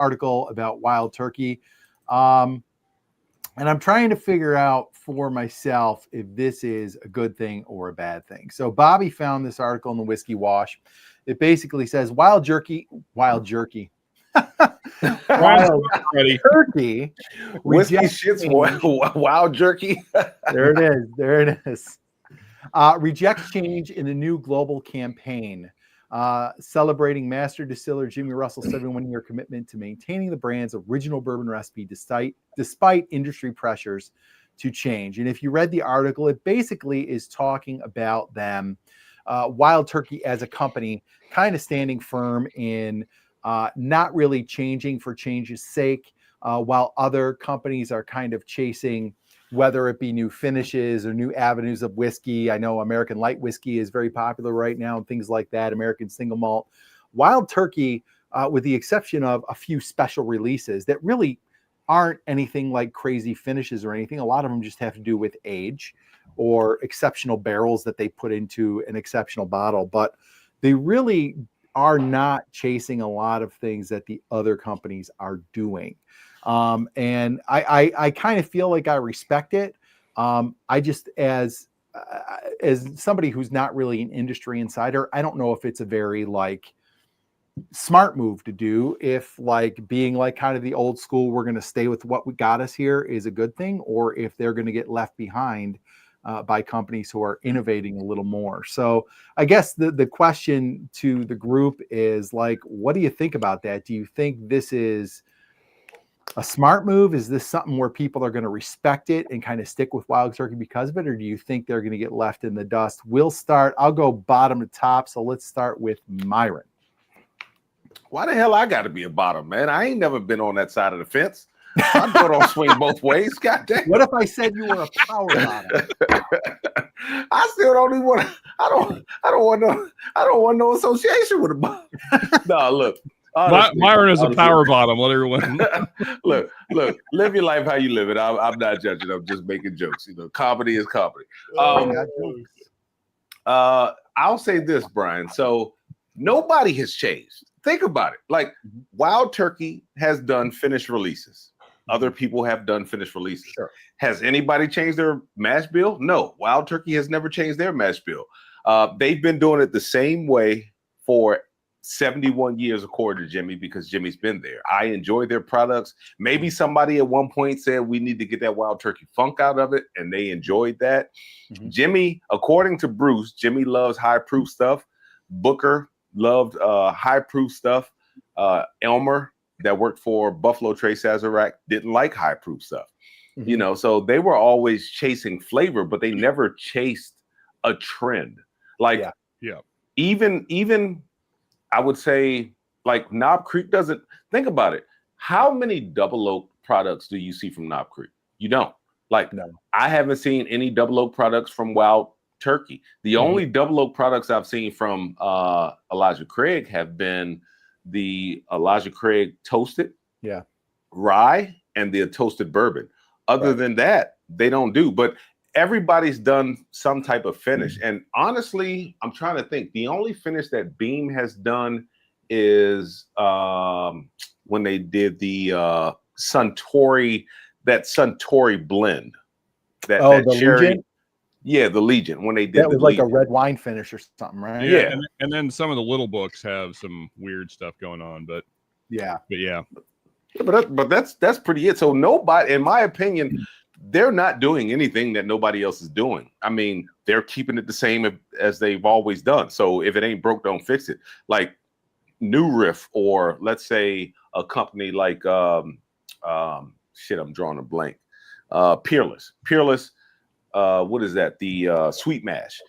article about Wild Turkey. And I'm trying to figure out for myself if this is a good thing or a bad thing. So Bobby found this article in the Whiskey Wash. It basically says wild turkey. Wild turkey whiskey shits wild jerky. There it is. Rejects change in a new global campaign. Celebrating master distiller Jimmy Russell's 71-year commitment to maintaining the brand's original bourbon recipe despite industry pressures to change. And if you read the article, it basically is talking about them, Wild Turkey as a company, kind of standing firm in not really changing for change's sake, while other companies are kind of chasing, whether it be new finishes or new avenues of whiskey. I know American light whiskey is very popular right now and things like that, American single malt. Wild Turkey, with the exception of a few special releases that really aren't anything like crazy finishes or anything. A lot of them just have to do with age or exceptional barrels that they put into an exceptional bottle. But they really are not chasing a lot of things that the other companies are doing. And I kind of feel like I respect it. I just, as somebody who's not really an industry insider, I don't know if it's a very like smart move to do, if like being like kind of the old school, we're going to stay with what we got us here is a good thing, or if they're going to get left behind by companies who are innovating a little more. So I guess the question to the group is like, what do you think about that? Do you think this is a smart move? Is this something where people are going to respect it and kind of stick with Wild Turkey because of it? Or do you think they're going to get left in the dust? I'll go bottom to top. So let's start with Myron. Why the hell I got to be a bottom, man? I ain't never been on that side of the fence. I don't swing both ways. God damn. What if I said you were a power bottom? I still don't even want. I don't want no association with a bottom. No, look. Honestly, Myron is a power bottom. Let everyone look. Live your life how you live it. I'm not judging. I'm just making jokes. You know, comedy is comedy. I'll say this, Brian. So nobody has changed. Think about it. Like Wild Turkey has done finished releases. Other people have done finished releases. Sure. Has anybody changed their mash bill? No. Wild Turkey has never changed their mash bill. They've been doing it the same way for 71 years, according to Jimmy, because Jimmy's been there. I enjoy their products. Maybe somebody at one point said we need to get that Wild Turkey funk out of it, and they enjoyed that. Jimmy, according to Bruce, Jimmy loves high proof stuff. Booker loved high proof stuff. Elmer, that worked for Buffalo Trace Sazerac, didn't like high proof stuff. You know, so they were always chasing flavor, but they never chased a trend. Like, even I would say, like, Knob Creek doesn't. Think about it. How many double oak products do you see from Knob Creek? You don't. Like, no. I haven't seen any double oak products from Wild Turkey. The only double oak products I've seen from Elijah Craig have been the Elijah Craig toasted rye and the toasted bourbon. Other than that, they don't do. But everybody's done some type of finish. And honestly, I'm trying to think. The only finish that Beam has done is when they did the Suntory blend. That the cherry. Legion? Yeah, the Legion. When they did that was like a red wine finish or something, right? Yeah. And then some of the little books have some weird stuff going on, but yeah. But that's pretty it. So nobody, in my opinion, they're not doing anything that nobody else is doing. I mean, they're keeping it the same as they've always done. So if it ain't broke, don't fix it. Like New Riff, or let's say a company like I'm drawing a blank. Peerless. What is that? The Sweet Mash.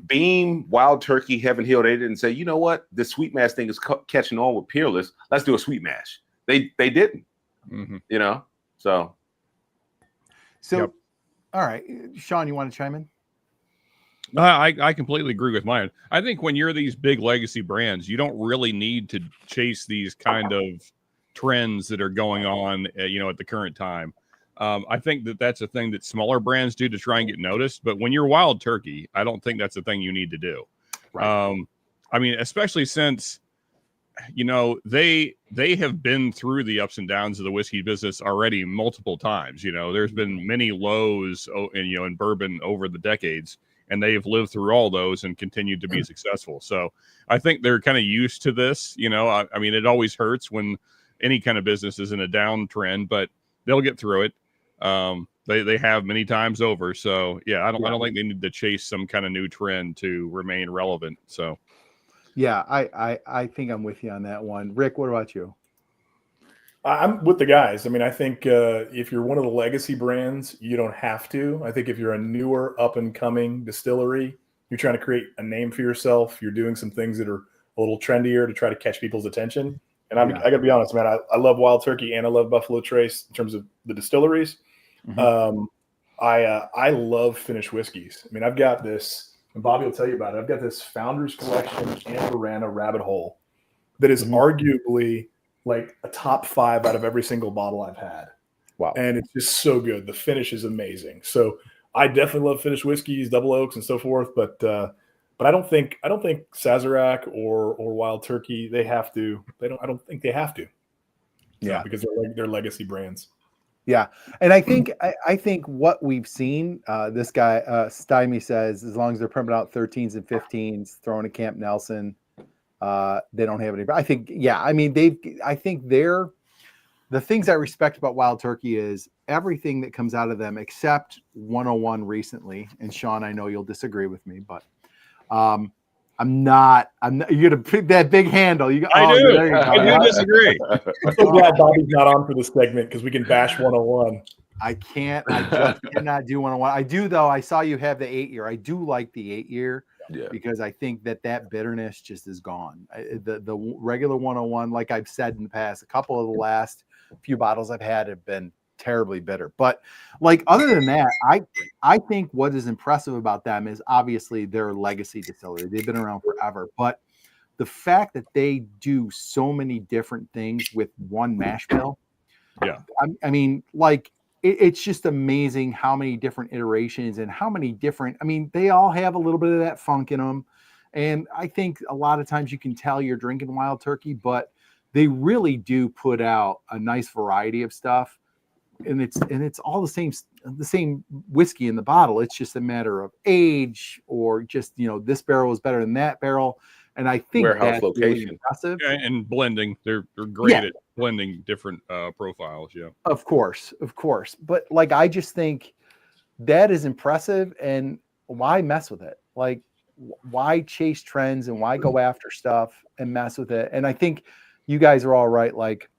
Beam, Wild Turkey, Heaven Hill. They didn't say, you know what, this Sweet Mash thing is catching on with Peerless. Let's do a Sweet Mash. They didn't. You know, so. All right, Sean, you want to chime in? I completely agree with mine. I think when you're these big legacy brands, you don't really need to chase these kind of trends that are going on, at the current time. I think that's a thing that smaller brands do to try and get noticed. But when you're Wild Turkey, I don't think that's a thing you need to do. Right. I mean, especially since they have been through the ups and downs of the whiskey business already multiple times. There's been many lows in bourbon over the decades, and they've lived through all those and continued to be successful. So I think they're kind of used to this. I mean, it always hurts when any kind of business is in a downtrend, but they'll get through it. They have many times over. So yeah, I don't think they need to chase some kind of new trend to remain relevant. So yeah, I think I'm with you on that one. Rick, what about you? I'm with the guys. I mean, I think if you're one of the legacy brands, you don't have to. I think if you're a newer, up and coming distillery, you're trying to create a name for yourself. You're doing some things that are a little trendier to try to catch people's attention. And I got to be honest, man, I love Wild Turkey and I love Buffalo Trace in terms of the distilleries. Mm-hmm. I love finished whiskeys. I mean, I've got this, and Bobby will tell you about it. I've got this Founders Collection and Verana Rabbit Hole that is arguably like a top 5 out of every single bottle I've had. Wow. And it's just so good. The finish is amazing. So I definitely love finished whiskeys, double oaks and so forth. But I don't think Sazerac or Wild Turkey, I don't think they have to. Yeah. Because they're legacy brands. Yeah. And I think what we've seen, this guy, Stymie says, as long as they're pumping out 13s and 15s, throwing a Camp Nelson, they don't have any. I think, I mean, the things I respect about Wild Turkey is everything that comes out of them except 101 recently. And Sean, I know you'll disagree with me, but I'm not, you're going to pick that big handle. I do disagree. I'm so glad Bobby's not on for this segment because we can bash 101. I just cannot do 101. I do, though. I saw you have the 8-year. I do like the 8-year because I think that bitterness just is gone. The regular 101, like I've said in the past, a couple of the last few bottles I've had have been terribly bitter. But like other than that, I think what is impressive about them is obviously their legacy distillery. They've been around forever, but the fact that they do so many different things with one mash bill. Yeah. I mean, like it's just amazing how many different iterations and how many different, I mean, they all have a little bit of that funk in them. And I think a lot of times you can tell you're drinking Wild Turkey, but they really do put out a nice variety of stuff. And it's all the same whiskey in the bottle. It's just a matter of age or just, this barrel is better than that barrel. And I think warehouse location, really impressive. And blending. They're great at blending different profiles. Yeah, of course. But like, I just think that is impressive. And why mess with it? Like, why chase trends and why go after stuff and mess with it? And I think you guys are all right. Like,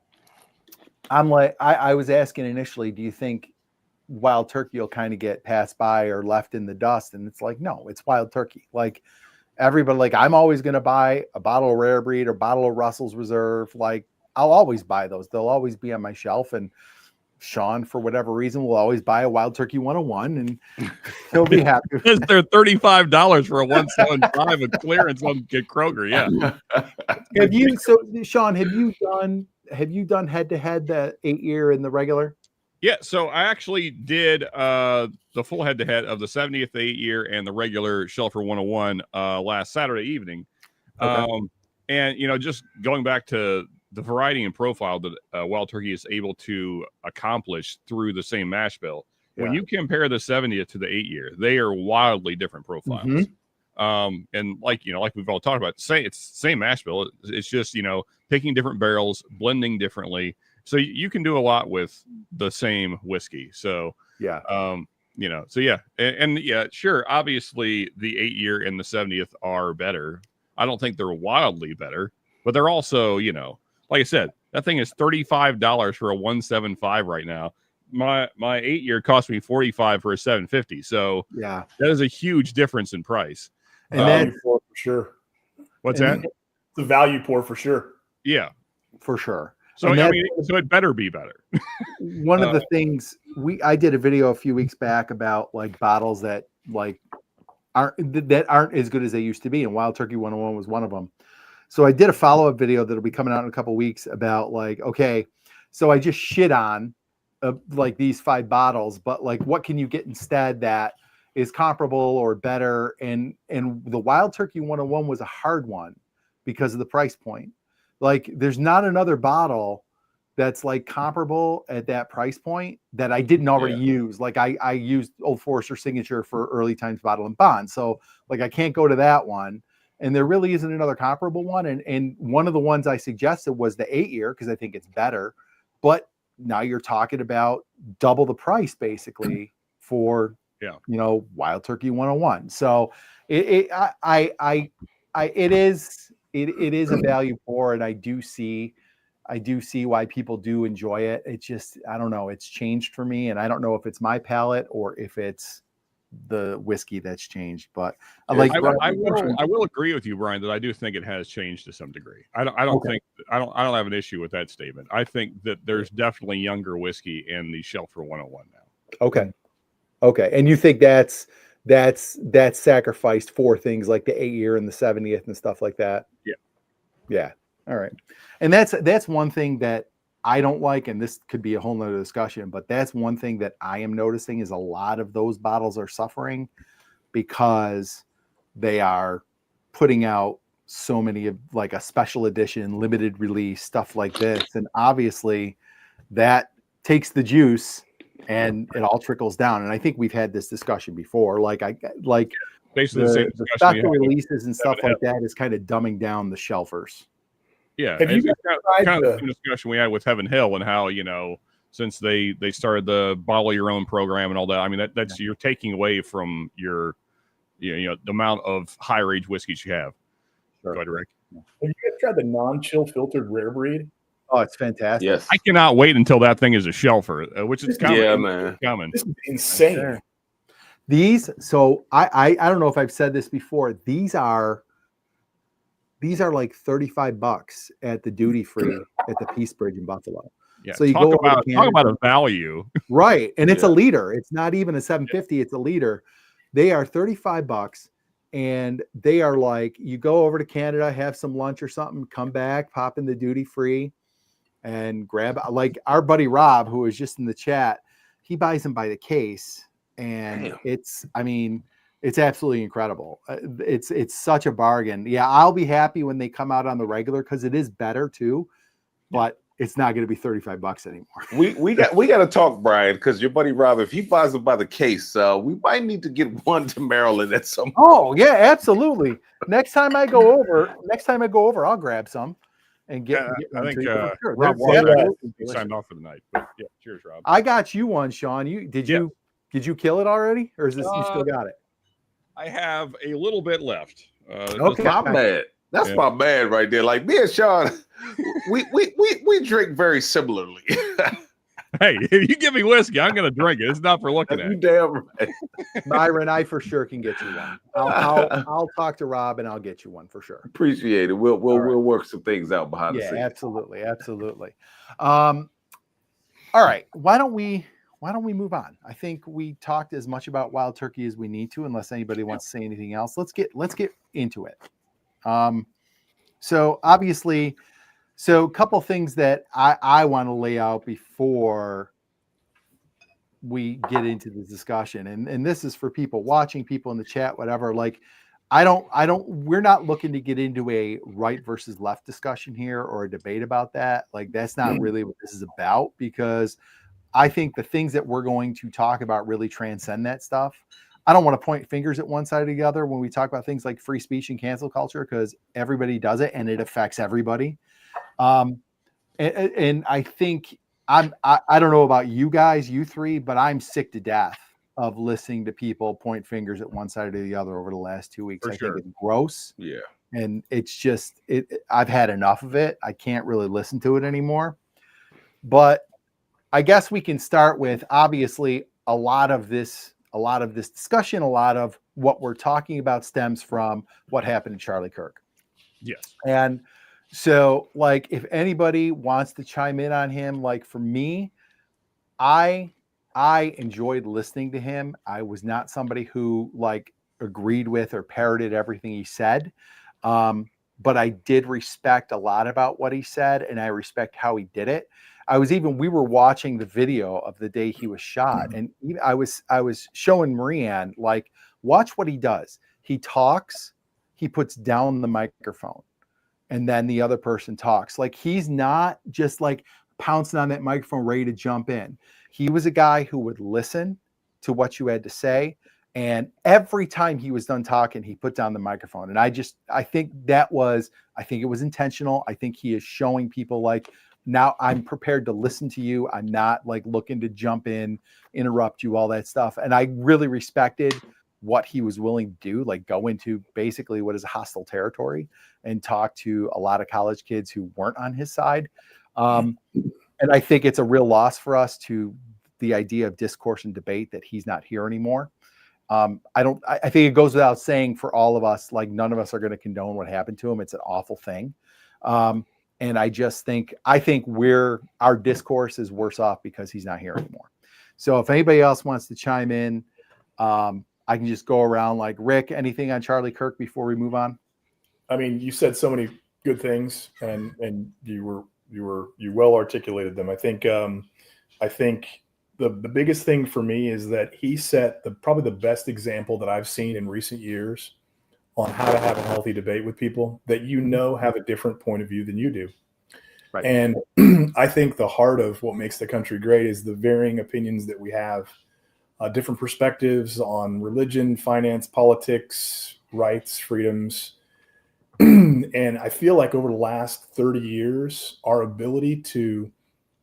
I'm like, I was asking initially, do you think Wild Turkey will kind of get passed by or left in the dust? And it's like, no, it's Wild Turkey. Like everybody, like I'm always going to buy a bottle of Rare Breed or bottle of Russell's Reserve. Like I'll always buy those. They'll always be on my shelf. And Sean, for whatever reason, will always buy a Wild Turkey 101 and he'll be happy. Because they're $35 for a 175 of clearance on Kroger. Yeah. Sean, have you done head-to-head the 8-year and the regular? Yeah, so I actually did the full head-to-head of the 70th 8-year and the regular Shelfer 101 last Saturday evening. Okay. And, just going back to the variety and profile that Wild Turkey is able to accomplish through the same mash bill. When you compare the 70th to the 8-year, they are wildly different profiles. Mm-hmm. And like we've all talked about, it's same mash bill. It's just, picking different barrels, blending differently. So you can do a lot with the same whiskey. So, sure. Obviously the 8-year and the 70th are better. I don't think they're wildly better, but they're also, like I said, that thing is $35 for a 175 right now. My 8-year cost me $45 for a 750. So that is a huge difference in price. And value pour for sure. What's that? The value pour for sure. Yeah, for sure. So so it better be better. One of the things I did a video a few weeks back about like bottles that like aren't as good as they used to be, and Wild Turkey 101 was one of them. So I did a follow-up video that'll be coming out in a couple of weeks about like, okay, so I just shit on like these 5 bottles, but like what can you get instead that is comparable or better? And the Wild Turkey 101 was a hard one because of the price point. Like there's not another bottle that's like comparable at that price point that I didn't already use. Like I used Old Forester Signature for early times bottle and bond. So like I can't go to that one. And there really isn't another comparable one. And one of the ones I suggested was the 8-year because I think it's better. But now you're talking about double the price basically for Wild Turkey 101. So it is a value pour, and I do see why people do enjoy it. It's just, I don't know, it's changed for me, and I don't know if it's my palate or if it's the whiskey that's changed. But I will agree with you, Brian, that I do think it has changed to some degree. I don't have an issue with that statement. I think that there's definitely younger whiskey in the Shelfer 101 now. Okay. And you think that's sacrificed for things like the 8-year and the 70th and stuff like that? Yeah. All right. And that's one thing that I don't like, and this could be a whole nother discussion, but that's one thing that I am noticing is a lot of those bottles are suffering because they are putting out so many of like a special edition, limited release, stuff like this. And obviously that takes the juice and it all trickles down. And I think we've had this discussion before. Basically the special releases and stuff like that is kind of dumbing down the shelfers. Yeah, have you kind of the discussion we had with Heaven Hill and how since they started the bottle your own program and all that. I mean that's you're taking away from your the amount of higher age whiskeys you have. Sure. Go ahead, Rick. Have you guys tried the non-chill filtered rare breed? Oh, it's fantastic. Yes, I cannot wait until that thing is a shelfer, which is coming. Yeah, man, coming. This is insane. These, so I don't know if I've said this before. These are like $35 at the duty free at the Peace Bridge in Buffalo. Yeah, so you talk go about a value, right? And it's a liter. It's not even a 750. It's a liter. They are $35, and they are like you go over to Canada, have some lunch or something, come back, pop in the duty free, and grab like our buddy Rob, who was just in the chat. He buys them by the case, and it's absolutely incredible. It's such a bargain. Yeah, I'll be happy when they come out on the regular because it is better too, but it's not going to be $35 anymore. We got to talk, Brian, because your buddy Rob, if he buys them by the case, we might need to get one to Maryland at some point. Oh yeah, absolutely. Next time I go over, I'll grab some and get. I think sure. Rob signed off for the night. But yeah, cheers, Rob. I got you one, Sean. Did you kill it already, or is this you still got it? I have a little bit left. Okay, my man. That's my man right there. Like me and Sean, we drink very similarly. Hey, if you give me whiskey, I'm going to drink it. It's not for looking at. You damn right. Byron, I for sure can get you one. I'll talk to Rob and I'll get you one for sure. Appreciate it. We'll work some things out behind the scenes. Absolutely. All right. Why don't we move on? I think we talked as much about Wild Turkey as we need to, unless anybody wants to say anything else. Let's get into it. So obviously, a couple things that I want to lay out before we get into the discussion, and this is for people watching, people in the chat, whatever. Like, we're not looking to get into a right versus left discussion here or a debate about that. Like, that's not really what this is about, because I think the things that we're going to talk about really transcend that stuff. I don't want to point fingers at one side or the other when we talk about things like free speech and cancel culture, because everybody does it and it affects everybody. And I think I don't know about you guys, you three, but I'm sick to death of listening to people point fingers at one side or the other over the last 2 weeks. I think it's gross. Yeah. And it's just, I've had enough of it. I can't really listen to it anymore. But I guess we can start with, obviously, a lot of this discussion, a lot of what we're talking about stems from what happened to Charlie Kirk. Yes. And so, like, if anybody wants to chime in on him, like, for me, I enjoyed listening to him. I was not somebody who, like, agreed with or parroted everything he said. But I did respect a lot about what he said, and I respect how he did it. We were watching the video of the day he was shot, and I was showing Marianne, like, watch what he does. He talks, he puts down the microphone. and then the other person talks. Like, he's not just like pouncing on that microphone ready to jump in. He was a guy who would listen to what you had to say, and every time he was done talking, he put down the microphone. And I think it was intentional. I think he is showing people, like, now I'm prepared to listen to you. I'm not like looking to jump in, interrupt you, all that stuff. And I really respected what he was willing to do, like go into basically what is a hostile territory and talk to a lot of college kids who weren't on his side. And I think it's a real loss for us, to the idea of discourse and debate, that he's not here anymore. I think it goes without saying for all of us, like, none of us are going to condone what happened to him. It's an awful thing. And I think our discourse is worse off because he's not here anymore. So if anybody else wants to chime in, I can just go around. Like, Rick, anything on Charlie Kirk before we move on? I mean, you said so many good things, and you well articulated them. I think the biggest thing for me is that he set probably the best example that I've seen in recent years on how to have a healthy debate with people that have a different point of view than you do. Right. And I think the heart of what makes the country great is the varying opinions that we have, different perspectives on religion, finance, politics, rights, freedoms. And I feel like over the last 30 years, our ability to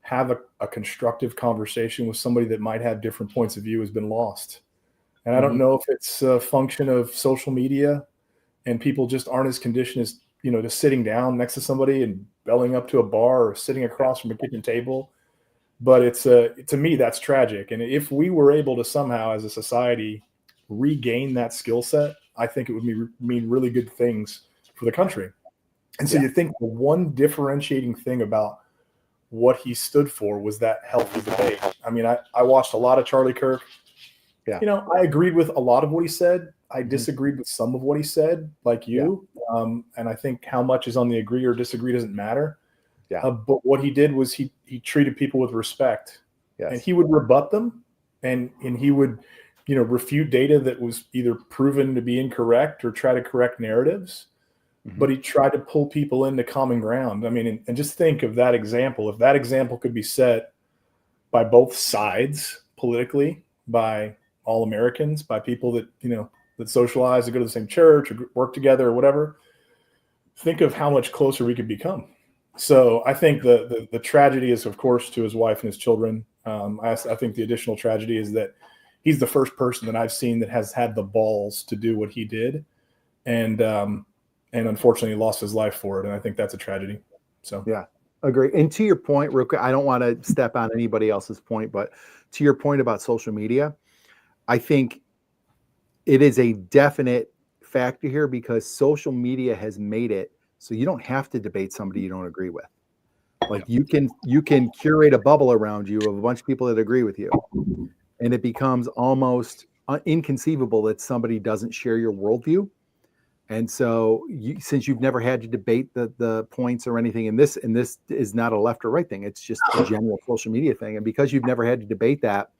have a constructive conversation with somebody that might have different points of view has been lost. And I don't know if it's a function of social media and people just aren't as conditioned as, just sitting down next to somebody and belling up to a bar or sitting across from a kitchen table. But to me, that's tragic. And if we were able to somehow as a society regain that skill set, I think it would mean really good things for the country. And so you think the one differentiating thing about what he stood for was that healthy debate. I mean, I watched a lot of Charlie Kirk. Yeah. I agreed with a lot of what he said. I disagreed with some of what he said, like you. Yeah. And I think how much is on the agree or disagree doesn't matter. Yeah. But what he did was he treated people with respect. Yes. And he would rebut them, and he would, refute data that was either proven to be incorrect or try to correct narratives. Mm-hmm. But he tried to pull people into common ground. I mean, and just think of that example. If that example could be set by both sides politically, by all Americans, by people that, that socialize, that go to the same church or work together or whatever, think of how much closer we could become. So I think the tragedy is, of course, to his wife and his children. I think the additional tragedy is that he's the first person that I've seen that has had the balls to do what he did. And unfortunately lost his life for it. And I think that's a tragedy. So, yeah, agree. And to your point, real quick, I don't want to step on anybody else's point, but to your point about social media, I think it is a definite factor here, because social media has made it so you don't have to debate somebody you don't agree with. Like, you can curate a bubble around you of a bunch of people that agree with you, and it becomes almost inconceivable that somebody doesn't share your worldview. And so since you've never had to debate the points or anything, and this is not a left or right thing, it's just a general social media thing. And because you've never had to debate that,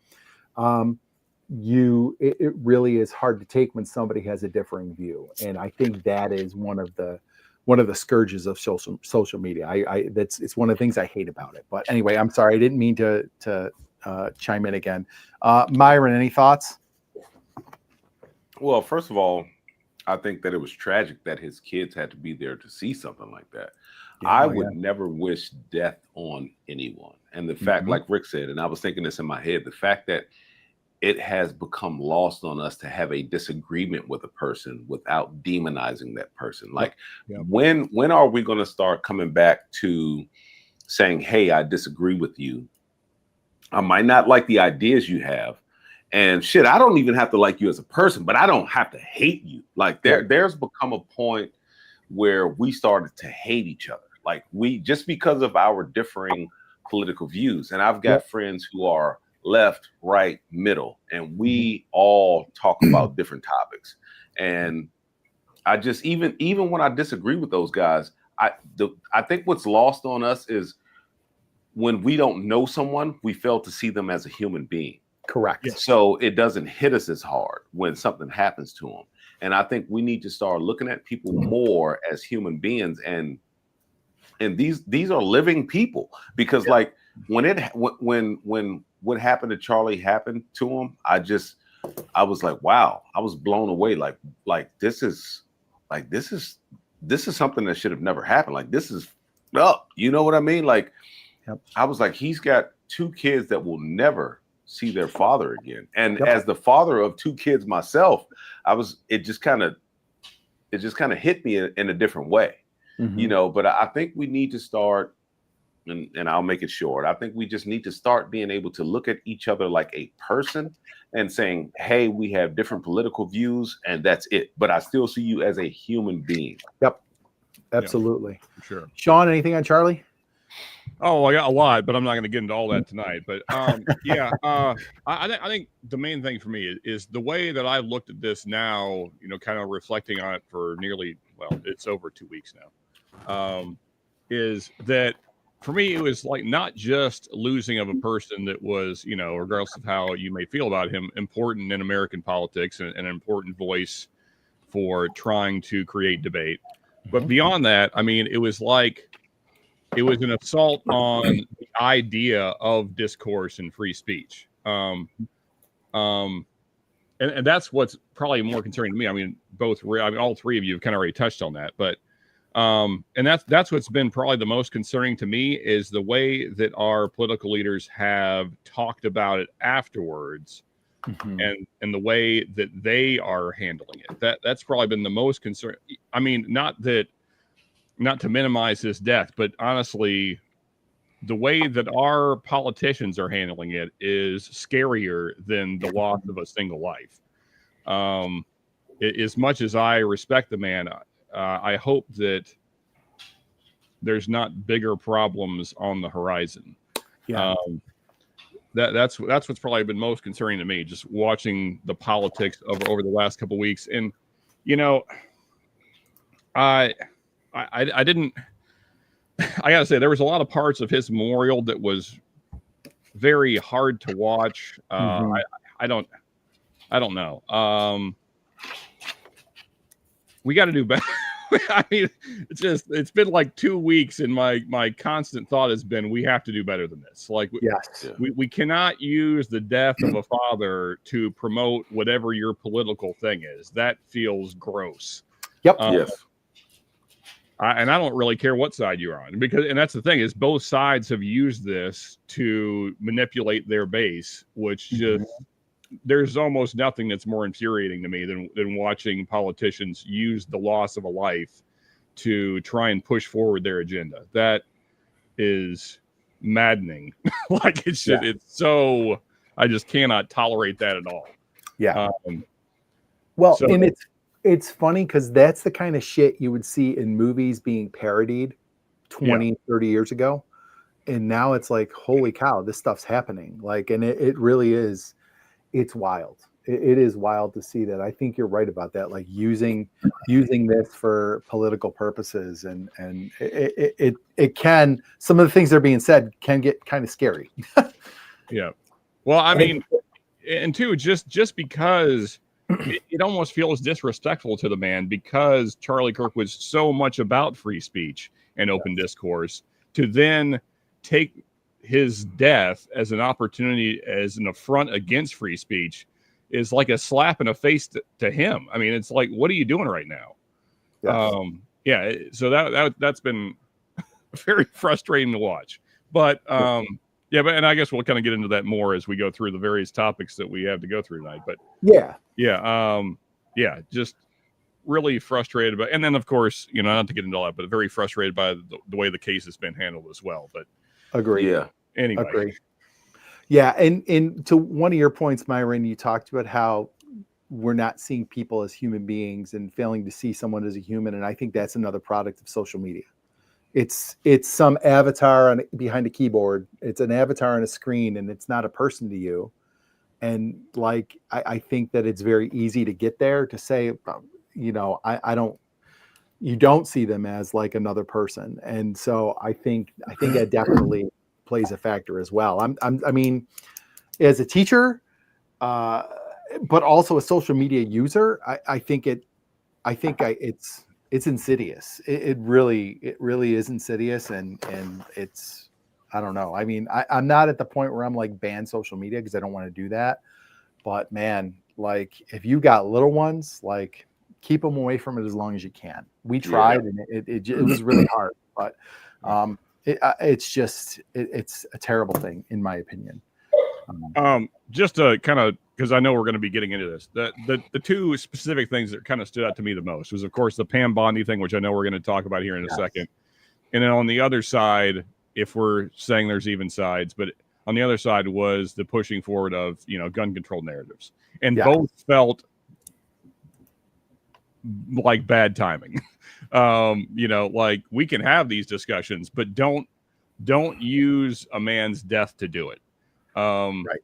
it really is hard to take when somebody has a differing view. And I think that is one of the scourges of social media. It's one of the things I hate about it. But anyway, I'm sorry, I didn't mean to chime in again. Myron, any thoughts? Well, first of all, I think that it was tragic that his kids had to be there to see something like that. Yeah, I would never wish death on anyone. And the fact, like Rick said, and I was thinking this in my head, the fact that it has become lost on us to have a disagreement with a person without demonizing that person. Like, when are we going to start coming back to saying, hey, I disagree with you. I might not like the ideas you have. And shit, I don't even have to like you as a person, but I don't have to hate you. Like, there's become a point where we started to hate each other. Like, just because of our differing political views. And I've got friends who are left, right, middle, and we all talk about different topics. And I just, even when I disagree with those guys, I think what's lost on us is when we don't know someone, we fail to see them as a human being. Correct. Yes. So it doesn't hit us as hard when something happens to them. And I think we need to start looking at people more as human beings and and these are living people, because like when what happened to Charlie happened to him, I was like, wow, I was blown away. Like this is something that should have never happened. Like this is, you know what I mean? Like, I was like, he's got 2 kids that will never see their father again. And as the father of 2 kids myself, it just kind of hit me in a different way, you know. But I think we need to start, and I'll make it short. I think we just need to start being able to look at each other like a person and saying, hey, we have different political views and that's it. But I still see you as a human being. Yep. Absolutely. Yeah, sure. Sean, anything on Charlie? Oh, I got a lot, but I'm not going to get into all that tonight. But I think the main thing for me is the way that I looked at this now, you know, kind of reflecting on it for it's over 2 weeks now, is that for me, it was like not just losing of a person that was, you know, regardless of how you may feel about him, important in American politics and an important voice for trying to create debate. But beyond that, I mean, it was an assault on the idea of discourse and free speech. And that's what's probably more concerning to me. I mean, all 3 of you have kind of already touched on that, but and that's what's been probably the most concerning to me is the way that our political leaders have talked about it afterwards, and the way that they are handling it. That's probably been the most concern. I mean, not to minimize his death, but honestly, the way that our politicians are handling it is scarier than the loss of a single life. As much as I respect the man, I hope that there's not bigger problems on the horizon. Yeah. That's what's probably been most concerning to me, just watching the politics over the last couple of weeks. And, you know, I didn't, I gotta say, there was a lot of parts of his memorial that was very hard to watch. I don't know. We got to do better. I mean, it's been like 2 weeks, and my constant thought has been, we have to do better than this. Like, we cannot use the death of a father to promote whatever your political thing is. That feels gross. Yep. Yes. And I don't really care what side you're on, and that's the thing, is both sides have used this to manipulate their base, which just there's almost nothing that's more infuriating to me than watching politicians use the loss of a life to try and push forward their agenda. That is maddening. Like it's so, I just cannot tolerate that at all. Yeah. And it's funny because that's the kind of shit you would see in movies being parodied 20, 30 years ago. And now it's like, holy cow, this stuff's happening. Like, and it really is. It's wild. It is wild to see that. I think you're right about that. Like using this for political purposes, and it can, some of the things that are being said can get kind of scary. Yeah. Well, I mean, and two, just because it almost feels disrespectful to the man, because Charlie Kirk was so much about free speech and open discourse, to then take his death as an opportunity, as an affront against free speech, is like a slap in the face to him. I mean, it's like, what are you doing right now? Yes. So that's been very frustrating to watch. But and I guess we'll kind of get into that more as we go through the various topics that we have to go through tonight. But just really frustrated about, and then of course, not to get into all that, but very frustrated by the way the case has been handled as well. But agree. Yeah. Anyway. Agree. Yeah, and to one of your points, Myron, you talked about how we're not seeing people as human beings and failing to see someone as a human, and I think that's another product of social media. It's some avatar behind a keyboard. It's an avatar on a screen, and it's not a person to you. And like, I think that it's very easy to get there, to say, you don't see them as like another person. And so I think that definitely plays a factor as well. I mean, as a teacher, but also a social media user, I think it's it's insidious. It really is insidious, and it's, I don't know. I mean, I'm not at the point where I'm like ban social media because I don't want to do that. But man, like if you got little ones, like keep them away from it as long as you can. We tried, and it was really hard, but it's a terrible thing in my opinion. Just to kind of, because I know we're going to be getting into this, the two specific things that kind of stood out to me the most was, of course, the Pam Bondi thing, which I know we're going to talk about here in a second. And then on the other side, if we're saying there's even sides, but on the other side was the pushing forward of, gun control narratives. And both felt like bad timing. Like we can have these discussions, but don't use a man's death to do it. Right.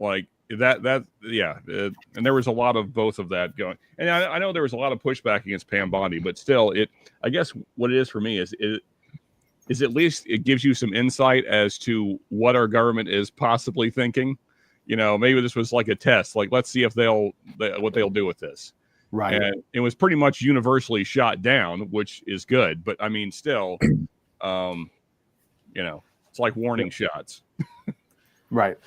Like that. Yeah. And there was a lot of both of that going. And I know there was a lot of pushback against Pam Bondi, but still I guess what it is for me is at least it gives you some insight as to what our government is possibly thinking. Maybe this was like a test, like, let's see if what they'll do with this. Right. And it was pretty much universally shot down, which is good. But I mean, still, it's like warning shots. Right.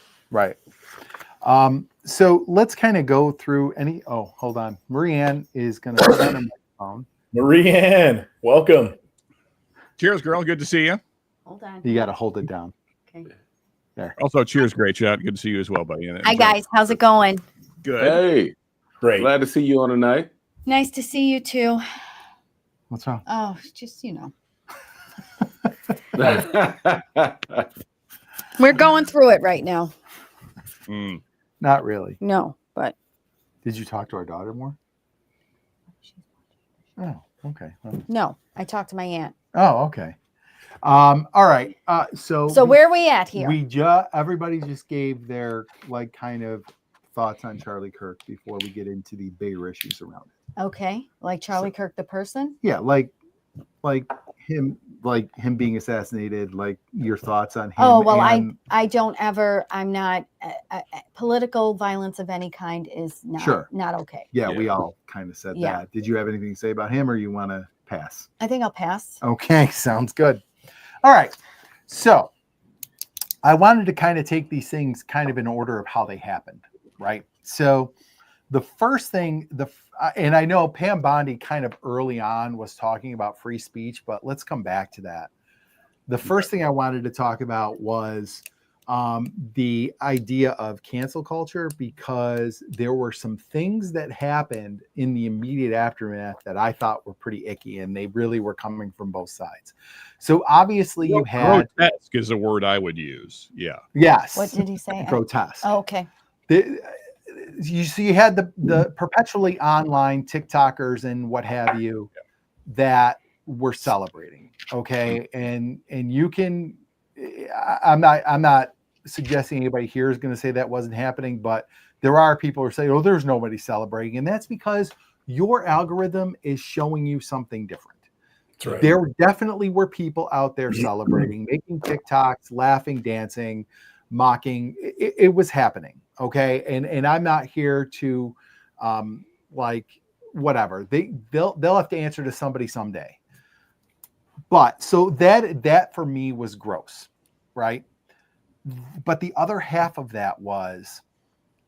So let's kind of go through hold on. Marianne is going to put on a microphone. Marianne, welcome. Cheers, girl. Good to see you. Hold on. You got to hold it down. Okay. There. Also, cheers, great chat. Good to see you as well, buddy. Hi, guys. How's it going? Good. Hey, Great. glad to see you on the night. Nice to see you too. What's wrong? Oh, just, we're going through it right now. Not really. No, but. Did you talk to our daughter more? Oh, okay. No, I talked to my aunt. Oh, okay. All right. So where are we at here? Everybody just gave their kind of thoughts on Charlie Kirk before we get into the bigger issues around it. Okay. Like Charlie Kirk, the person? Yeah. Like him being assassinated, like your thoughts on him. Oh, well, I don't ever, I'm not, political violence of any kind is not okay. Yeah. We all kind of said that. Did you have anything to say about him, or you want to pass? I think I'll pass. Okay. Sounds good. All right. So I wanted to kind of take these things kind of in order of how they happened. Right. So the first thing, and I know Pam Bondi kind of early on was talking about free speech, but let's come back to that. The first thing I wanted to talk about was the idea of cancel culture, because there were some things that happened in the immediate aftermath that I thought were pretty icky, and they really were coming from both sides. So obviously you had grotesque is a word I would use. Yeah. Yes. What did he say? Grotesque. Oh, okay. You had the perpetually online TikTokers and what have you that were celebrating. Okay. And you can, I'm not suggesting anybody here is going to say that wasn't happening, but there are people who say, oh, there's nobody celebrating. And that's because your algorithm is showing you something different. That's right. There definitely were people out there celebrating, making TikToks, laughing, dancing, mocking. It was happening. Okay. And I'm not here to whatever. They'll have to answer to somebody someday. But so that for me was gross. Right. But the other half of that was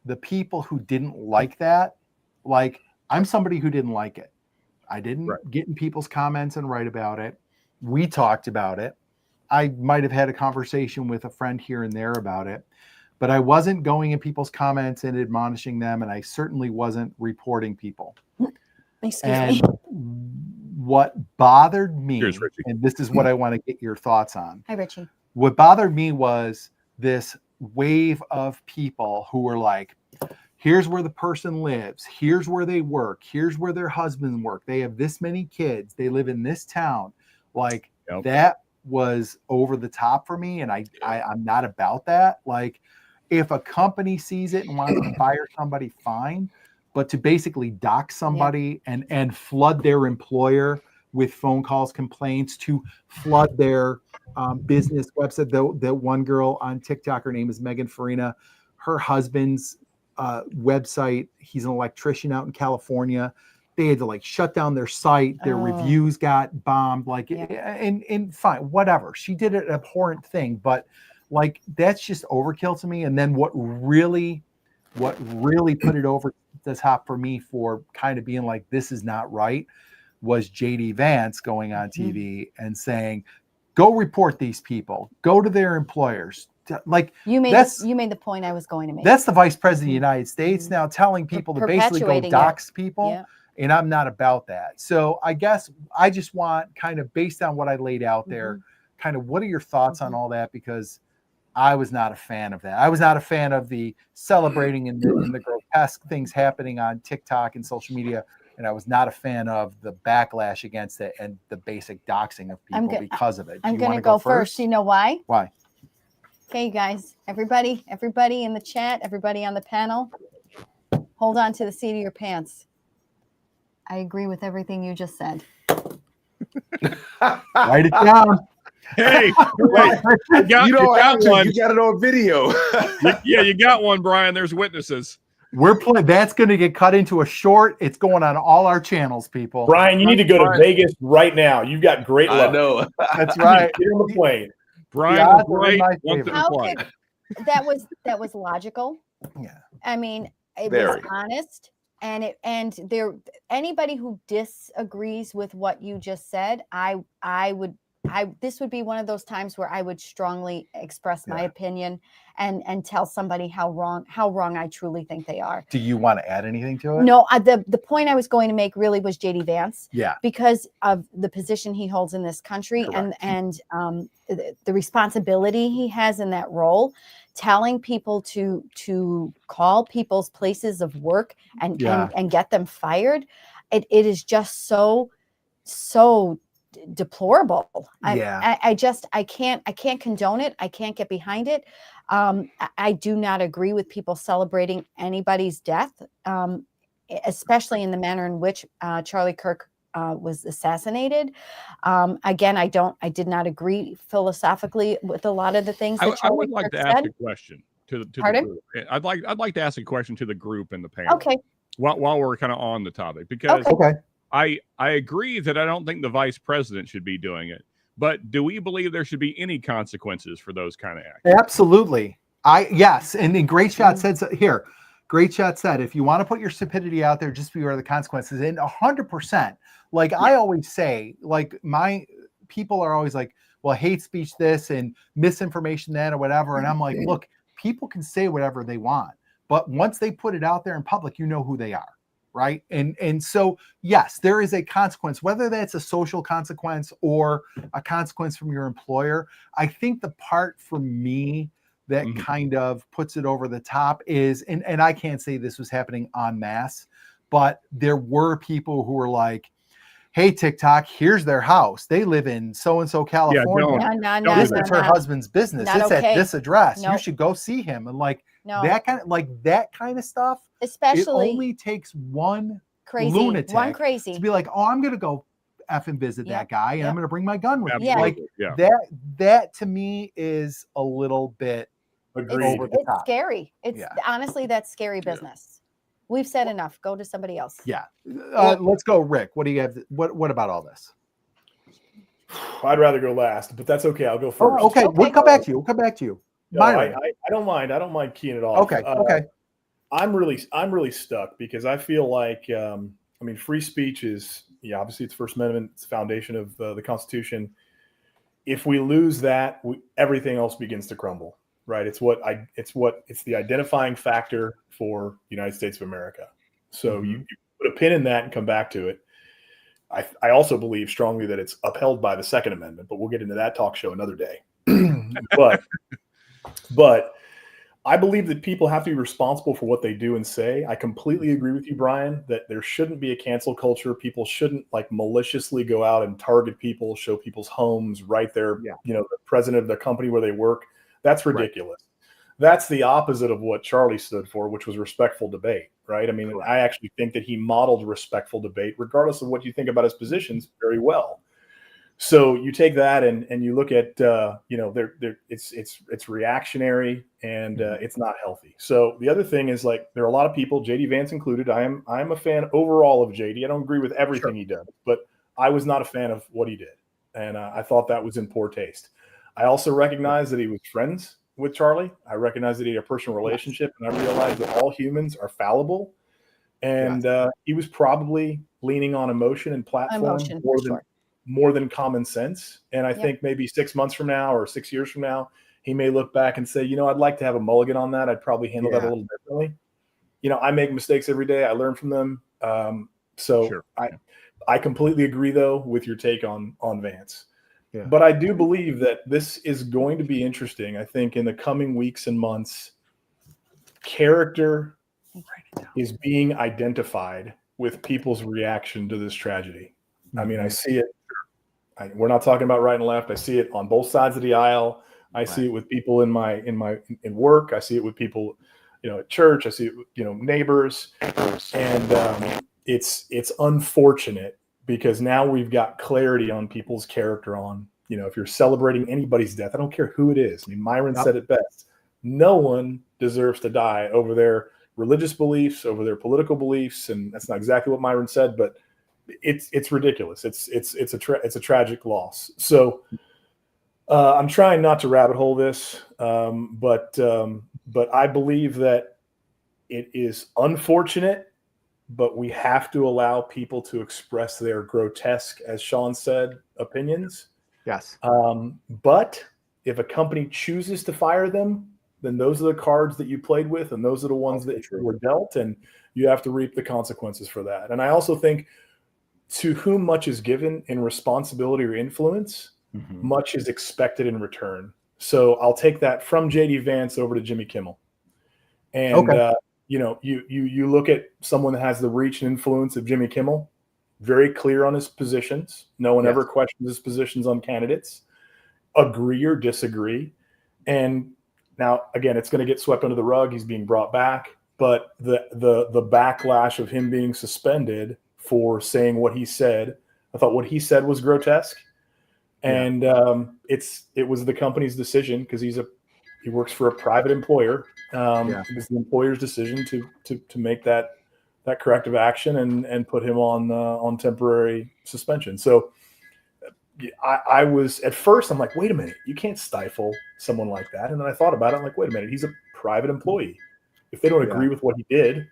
the people who didn't like that. Like, I'm somebody who didn't like it. I didn't get in people's comments and write about it. We talked about it. I might have had a conversation with a friend here and there about it, but I wasn't going in people's comments and admonishing them. And I certainly wasn't reporting people. Excuse me. What bothered me, Here's Richie. and this is what I want to get your thoughts on. Hi, Richie. What bothered me was this wave of people who were like, here's where the person lives. Here's where they work. Here's where their husbands work. They have this many kids. They live in this town. Like, that was over the top for me. And I'm not about that. Like, if a company sees it and wants to fire somebody, fine. But to basically dox somebody and flood their employer with phone calls, complaints, to flood their business website. That one girl on TikTok, her name is Megan Farina. Her husband's website, he's an electrician out in California. they had to like shut down their site. Their Oh. reviews got bombed. Like, Yeah. and fine, whatever. She did an abhorrent thing, but like that's just overkill to me. And then what really put it over the top for me for kind of being like, this is not right, was JD Vance going on TV and saying, go report these people, go to their employers. Like You made that's the point I was going to make. that's the vice president of the United States now telling people to basically go Perpetuating it. dox people. Yeah. And I'm not about that. So I guess I just want kind of based on what I laid out there, kind of what are your thoughts on all that? Because I was not a fan of that. I was not a fan of the celebrating and the grotesque things happening on TikTok and social media. And I was not a fan of the backlash against it and the basic doxing of people because of it. I'm going to go first. You know why? Why? Okay, you guys, everybody in the chat, everybody on the panel, hold on to the seat of your pants. I agree with everything you just said. Write it down. Hey, wait, you got one. You got it on video. Yeah, you got one, Brian. There's witnesses. We're playing. That's going to get cut into a short. It's going on all our channels, people. Brian, you need to go to Vegas right now. You've got great luck. I know. That's right. Get on the plane. Brian, odds are right, in my once favor. it How applied. could that was logical? Yeah. I mean, it Very. was honest, and there anybody who disagrees with what you just said, this would be one of those times where I would strongly express my opinion and tell somebody how wrong I truly think they are. Do you want to add anything to it? No, the point I was going to make really was JD Vance. Yeah. Because of the position he holds in this country and the responsibility he has in that role, telling people to call people's places of work and get them fired. It is just so deplorable. I can't condone it. I can't get behind it. I do not agree with people celebrating anybody's death, especially in the manner in which Charlie Kirk was assassanated. Again, I did not agree philosophically with a lot of the things that I would Charlie like Kirk to ask said. a question to the Pardon? group. I'd like to ask a question to the group and the panel. Okay. While we're kind of on the topic, because Okay. I agree that I don't think the vice president should be doing it, but do we believe there should be any consequences for those kind of acts? Absolutely. Yes. And then Great Shot said here. Great Shot said, if you want to put your stupidity out there, just beware of the consequences. And 100%. Like I always say, like my people are always like, well, hate speech this and misinformation that or whatever. And I'm like, look, people can say whatever they want, but once they put it out there in public, you know who they are. Right. And so, yes, there is a consequence, whether that's a social consequence or a consequence from your employer. I think the part for me that kind of puts it over the top is, and I can't say this was happening en masse, but there were people who were like, hey, TikTok, here's their house. They live in so-and-so, California. No, This is her husband's business. Not It's okay. at this address. Nope. You should go see him. And like No. that kind of stuff. Especially It only takes one crazy, lunatic one crazy. to be like, oh, I'm going to go F and visit that guy and I'm going to bring my gun with me. Like that to me is a little bit over the It's top. scary. It's honestly, that's scary business. We've said enough. Go to somebody else. Yeah. Let's go, Rick. What do you have? What about all this? I'd rather go last, but that's okay. I'll go first. Okay. We'll come back to you. No, I don't mind. I don't mind keying it off. Okay. I'm really stuck because I feel like free speech is obviously it's First Amendment, it's the foundation of the Constitution. If we lose that, everything else begins to crumble. Right? It's the identifying factor for the United States of America. So you put a pin in that and come back to it. I also believe strongly that it's upheld by the Second Amendment, but we'll get into that talk show another day. But I believe that people have to be responsible for what they do and say. I completely agree with you, Brian, that there shouldn't be a cancel culture. People shouldn't maliciously go out and target people, show people's homes, write their, the president of the company where they work. That's ridiculous. Right. That's the opposite of what Charlie stood for, which was respectful debate, right? I mean, I actually think that he modeled respectful debate, regardless of what you think about his positions, very well. So you take that and you look at it's reactionary and it's not healthy. So the other thing is, like, there are a lot of people, JD Vance included. I'm a fan overall of JD. I don't agree with everything he does, but I was not a fan of what he did, and I thought that was in poor taste. I also recognize that he was friends with Charlie. I recognize that he had a personal relationship, and I realized that all humans are fallible, and he was probably leaning on emotion and platform more than common sense. And I think maybe 6 months from now or 6 years from now, he may look back and say, I'd like to have a mulligan on that. I'd probably handle that a little differently. I make mistakes every day. I learn from them. I completely agree, though, with your take on Vance. Yeah. But I do believe that this is going to be interesting. I think in the coming weeks and months, character is being identified with people's reaction to this tragedy. I mean, I see it. We're not talking about right and left. I see it on both sides of the aisle. I see it with people in work. I see it with people, at church. I see it with, neighbors. And it's unfortunate because now we've got clarity on people's character on, if you're celebrating anybody's death, I don't care who it is. I mean, Myron said it best. No one deserves to die over their religious beliefs, over their political beliefs. And that's not exactly what Myron said, but it's ridiculous. It's a tragic loss. So I'm trying not to rabbit hole this, but I believe that it is unfortunate, but we have to allow people to express their grotesque, as Sean said, opinions. Yes. But if a company chooses to fire them, then those are the cards that you played with, and those are the ones that were dealt, and you have to reap the consequences for that. And I also think, to whom much is given in responsibility or influence, much is expected in return. So I'll take that from JD Vance over to Jimmy Kimmel. And, you look at someone that has the reach and influence of Jimmy Kimmel, very clear on his positions. No one ever questions his positions on candidates, agree or disagree. And now, again, it's going to get swept under the rug. He's being brought back. But the backlash of him being suspended for saying what he said, I thought what he said was grotesque, and it was the company's decision because he works for a private employer. It was the employer's decision to make that corrective action and put him on temporary suspension. So I was at first, I'm like, wait a minute, you can't stifle someone like that. And then I thought about it, I'm like, wait a minute, he's a private employee. If they don't agree with what he did,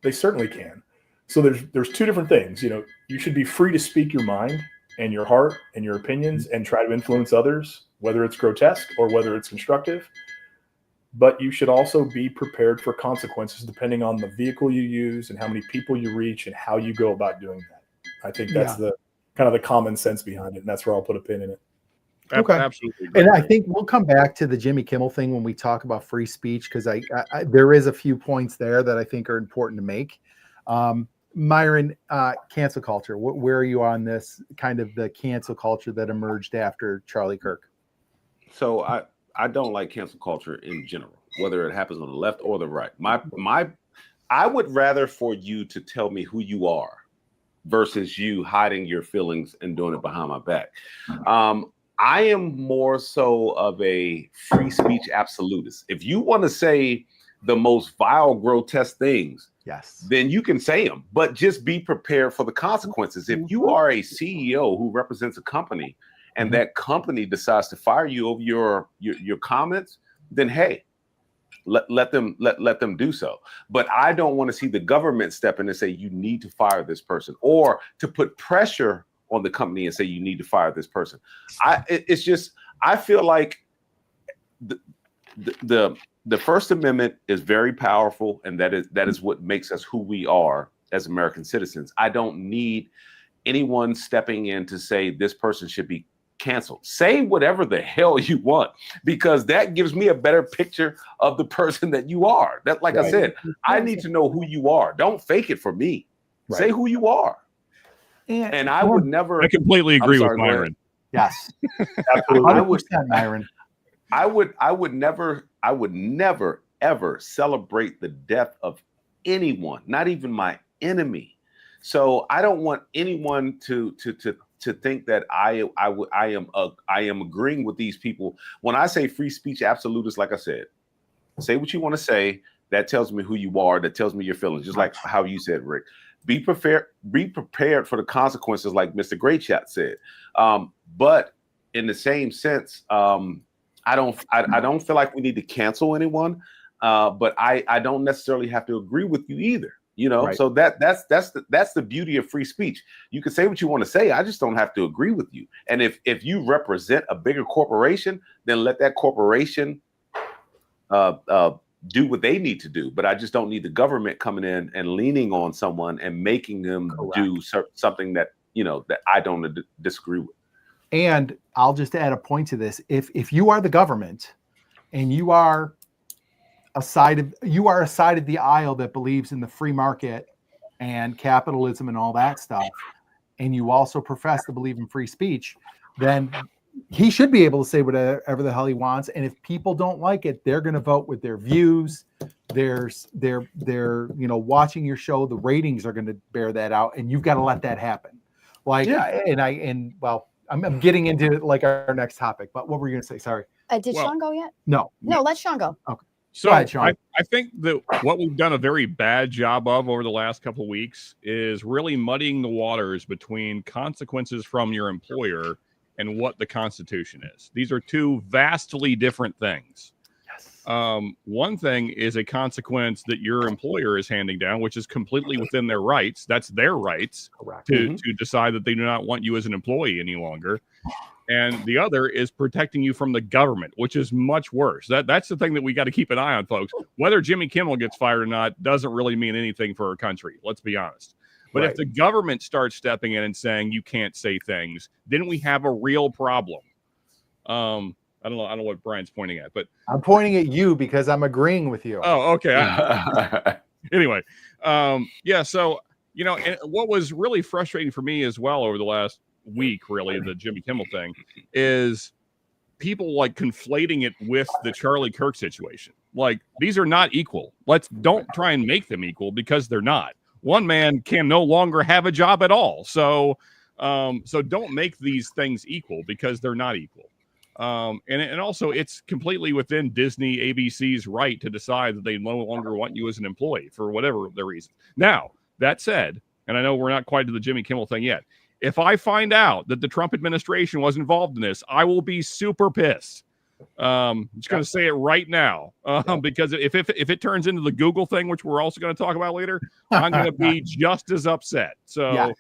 they certainly can. So there's two different things. You should be free to speak your mind and your heart and your opinions and try to influence others, whether it's grotesque or whether it's constructive. But you should also be prepared for consequences depending on the vehicle you use and how many people you reach and how you go about doing that. I think that's the kind of the common sense behind it, and that's where I'll put a pin in it. Okay, absolutely. And I think we'll come back to the Jimmy Kimmel thing when we talk about free speech, because I there is a few points there that I think are important to make. Myron, cancel culture. Where are you on this kind of the cancel culture that emerged after Charlie Kirk? So I don't like cancel culture in general, whether it happens on the left or the right. I would rather for you to tell me who you are versus you hiding your feelings and doing it behind my back. I am more so of a free speech absolutist. If you want to say the most vile, grotesque things, then you can say them, but just be prepared for the consequences. If you are a CEO who represents a company and that company decides to fire you over your comments, then hey, let them do so. But I don't want to see the government step in and say you need to fire this person, or to put pressure on the company and say you need to fire this person. I feel like the First Amendment is very powerful, and that is what makes us who we are as American citizens. I don't need anyone stepping in to say this person should be canceled. Say whatever the hell you want, because that gives me a better picture of the person that you are. That, like I said, I need to know who you are. Don't fake it for me. Say who you are. And I would never. I completely agree with Myron. Yes, absolutely. 100%, Myron. I would never ever celebrate the death of anyone, not even my enemy. So I don't want anyone to to think that I am agreeing with these people. When I say free speech absolutists, like I said, say what you want to say. That tells me who you are. That tells me your feelings. Just like how you said, Rick. Be prepared for the consequences, like Mr. Great Chat said. But in the same sense, I don't feel like we need to cancel anyone. But I don't necessarily have to agree with you either. You know, Right. so that's the beauty of free speech. You can say what you want to say. I just don't have to agree with you. And if you represent a bigger corporation, then let that corporation do what they need to do. But I just don't need the government coming in and leaning on someone and making them do something that, you know, that I don't disagree with. And I'll just add a point to this. If you are the government and you are a side of the aisle that believes in the free market and capitalism and all that stuff, and you also profess to believe in free speech, then he should be able to say whatever the hell he wants. And if people don't like it, they're going to vote with their views. They're watching your show. The ratings are going to bear that out, and you've got to let that happen. Like, I'm getting into like our next topic, but what were you going to say? Sorry. Did Sean go yet? No, let Sean go. Okay. So Go ahead, Sean. I think that what we've done a very bad job of over the last couple of weeks is really muddying the waters between consequences from your employer and what the Constitution is. These are two vastly different things. Yes. One thing is a consequence that your employer is handing down, which is completely within their rights. That's their rights Correct. to decide that they do not want you as an employee any longer. And the other is protecting you from the government, which is much worse. That's the thing that we got to keep an eye on, folks. Whether Jimmy Kimmel gets fired or not doesn't really mean anything for our country. Let's be honest. But if the government starts stepping in and saying you can't say things, then we have a real problem. I don't know what Brian's pointing at, but I'm pointing at you because I'm agreeing with you. oh, okay. Anyway, so you know, and what was really frustrating for me as well over the last week, really, the Jimmy Kimmel thing, is people like conflating it with the Charlie Kirk situation. Like, these are not equal. Don't try and make them equal, because they're not. One man can no longer have a job at all. So don't make these things equal, because they're not equal. And also, it's completely within Disney, ABC's right to decide that they no longer want you as an employee for whatever the reason. Now, that said, and I know we're not quite to the Jimmy Kimmel thing yet, if I find out that the Trump administration was involved in this, I will be super pissed. I'm just going to say it right now, because if it turns into the Google thing, which we're also going to talk about later, I'm going to be just as upset. So,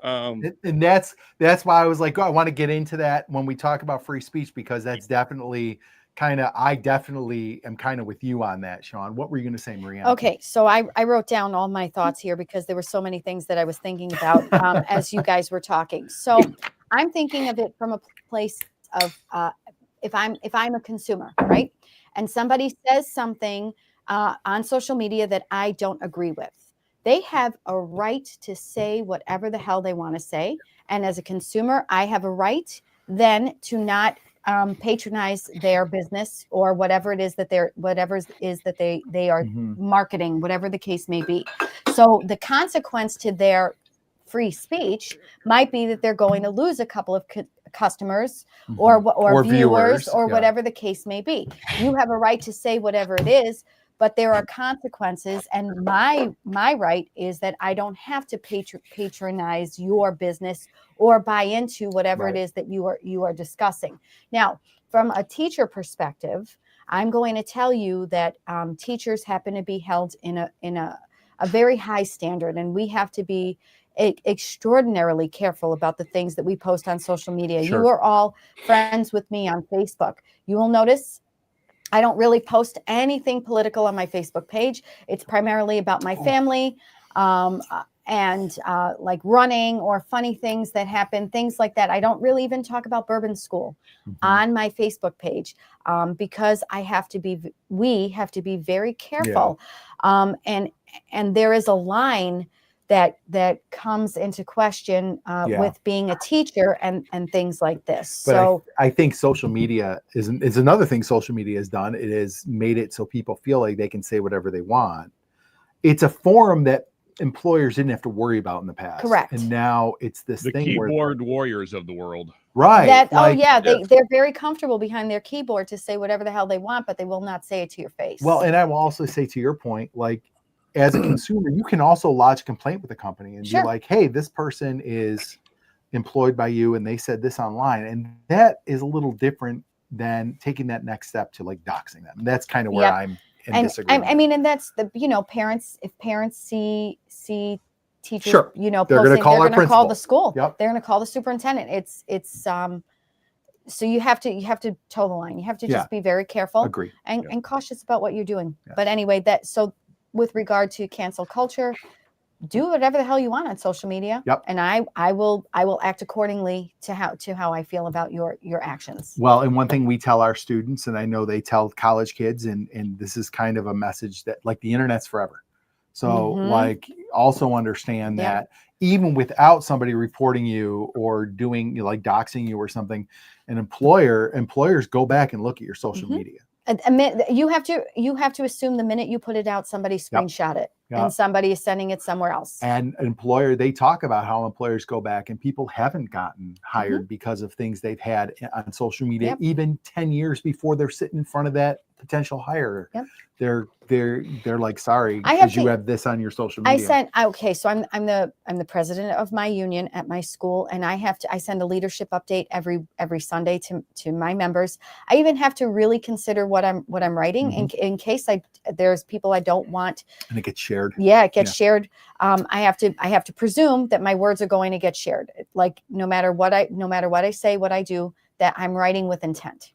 and that's why I was like, I want to get into that when we talk about free speech, because that's definitely I definitely am kind of with you on that, Sean. What were you going to say, Maria? Okay, so I wrote down all my thoughts here because there were so many things that I was thinking about as you guys were talking. So I'm thinking of it from a place of if I'm a consumer, right, and somebody says something on social media that I don't agree with, they have a right to say whatever the hell they want to say, and as a consumer, I have a right then to not patronize their business or whatever it is that they are marketing, whatever the case may be. So the consequence to their free speech might be that they're going to lose a couple of customers or viewers or whatever the case may be. You have a right to say whatever it is, but there are consequences, and my right is that I don't have to patronize your business or buy into whatever it is that you are discussing. Now, from a teacher perspective, I'm going to tell you that teachers happen to be held in a very high standard, and we have to be extraordinarily careful about the things that we post on social media. Sure. You are all friends with me on Facebook. You will notice I don't really post anything political on my Facebook page. It's primarily about my family and like running or funny things that happen, things like that. I don't really even talk about Bourbon School on my Facebook page because we have to be very careful. And there is a line that comes into question with being a teacher and things like this. But so I think social media is another thing social media has done. It has made it so people feel like they can say whatever they want. It's a forum that employers didn't have to worry about in the past. Correct. And now it's this The thing where, keyboard warriors of the world. right. That like- they're very comfortable behind their keyboard to say whatever the hell they want, but they will not say it to your face. Well, and I will also say to your point, like as a consumer, you can also lodge a complaint with the company and Sure. be like, hey, this person is employed by you and they said this online. And that is a little different than taking that next step to like doxing them. That's kind of where Yep. I'm in and disagreement. I mean, and that's the, parents, if parents see teachers, Sure. posting, They're gonna call our they're going to call the principal. school. Yep. They're going to call the superintendent. So you have to toe the line. You have to Yeah. just be very careful Agree. and cautious about what you're doing. Yeah. But anyway, so with regard to cancel culture, do whatever the hell you want on social media. Yep. And I will act accordingly to how I feel about your actions. Well, and one thing we tell our students, and I know they tell college kids, and this is kind of a message that like the internet's forever. So Mhm. like also understand Yeah. that even without somebody reporting you or doing like doxing you or something, employers go back and look at your social Mhm. media. You have to assume the minute you put it out, somebody screenshot it Yep. and somebody is sending it somewhere else. And they talk about how employers go back and people haven't gotten hired because of things they've had on social media, Yep. even 10 years before they're sitting in front of that potential hire. Yep. They're like, sorry, I have because you to- have this on your social I media. so I'm the president of my union at my school, and I send a leadership update every Sunday to my members. I even have to really consider what I'm writing in case there's people I don't want. And it gets shared. Yeah, it gets Yeah. shared. I have to presume that my words are going to get shared. Like no matter what I say, what I do, that I'm writing with intent.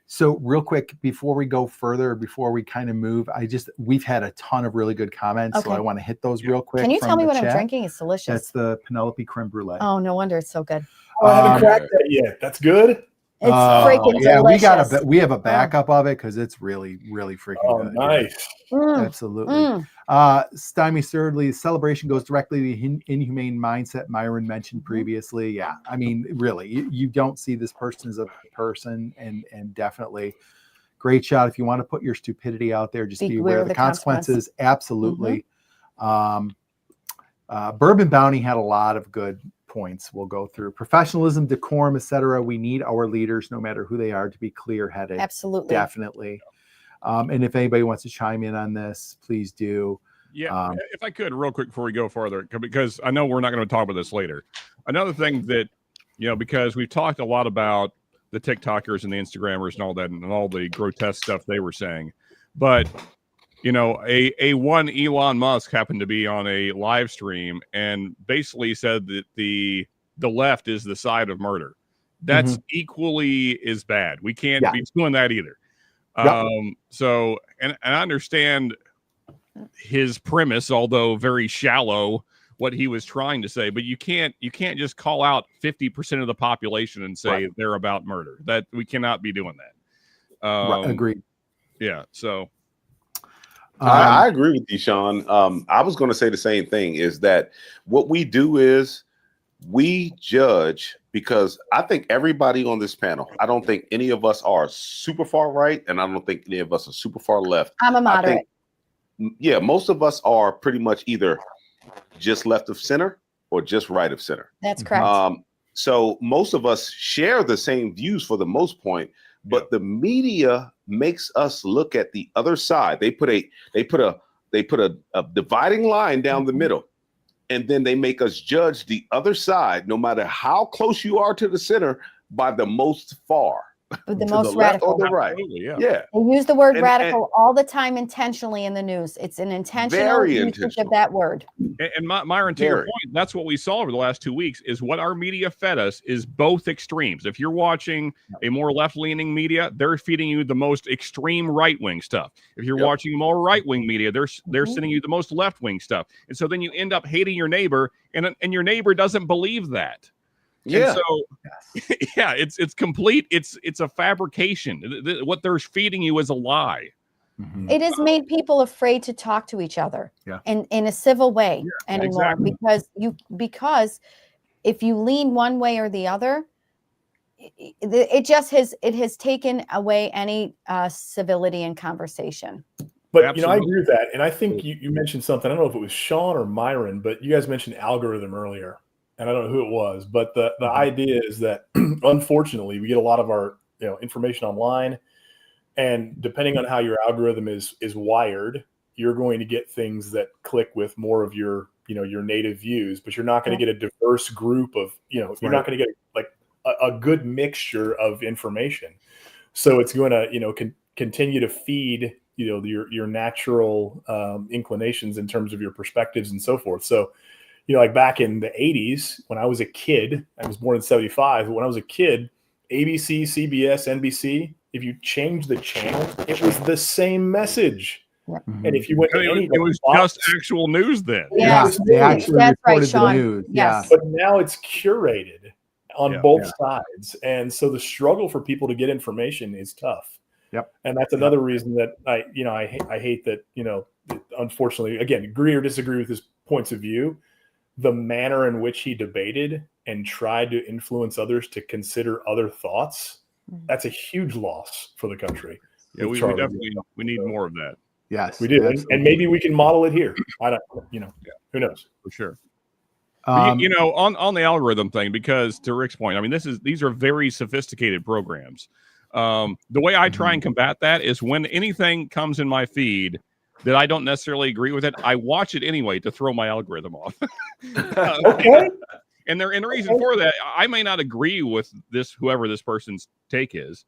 So real quick, before we go further, before we kind of move, we've had a ton of really good comments. So Okay. I want to hit those real quick. Can you from tell me the what I'm chat. drinking? It's delicious. That's the Penelope creme brulee. Oh, no wonder it's so good. Oh, I haven't Um, cracked that yet. That's good. It's freaking yeah, delicious. we have a backup of it because it's really, really freaking Oh, good. nice. Mm, Absolutely. mm. Stymie thirdly, celebration goes directly to the inhumane mindset Myron mentioned previously. Yeah, I mean, really, you don't see this person as a person, and definitely great shot. If you want to put your stupidity out there, just be aware of the consequences. Absolutely. Bourbon Bounty had a lot of good points we'll go through. Professionalism, decorum, etc. We need our leaders, no matter who they are, to be clear-headed. Absolutely. Definitely. And if anybody wants to chime in on this, please do. Yeah, if I could, real quick before we go farther, because I know we're not going to talk about this later. Another thing that, because we've talked a lot about the TikTokers and the Instagrammers and all that, and all the grotesque stuff they were saying, but a one Elon Musk happened to be on a live stream and basically said that the left is the side of murder. That's equally as bad. We can't be doing that either. Yep. So, and I understand his premise, although very shallow, what he was trying to say, but you can't just call out 50% of the population and say they're about murder. That we cannot be doing that. Agreed. Yeah. So I agree with you, Sean. I was going to say the same thing, is that what we do is we judge, because I think everybody on this panel, I don't think any of us are super far right, and I don't think any of us are super far left. I'm a moderate. Most of us are pretty much either just left of center or just right of center. That's correct. So most of us share the same views for the most point, but the media makes us look at the other side. They put a dividing line down the middle, and then they make us judge the other side, no matter how close you are to the center, by the most far. The to most the left or radical. the right. Yeah. They use the word And- radical all the time intentionally in the news. It's an intentional Very usage intentional. of that word. And Myron, to your point, that's what we saw over the last 2 weeks, is what our media fed us is both extremes. If you're watching a more left-leaning media, they're feeding you the most extreme right-wing stuff. If you're watching more right-wing media, they're sending you the most left-wing stuff. And so then you end up hating your neighbor, and your neighbor doesn't believe that. Yeah. And so, yeah, it's complete. It's a fabrication. What they're feeding you is a lie. It has made people afraid to talk to each other Yeah. in a civil way anymore, exactly. because if you lean one way or the other, it has taken away any civility in conversation. But I Absolutely. agree with that. And I think you mentioned something. I don't know if it was Sean or Myron, but you guys mentioned algorithm earlier, and I don't know who it was. But the idea is that unfortunately we get a lot of our information online, and depending on how your algorithm is wired, you're going to get things that click with more of your your native views, but you're not going to get a diverse group of you're not going to get like a good mixture of information. So it's going to continue to feed your natural inclinations in terms of your perspectives and so forth. So like back in the 80s when I was a kid, I was born in 75, but when I was a kid, ABC, CBS, NBC, if you change the channel, it was the same message. Mhm. And if you went to any, It was just actual news then. Yeah, Yes, they actually that's right, reported the Sean. news. Yes. but now it's curated on Yeah. both sides, and so the struggle for people to get information is tough. Yep. And that's another reason that I hate that unfortunately, again, agree or disagree with his points of view. The manner in which he debated and tried to influence others to consider other thoughts, that's a huge loss for the country. Yeah, we definitely need more of that. Yes, We do, and maybe we can model it here. I don't, who knows? For sure. But, on the algorithm thing, because to Rick's point, I mean, these are very sophisticated programs. The way I try and combat that is when anything comes in my feed that I don't necessarily agree with it, I watch it anyway to throw my algorithm off. Okay. And the reason for that, I may not agree with whoever this person's take is,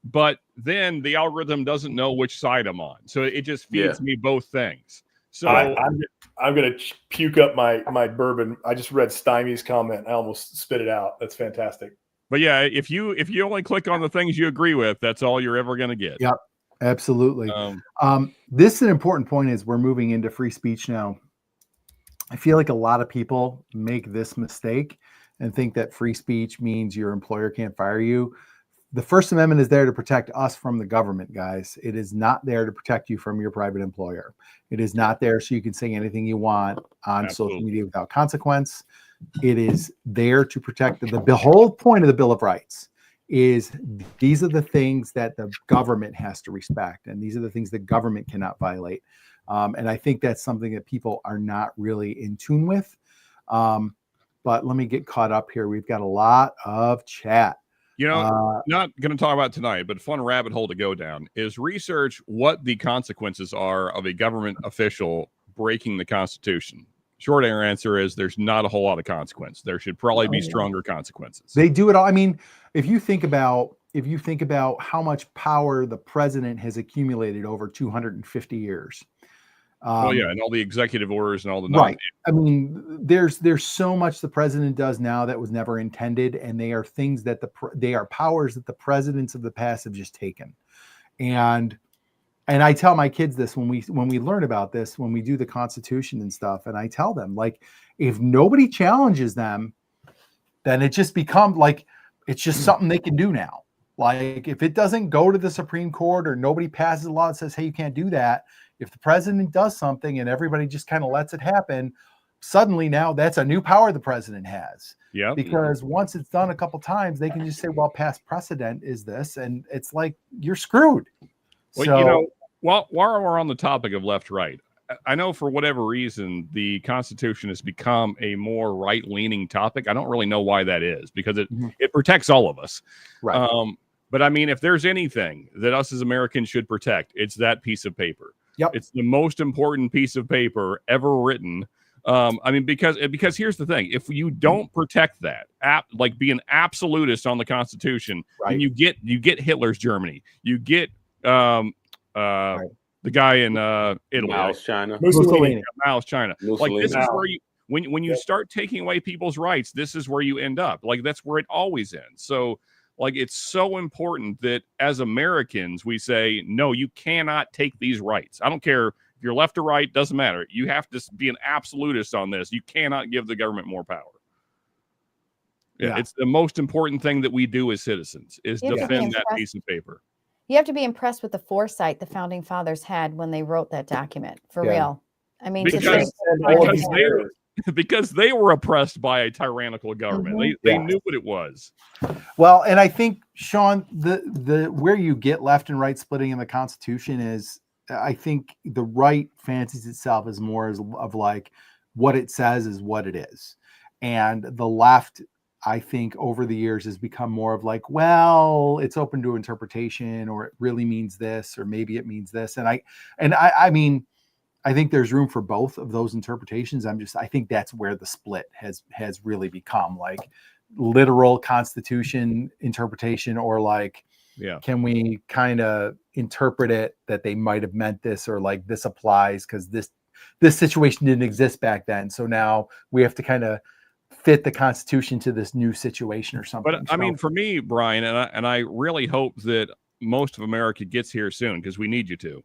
but then the algorithm doesn't know which side I'm on, so it just feeds me both things. So I'm going to puke up my bourbon. I just read Stymie's comment. I almost spit it out. That's fantastic. But yeah, if you only click on the things you agree with, that's all you're ever going to get. Yep, absolutely. This is an important point is we're moving into free speech now. I feel like a lot of people make this mistake and think that free speech means your employer can't fire you. The First Amendment is there to protect us from the government, guys. It is not there to protect you from your private employer. It is not there so you can say anything you want on social media without consequence. It is there to protect the whole point of the Bill of Rights is these are the things that the government has to respect, and these are the things the government cannot violate. And I think that's something that people are not really in tune with. But let me get caught up here. We've got a lot of chat. Not going to talk about tonight, but fun rabbit hole to go down is research what the consequences are of a government official breaking the Constitution. Short answer is there's not a whole lot of consequence. There should probably be stronger consequences. They do it all. I mean, if you think about how much power the president has accumulated over 250 years. And all the executive orders and all the right. I mean, there's so much the president does now that was never intended, and they are things that they are powers that the presidents of the past have just taken. And I tell my kids this when we learn about this, when we do the Constitution and stuff, and I tell them, like, if nobody challenges them, then it just becomes like it's just something they can do now. Like, if it doesn't go to the Supreme Court or nobody passes a law that says, hey, you can't do that. If the president does something and everybody just kind of lets it happen, suddenly now that's a new power the president has. Yeah. Because once it's done a couple times, they can just say, well, past precedent is this. And it's like, you're screwed. Well, while we're on the topic of left-right, I know for whatever reason, the Constitution has become a more right-leaning topic. I don't really know why that is, because it protects all of us. Right. But I mean, if there's anything that us as Americans should protect, it's that piece of paper. Yep. It's the most important piece of paper ever written. I mean, because here's the thing: if you don't protect that, like be an absolutist on the Constitution, and you get Hitler's Germany, you get the guy in Italy, Mao's China, Mao's China. Like, this is where you when you start taking away people's rights, this is where you end up. Like, that's where it always ends. So, like, it's so important that as Americans, we say, no, you cannot take these rights. I don't care if you're left or right, doesn't matter. You have to be an absolutist on this. You cannot give the government more power. Yeah. It's the most important thing that we do as citizens is defend that piece of paper. You have to be impressed with the foresight the founding fathers had when they wrote that document, for real. I mean, because they were oppressed by a tyrannical government. They knew what it was. Well, and I think, Sean, the where you get left and right splitting in the Constitution is I think the right fancies itself as more as of like what it says is what it is. And the left, I think over the years has become more of like, well, it's open to interpretation, or it really means this, or maybe it means this. And I mean, I think there's room for both of those interpretations. I think that's where the split has really become, like literal Constitution interpretation, or like, can we kind of interpret it that they might have meant this, or like this applies because this situation didn't exist back then. So now we have to kind of fit the Constitution to this new situation or something. But I mean, for me, Brian, and I really hope that most of America gets here soon, because we need you to.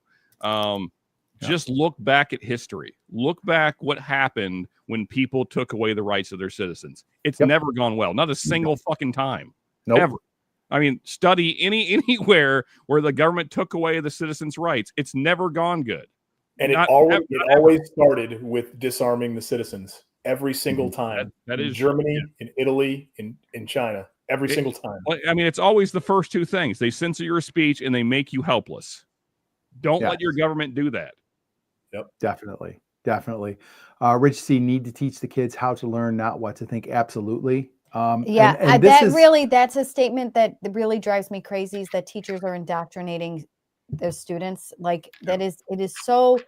Just look back at history. Look back what happened when people took away the rights of their citizens. It's never gone well. Not a single fucking time. Nope. Ever. I mean, study anywhere where the government took away the citizens' rights. It's never gone good. And it always started with disarming the citizens. Every single time. That is Germany, in Italy, in China. Every single time. I mean, it's always the first two things. They censor your speech and they make you helpless. Don't let your government do that. Yep. Definitely. Rich C, need to teach the kids how to learn, not what to think. Absolutely. That's a statement that really drives me crazy, is that teachers are indoctrinating their students. Like it is so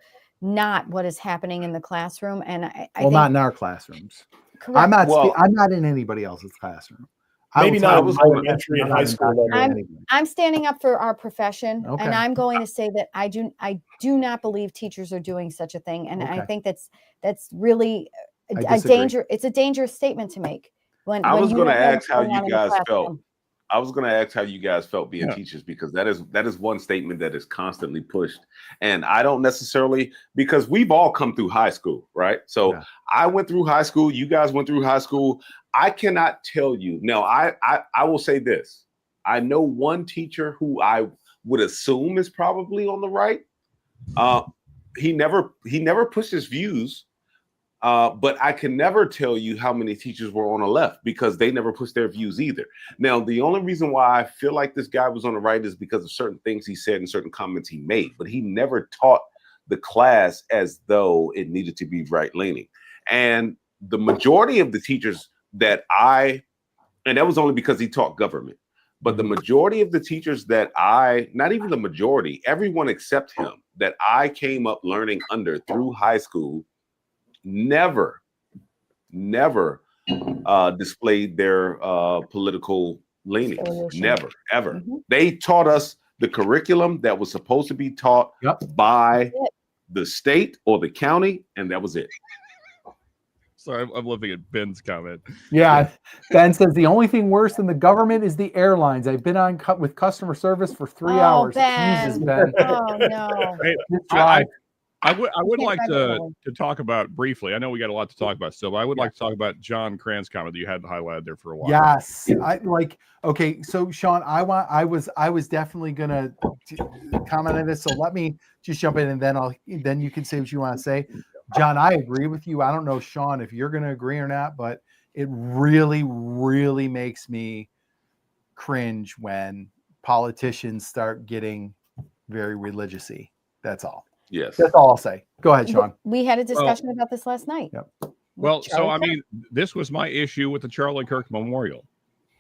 not what is happening in the classroom. And I think, not in our classrooms. Correct. I'm not in anybody else's classroom. Maybe not elementary and high school. I'm standing up for our profession, and I'm going to say that I do not believe teachers are doing such a thing. And I think that's really a danger. It's a dangerous statement to make. I was going to ask how you guys felt. I was going to ask how you guys felt being teachers, because that is one statement that is constantly pushed. And I don't necessarily, because we've all come through high school, right? So I went through high school. You guys went through high school. I cannot tell you. Now, I will say this. I know one teacher who I would assume is probably on the right. He never pushed his views. But I can never tell you how many teachers were on the left, because they never pushed their views either. Now, the only reason why I feel like this guy was on the right is because of certain things he said and certain comments he made, but he never taught the class as though it needed to be right-leaning. And the majority of the teachers and that was only because he taught government, but the majority of the teachers not even the majority, everyone except him, that I came up learning under through high school, never displayed their political leanings. Never, ever. Mm-hmm. They taught us the curriculum that was supposed to be taught by the state or the county, and that was it. Sorry, I'm looking at Ben's comment. Yeah, Ben says the only thing worse than the government is the airlines. I've been on with customer service for 3 hours. Ben. Jesus, Ben. Oh no. I would like to talk about briefly. I know we got a lot to talk about still, but I would like to talk about John Cran's comment that you had highlighted there for a while. Yes, okay. So Sean, I was definitely gonna comment on this. So let me just jump in, and then you can say what you want to say. John, I agree with you. I don't know, Sean, if you're gonna agree or not, but it really, really makes me cringe when politicians start getting very religious-y. That's all. Yes. That's all I'll say. Go ahead, Sean. We had a discussion about this last night. Yep. Well, so I mean, this was my issue with the Charlie Kirk Memorial.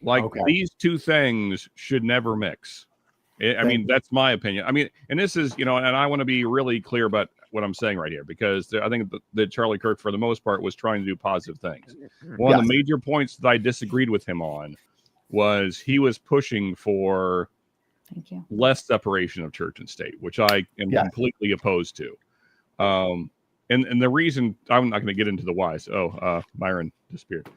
Like these two things should never mix. I mean, that's my opinion. I mean, and this is, and I want to be really clear about what I'm saying right here, because I think that Charlie Kirk, for the most part, was trying to do positive things. One of the major points that I disagreed with him on was he was pushing for less separation of church and state, which I am completely opposed to. And the reason, I'm not going to get into the whys. Myron disappeared.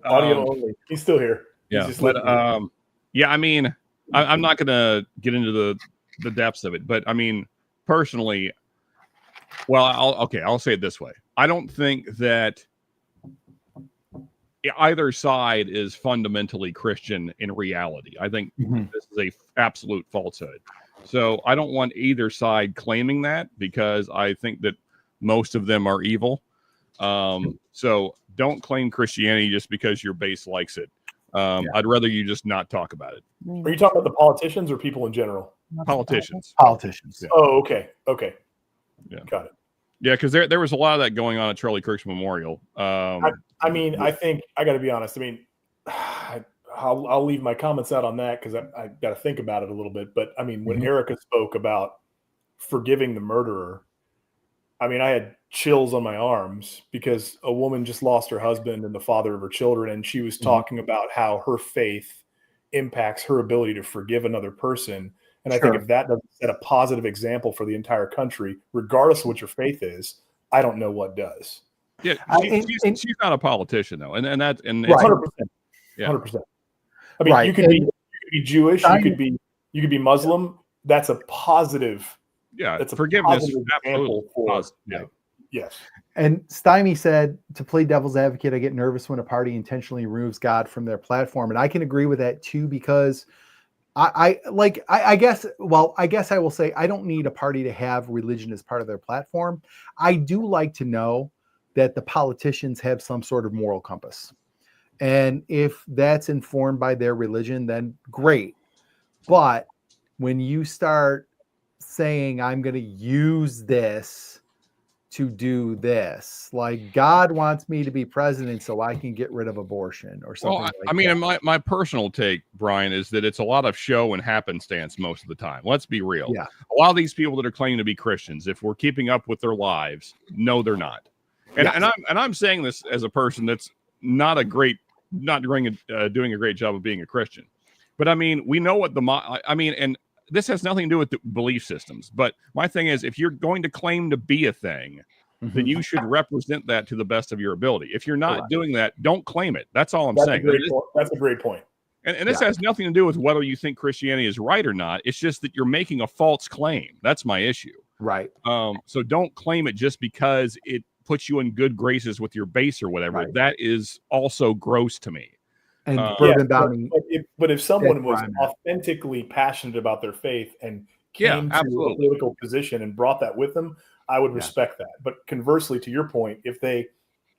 Audio only. He's still here. Yeah, but I mean, I'm not going to get into the depths of it, but I mean, personally, well, I'll say it this way. I don't think that either side is fundamentally Christian in reality. I think this is a absolute falsehood. So I don't want either side claiming that, because I think that most of them are evil. So don't claim Christianity just because your base likes it. I'd rather you just not talk about it. Are you talking about the politicians or people in general? Politicians. Politicians. Yeah. Oh, okay. Okay. Yeah. Got it. Yeah, because there was a lot of that going on at Charlie Kirk's memorial. I mean, I think I got to be honest. I mean, I'll leave my comments out on that because I got to think about it a little bit. But I mean, when Erica spoke about forgiving the murderer, I mean, I had chills on my arms because a woman just lost her husband and the father of her children, and she was talking about how her faith impacts her ability to forgive another person. And I think if that doesn't set a positive example for the entire country, regardless of what your faith is, I don't know what does. Yeah, she's not a politician though, and it's 100%. Yeah. 100%. I mean, you could be Jewish, you could be Muslim. That's a positive. Yeah, that's a forgiveness. positive example for yes. And Stymie said, to play devil's advocate, I get nervous when a party intentionally removes God from their platform, and I can agree with that too because I guess I will say I don't need a party to have religion as part of their platform. I do like to know that the politicians have some sort of moral compass. And if that's informed by their religion, then great. But when you start saying, I'm going to use this to do this, like God wants me to be president so I can get rid of abortion or something like that. I mean, my personal take, Brian, is that it's a lot of show and happenstance most of the time. Let's be real. Yeah. A lot of these people that are claiming to be Christians, if we're keeping up with their lives, no, they're not. And I'm saying this as a person that's not doing a great job of being a Christian. But I mean, we know what and this has nothing to do with the belief systems. But my thing is, if you're going to claim to be a thing, then you should represent that to the best of your ability. If you're not doing that, don't claim it. That's all I'm saying. That's a great point. And this has nothing to do with whether you think Christianity is right or not. It's just that you're making a false claim. That's my issue. Right. So don't claim it just because it puts you in good graces with your base or whatever. Right. That is also gross to me. And but if someone was authentically passionate about their faith and came to a political position and brought that with them, I would respect that. But conversely, to your point, if they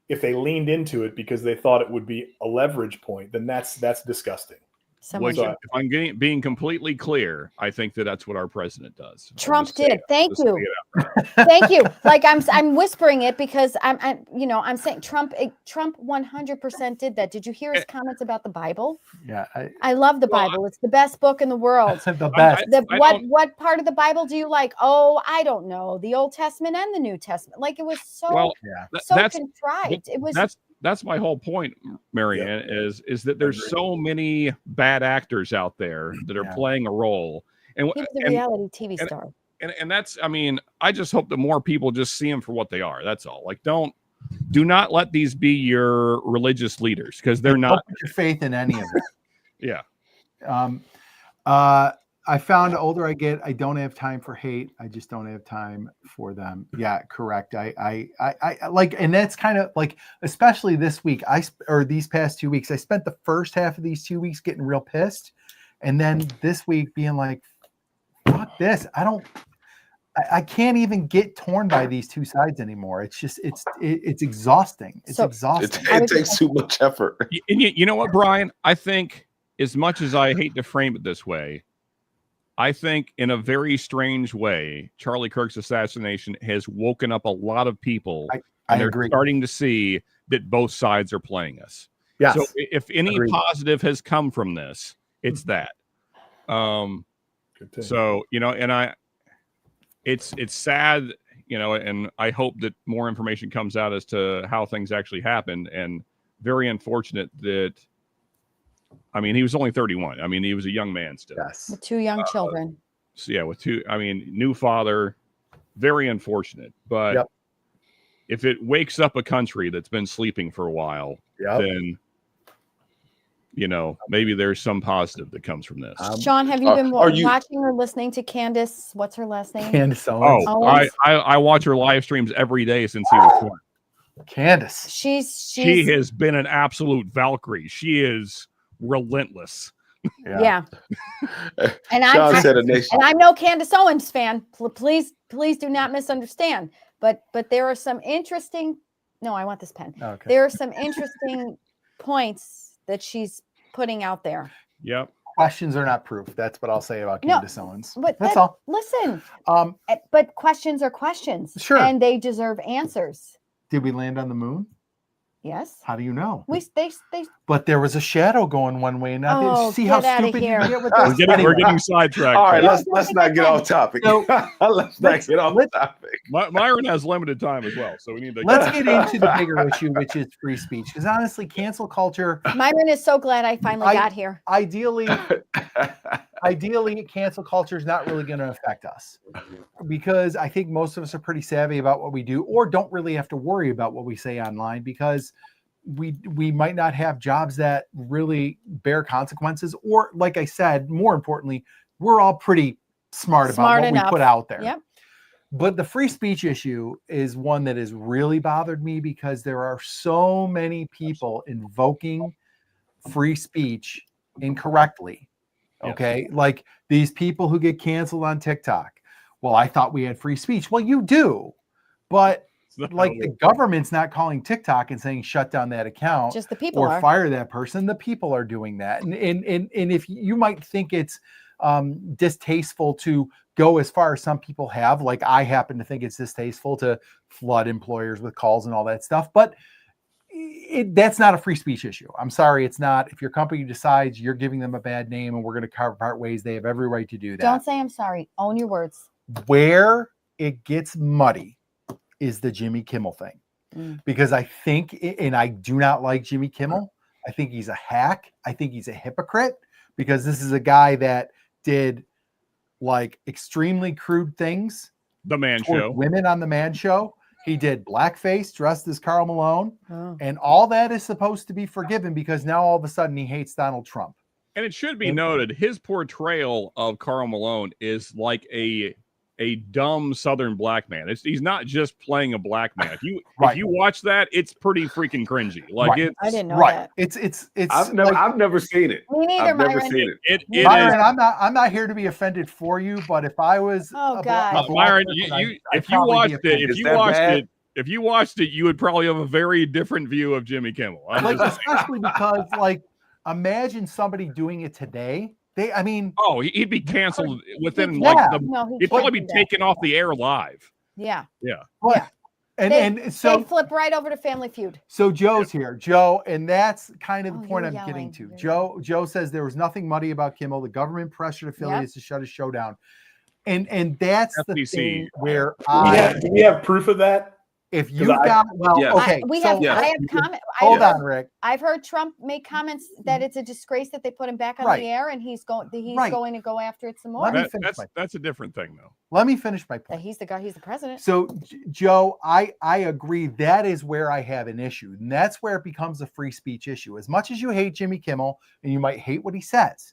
leaned into it because they thought it would be a leverage point, then that's disgusting. If I'm being completely clear, I think that's what our president does. Trump did. Thank you. Thank you. Like I'm whispering it because I'm saying Trump 100% did that. Did you hear his comments about the Bible? Yeah. I love the Bible. It's the best book in the world. The best. What part of the Bible do you like? Oh, I don't know. The Old Testament and the New Testament. Like it was so contrived. That's my whole point, Marianne, is that there's so many bad actors out there that are playing a role. And he was a reality TV star. And that's, I mean, I just hope that more people just see them for what they are. That's all. Like, do not let these be your religious leaders because they're not. Don't put your faith in any of it. Yeah. I found the older I get, I don't have time for hate. I just don't have time for them. Yeah, correct. I like, and that's kind of like, especially this week, or these past 2 weeks, I spent the first half of these 2 weeks getting real pissed. And then this week being like, fuck this. I can't even get torn by these two sides anymore. It's just, it's exhausting. It's exhausting. It takes too much effort. And you know what, Brian? I think as much as I hate to frame it this way, I think in a very strange way, Charlie Kirk's assassination has woken up a lot of people. I they're agree. Starting to see that both sides are playing us. Yes. So if any positive has come from this, it's that. So, and it's sad, and I hope that more information comes out as to how things actually happened, and very unfortunate that, I mean, he was only 31. I mean, he was a young man still. Yes. With two young children. So yeah, new father, very unfortunate. But if it wakes up a country that's been sleeping for a while, then maybe there's some positive that comes from this. Sean, have you been watching or listening to Candace? What's her last name? Candace Owens. I watch her live streams every day since he was born. Candace. She has been an absolute Valkyrie. She is relentless. Yeah. And I'm no Candace Owens fan. Please do not misunderstand. But there are some interesting. No, I want this pen. Okay. There are some interesting points that she's putting out there. Yep. questions are not proof. That's what I'll say about No, Candace Owens. but That's all. Listen, Um, but questions are questions. Sure. And they deserve answers. did we land on the moon? Yes. How do you know? They But there was a shadow going one way. Now, Oh, see how get outta stupid you here. can get with We're this? getting, we're Anyway. getting sidetracked. All right, folks. let's not get off topic. So, let's not get off topic. Myron has limited time as well, so we need to. Let's get into the bigger issue, which is free speech. Because honestly, cancel culture, Myron is so glad I finally got here. ideally, cancel culture is not really going to affect us, because I think most of us are pretty savvy about what we do, or don't really have to worry about what we say online, because we might not have jobs that really bear consequences, or, like I said, more importantly, we're all pretty smart about what we put out there. Yep. But the free speech issue is one that has really bothered me, because there are so many people invoking free speech incorrectly. Okay. Like these people who get canceled on TikTok. Well, I thought we had free speech. Well, you do, but like the government's not calling TikTok and saying shut down that account, Just the people or are. fire that person. The people are doing that. And if you might think it's distasteful to go as far as some people have, like I happen to think it's distasteful to flood employers with calls and all that stuff, but that's not a free speech issue. I'm sorry, it's not. If your company decides you're giving them a bad name and we're going to carve part ways, they have every right to do that. Don't say I'm sorry. Own your words. Where it gets muddy is the Jimmy Kimmel thing. Because I think, and I do not like Jimmy Kimmel. I think he's a hack. I think he's a hypocrite, because this is a guy that did like extremely crude things. The Man towards Show. Women on the Man Show. He did blackface, dressed as Karl Malone. Oh. And all that is supposed to be forgiven, because now all of a sudden he hates Donald Trump. And it should be noted, his portrayal of Karl Malone is like a dumb Southern black man. He's not just playing a black man. If you watch that, it's pretty freaking cringy. Like it's I didn't know right. that. It's I've never seen it. Me neither, I've never Myron. seen it. it Myron, is. I'm not here to be offended for you, but if I was Oh, a God. black Myron, person, you I'd if you probably be watched it, offended. Is that bad? if you watched it, you would probably have a very different view of Jimmy Kimmel. I'm like, just saying. especially because, like, imagine somebody doing it today. Oh, he'd be canceled within Yeah. like the. No, he He'd probably can't be do that. taken off the air live. Yeah. But, and They so flip right over to Family Feud. Joe's here, Joe, and that's kind of the Oh, point you're I'm yelling. getting to. You're Joe says there was nothing muddy about Kimmel. The government pressured affiliates to shut his show down, and that's the FCC. thing where Do we have proof of that? if you've 'Cause got Yes. okay, We so have. yeah. I have comment. hold on, Rick. I've heard Trump make comments that it's a disgrace that they put him back on Right. the air, and he's going. He's Right. going to go after it some more. Let me finish That's a different thing, though. Let me finish my That point. he's the guy. He's the president. So, Joe, I agree. That is where I have an issue. And that's where it becomes a free speech issue. As much as you hate Jimmy Kimmel and you might hate what he says,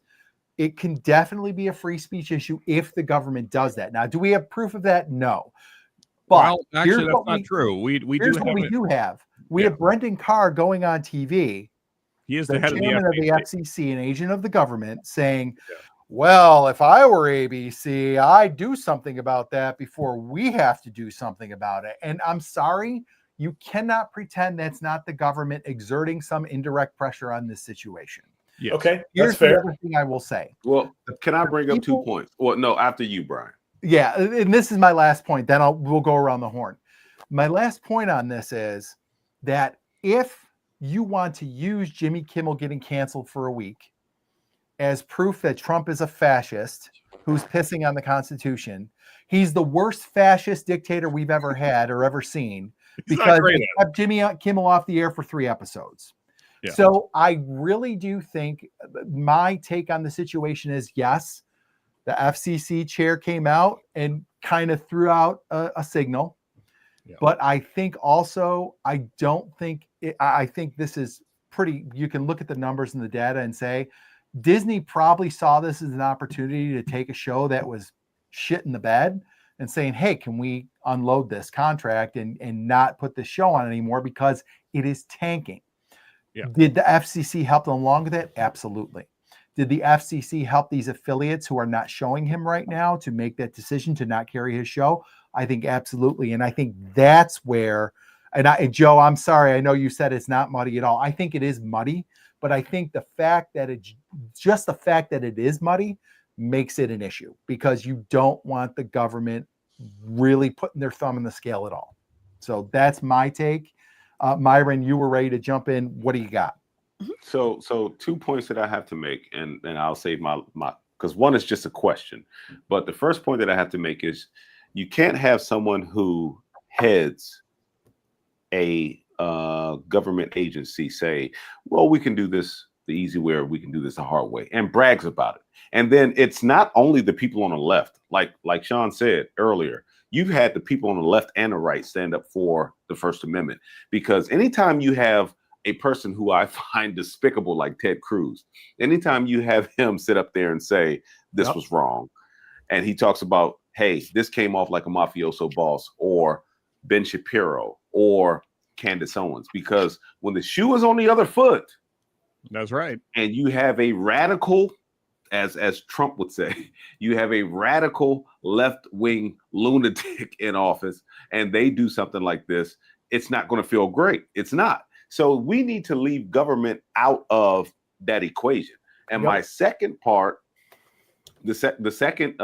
it can definitely be a free speech issue if the government does that. Now, do we have proof of that? No. But Well, actually, here's that's what not true. We here's do what have we it. do have. We Yeah. have Brendan Carr going on TV, He is the the head of the chairman of the FCC. FCC, an agent of the government, saying, Yeah. well, if I were ABC, I'd do something about that before we have to do something about it. And I'm sorry, you cannot pretend that's not the government exerting some indirect pressure on this situation. Yes. Okay, Here's that's fair. the other thing I will say. Well, can I bring up 2 People- points? Well, no, after you, Brian. Yeah, and this is my last point. Then we'll go around the horn. My last point on this is that if you want to use Jimmy Kimmel getting canceled for a week as proof that Trump is a fascist who's pissing on the Constitution, he's the worst fascist dictator we've ever had or ever seen, He's not because great they at kept Jimmy Kimmel off the air for 3 episodes. Yeah. So I really do think my take on the situation is yes, the FCC chair came out and kind of threw out a signal. Yeah. But I think also, I think this is pretty, you can look at the numbers and the data and say, Disney probably saw this as an opportunity to take a show that was shit in the bed and saying, hey, can we unload this contract and not put this show on anymore because it is tanking. Yeah. Did the FCC help them along with it? Absolutely. Did the FCC help these affiliates who are not showing him right now to make that decision to not carry his show? I think absolutely. And I think that's where, and Joe, I'm sorry, I know you said it's not muddy at all. I think it is muddy, But I think the fact that it is muddy makes it an issue, because you don't want the government really putting their thumb in the scale at all. So that's my take. Myron, you were ready to jump in. What do you got? So 2 points that I have to make, and I'll save my because one is just a question. But the first point that I have to make is you can't have someone who heads a government agency say, well, we can do this the easy way, or we can do this the hard way, and brags about it. And then it's not only the people on the left, like Sean said earlier, you've had the people on the left and the right stand up for the First Amendment, because anytime you have a person who I find despicable like Ted Cruz, anytime you have him sit up there and say this was wrong, and he talks about, hey, this came off like a mafioso boss, or Ben Shapiro, or Candace Owens, because when the shoe is on the other foot, that's right, and you have a radical, as Trump would say, you have a radical left-wing lunatic in office, and they do something like this, it's not going to feel great. It's not. So we need to leave government out of that equation. And my second part, the second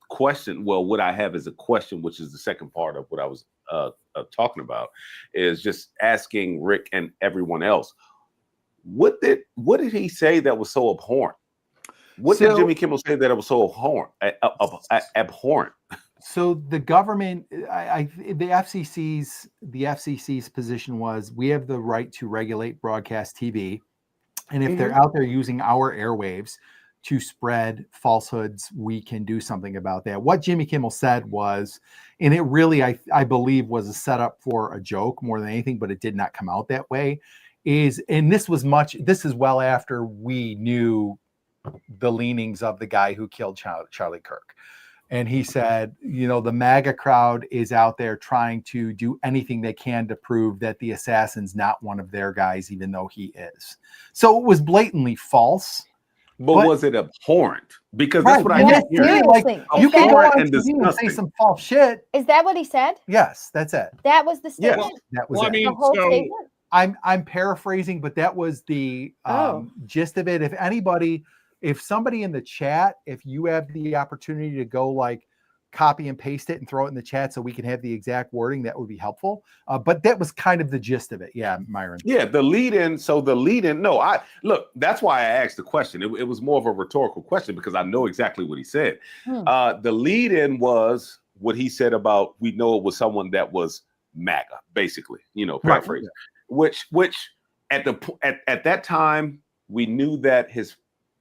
question, well, what I have is a question, which is the second part of what I was talking about, is just asking Rick and everyone else, what did he say that was so abhorrent? What did Jimmy Kimmel say that it was so abhorrent? So the government, the FCC's position was, we have the right to regulate broadcast TV, and if they're out there using our airwaves to spread falsehoods, we can do something about that. What Jimmy Kimmel said was, and it really, I believe, was a setup for a joke more than anything, but it did not come out that way, and this is well after we knew the leanings of the guy who killed Charlie Kirk. And he said, the MAGA crowd is out there trying to do anything they can to prove that the assassin's not one of their guys, even though he is. So it was blatantly false. But was it abhorrent? Because that's what I yes, hear. You can go on TV and say some false shit. Is that what he said? Yes, that's it. That was the statement? Yes. That was it. I mean, the whole statement? I'm paraphrasing, but that was the gist of it. If somebody in the chat, if you have the opportunity to go like copy and paste it and throw it in the chat so we can have the exact wording, that would be helpful. But that was kind of the gist of it. Yeah, Myron. Yeah, the lead in. So the lead in. No, that's why I asked the question. It was more of a rhetorical question because I know exactly what he said. The lead in was what he said about, we know it was someone that was MAGA, basically, paraphrasing. Which at that time we knew that his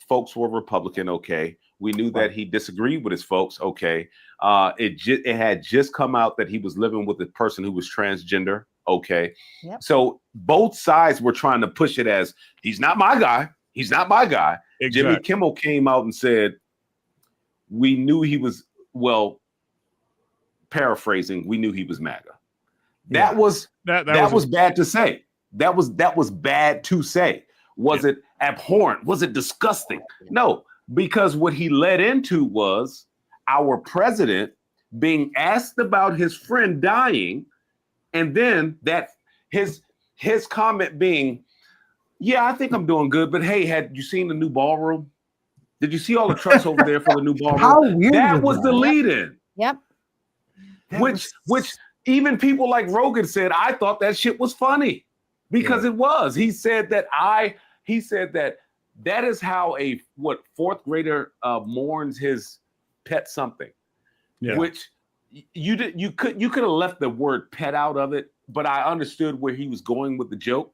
folks were Republican. Okay. We knew that he disagreed with his folks. Okay. It had just come out that he was living with a person who was transgender. Okay. Yep. So both sides were trying to push it as, he's not my guy. He's not my guy. Exactly. Jimmy Kimmel came out and said, we knew he was, well, paraphrasing, we knew he was MAGA. That was bad to say. That was bad to say. Was it abhorrent? Was it disgusting? No, because what he led into was our president being asked about his friend dying, and then that his comment being, yeah, I think I'm doing good, but hey, had you seen the new ballroom? Did you see all the trucks over there for the new ballroom? How weird that was the lead-in. Yep. Which even people like Rogan said, I thought that shit was funny because it was. He said that that is how a fourth grader mourns his pet something. Yeah. Which you could have left the word pet out of it, but I understood where he was going with the joke.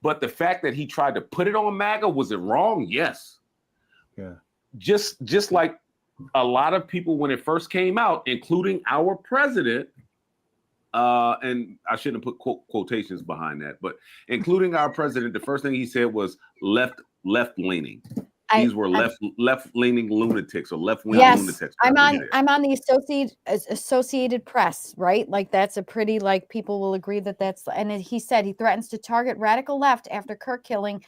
But the fact that he tried to put it on MAGA, was it wrong? Yes. Yeah. Just like a lot of people when it first came out, including our president, and I shouldn't have put quotations behind that, but including our president, the first thing he said was left leaning. These were left leaning lunatics or left wing lunatics. I'm on the Associated Press, right? Like that's a pretty, like, people will agree that that's, and he said he threatens to target radical left after Kirk killing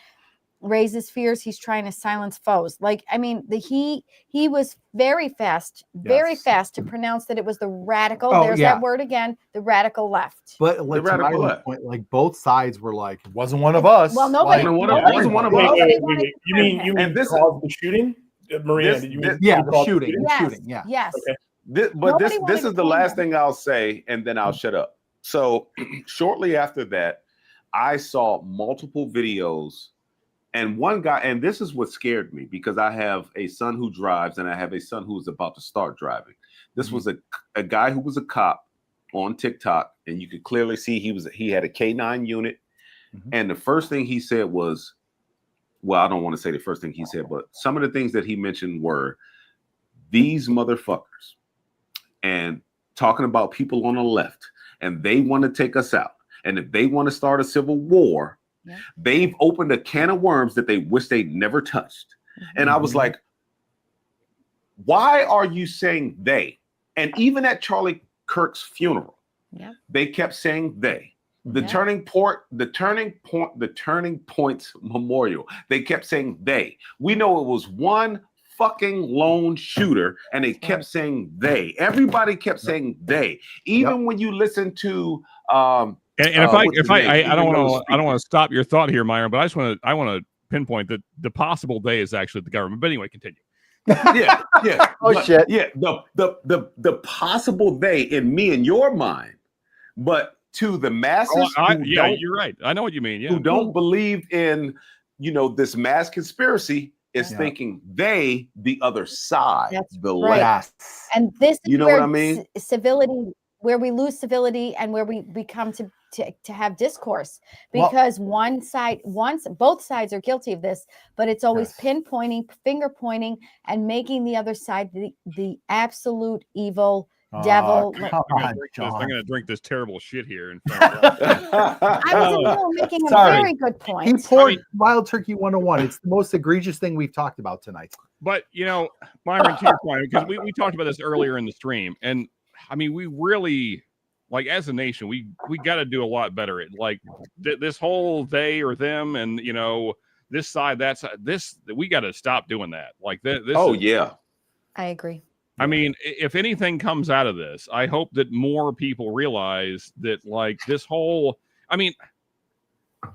raises fears, he's trying to silence foes. Like, I mean, he was very fast to pronounce that it was the radical. There's that word again, the radical left. But like, to radical my left. point, like both sides were like, it wasn't one of us. Well, nobody. Like, wasn't one of us. nobody You mean And this- caused the shooting? Marina, did you mean yeah, who the caused shooting. Yes, Shooting, yeah. yes. Okay. This Nobody is wanted the to last claim thing I'll say, and then I'll shut up. So shortly after that, I saw multiple videos, and one guy, and this is what scared me because I have a son who drives and I have a son who is about to start driving. This was a guy who was a cop on TikTok, and you could clearly see he had a K9 unit. And the first thing he said was, well, I don't want to say the first thing he said, but some of the things that he mentioned were these motherfuckers, and talking about people on the left, and they want to take us out. And if they want to start a civil war, they've opened a can of worms that they wish they'd never touched. And I was like, why are you saying they? And even at Charlie Kirk's funeral, they kept saying they. The Turning Points Memorial, they kept saying they. We know it was one fucking lone shooter, and they kept saying they. Everybody kept saying they. Even when you listen to and if I don't want to stop your thought here, Myron, but I want to pinpoint that the possible they is actually the government. But anyway, continue. yeah. Shit. Yeah, the possible they in me and your mind, but to the masses, you're right. I know what you mean. Yeah, who don't believe in this mass conspiracy is thinking they the other side. That's the right. left. And this is know where what I mean? Civility, where we lose civility and where we become to have discourse, because both sides are guilty of this, but it's always pinpointing, finger pointing, and making the other side the absolute evil devil. I'm going to drink this terrible shit here in front of I was in the middle of making a very good point. He poured Wild Turkey 101. It's the most egregious thing we've talked about tonight. But Myron, to your point, because we talked about this earlier in the stream, and I mean, we really, like, as a nation, we got to do a lot better at this whole they or them, and this side, that side, we got to stop doing that. Like this. I agree. I mean, if anything comes out of this, I hope that more people realize that, like, this whole, I mean,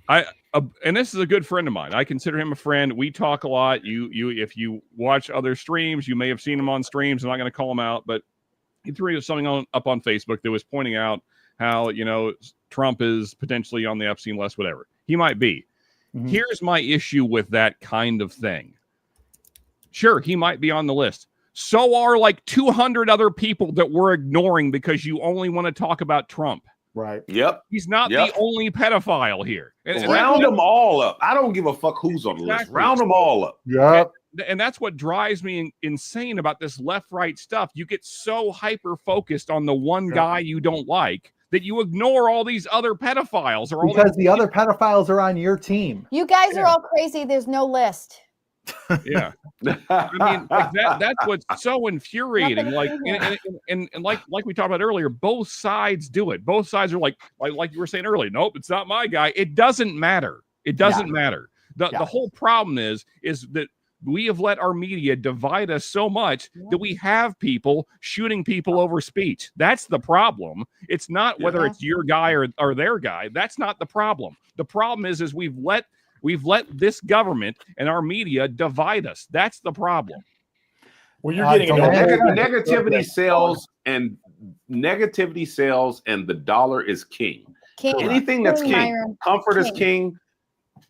and this is a good friend of mine. I consider him a friend. We talk a lot. If you watch other streams, you may have seen him on streams. I'm not going to call him out, but he threw something up on Facebook that was pointing out how, Trump is potentially on the Epstein list, whatever. He might be. Here's my issue with that kind of thing. Sure, he might be on the list. So are like 200 other people that we're ignoring because you only want to talk about Trump. Right. Yep. He's not the only pedophile here. And round them all up. I don't give a fuck who's on the list. Round them all up. Yep. And that's what drives me insane about this left-right stuff. You get so hyper-focused on the one guy you don't like that you ignore all these other pedophiles. Because the other pedophiles are on your team. You guys are all crazy. There's no list. Yeah. I mean, like that's what's so infuriating. Like, and like we talked about earlier, both sides do it. Both sides are like you were saying earlier, nope, it's not my guy. It doesn't matter. It doesn't matter. The whole problem is that we have let our media divide us so much that we have people shooting people over speech. That's the problem. It's not whether it's your guy or their guy. That's not the problem. The problem is we've let this government and our media divide us. That's the problem. Well, you're getting negativity sells, and the dollar is king. Anything that's king. Myron. Comfort is king.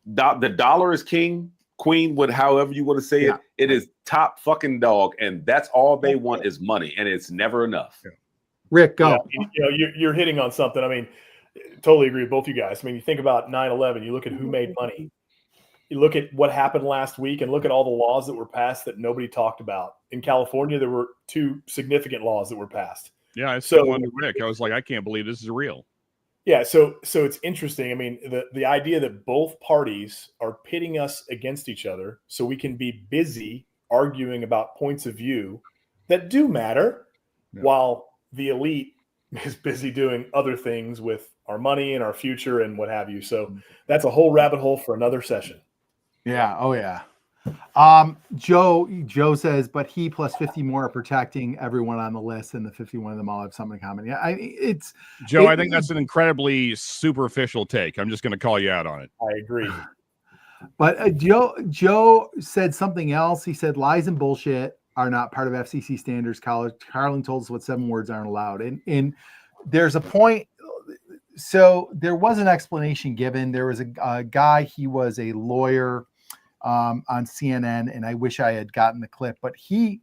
The dollar is king. Queen, however you want to say it, it is top fucking dog, and that's all they want is money, and it's never enough. Rick, go. You're hitting on something. I mean, totally agree with both you guys. I mean, you think about 9/11. You look at who made money. You look at what happened last week, and look at all the laws that were passed that nobody talked about. In California, there were 2 significant laws that were passed. Yeah, I said one to Rick. I was like, I can't believe this is real. Yeah, so it's interesting. I mean, the idea that both parties are pitting us against each other so we can be busy arguing about points of view that do matter, while the elite is busy doing other things with our money and our future and what have you. So that's a whole rabbit hole for another session. Yeah. Oh yeah. Joe says, but he plus 50 more are protecting everyone on the list, and the 51 of them all have something in common. Yeah, Joe, I think that's an incredibly superficial take. I'm just going to call you out on it. I agree. But Joe said something else. He said lies and bullshit are not part of FCC standards. Carlin told us what 7 words aren't allowed, and there's a point. So there was an explanation given. There was a guy. He was a lawyer on CNN, and I wish I had gotten the clip, but he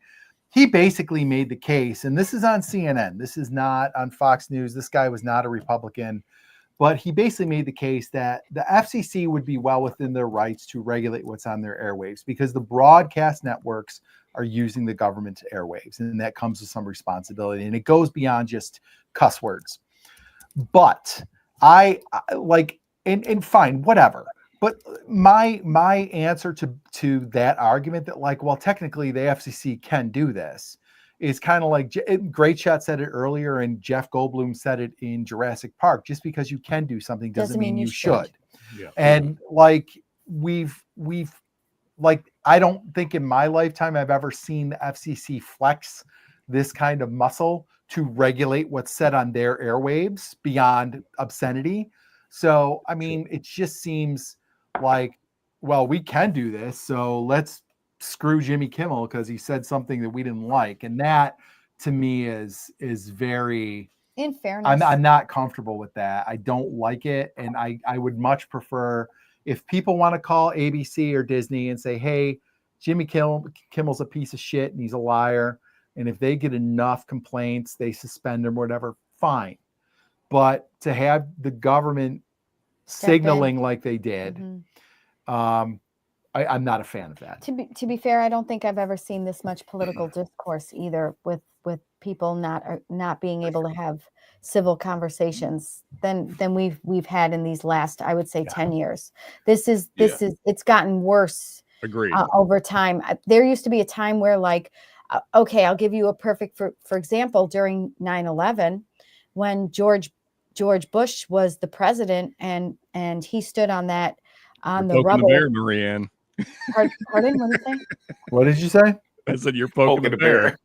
basically made the case, and this is on CNN. This is not on Fox News. This guy was not a Republican, but he basically made the case that the FCC would be well within their rights to regulate what's on their airwaves because the broadcast networks are using the government's airwaves, and that comes with some responsibility, and it goes beyond just cuss words. But I like, and fine, whatever. But my answer to that argument that like, well, technically the FCC can do this is kind of like Great Shot said it earlier, and Jeff Goldblum said it in Jurassic Park. Just because you can do something doesn't mean you should. Yeah. And like we've like, I don't think in my lifetime I've ever seen the FCC flex this kind of muscle to regulate what's said on their airwaves beyond obscenity. So, I mean, it just seems like, well, we can do this, so let's screw Jimmy Kimmel because he said something that we didn't like. And that to me is very, in fairness, I'm not comfortable with that. I don't like it. And I would much prefer if people want to call ABC or Disney and say, hey, Jimmy Kimmel's a piece of shit and he's a liar. And if they get enough complaints, they suspend him or whatever, fine. But to have the government signaling like they did, I'm not a fan of that. To be fair, I don't think I've ever seen this much political discourse either with people not being able to have civil conversations than we've had in these last, I would say, 10 years. This is it's gotten worse. Agreed. Over time. There used to be a time where like, okay, I'll give you a perfect, for example, during 9/11, when George Bush was the president and he stood on that, on the rubble. The bear, Marianne. Pardon, what did you say? What did you say? I said you're poking the bear.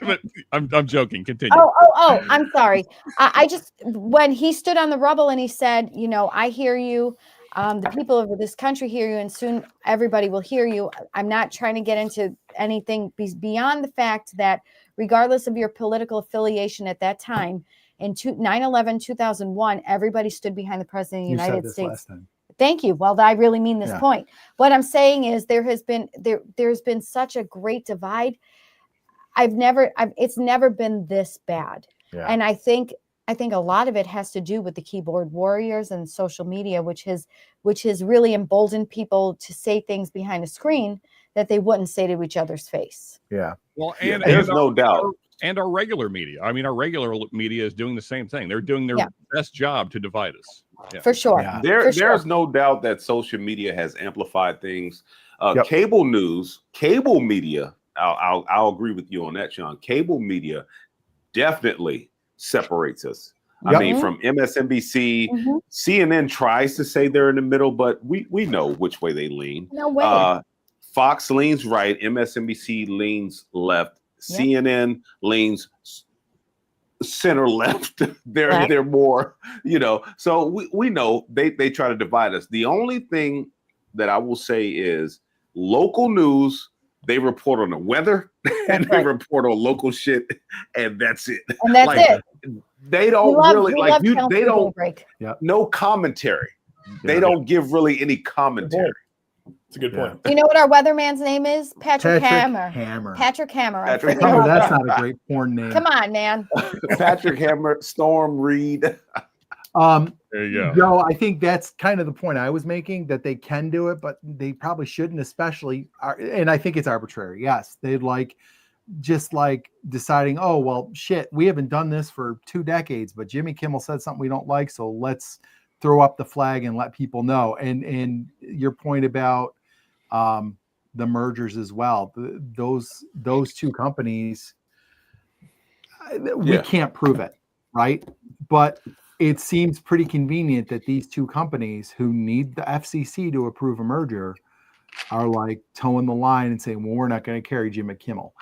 But I'm joking. Continue. Oh, I'm sorry. I just, when he stood on the rubble and he said, you know, I hear you. The people of this country hear you, and soon everybody will hear you. I'm not trying to get into anything beyond the fact that regardless of your political affiliation at that time, in 9/11, 2001, everybody stood behind the president of the United States. Last time. Thank you. Well, I really mean this point. What I'm saying is there's been such a great divide. It's never been this bad. Yeah. And I think a lot of it has to do with the keyboard warriors and social media, which has really emboldened people to say things behind a screen that they wouldn't say to each other's face. Yeah. Well, and there's no doubt. And our regular media. I mean, our regular media is doing the same thing. They're doing their best job to divide us. Yeah. For sure. Yeah. There's no doubt that social media has amplified things. Cable news, cable media. I'll agree with you on that, Sean. Cable media definitely separates us. I mean, from MSNBC, CNN tries to say they're in the middle, but we know which way they lean. No way. Fox leans right, MSNBC leans left, CNN leans center left. They're more, so we know they try to divide us. The only thing that I will say is local news, they report on the weather and they report on local shit, and that's it. And that's it. They don't they don't no commentary. They don't give really any commentary. It's a good point. You know what our weatherman's name is? Patrick Hammer. Patrick Hammer. Patrick Hammer. That's not a great porn name. Come on, man. Patrick Hammer, Storm Reed. There you go. Joe, I think that's kind of the point I was making, that they can do it, but they probably shouldn't, especially, and I think it's arbitrary. Yes, they'd just deciding, oh, well, shit, we haven't done this for 2 decades, but Jimmy Kimmel said something we don't like, so let's throw up the flag and let people know. And your point about the mergers as well, those 2 companies, we can't prove it, right? But it seems pretty convenient that these two companies who need the FCC to approve a merger are like towing the line and saying, well, we're not going to carry Jimmy Kimmel.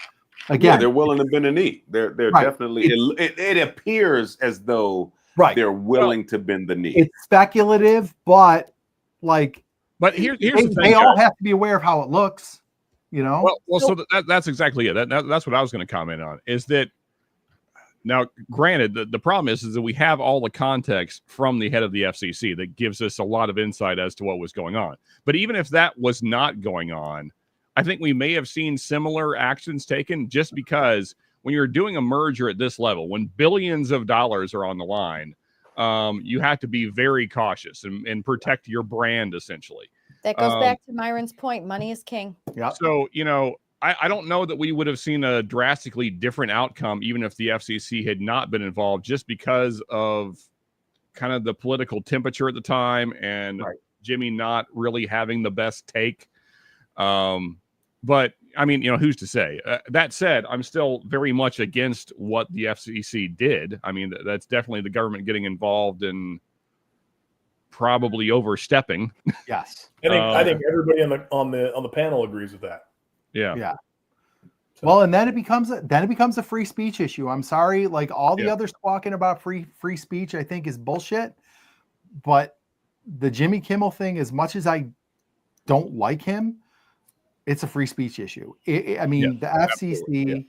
Yeah, Again, they're willing to bend a knee. They're Right. definitely. It appears as though right. they're willing to bend the knee. It's speculative, but like, But here's the thing, they all Joe. have to be aware of how it looks, you know? Well, so that's exactly it. That's what I was going to comment on. Is that now? Granted, the problem is that we have all the context from the head of the FCC that gives us a lot of insight as to what was going on. But even if that was not going on, I think we may have seen similar actions taken, just because when you're doing a merger at this level, when billions of dollars are on the line, you have to be very cautious and protect your brand, essentially. That goes back to Myron's point. Money is king. Yeah. So, I don't know that we would have seen a drastically different outcome, even if the FCC had not been involved, just because of kind of the political temperature at the time and Right. Jimmy not really having the best take. But I mean, who's to say? That said, I'm still very much against what the FCC did. I mean, that's definitely the government getting involved and probably overstepping. Yes. I think everybody on the panel agrees with that. Yeah. Yeah. Well, and then it becomes a free speech issue. I'm sorry, like all the others talking about free speech, I think is bullshit. But the Jimmy Kimmel thing, as much as I don't like him, it's a free speech issue. I mean, the FCC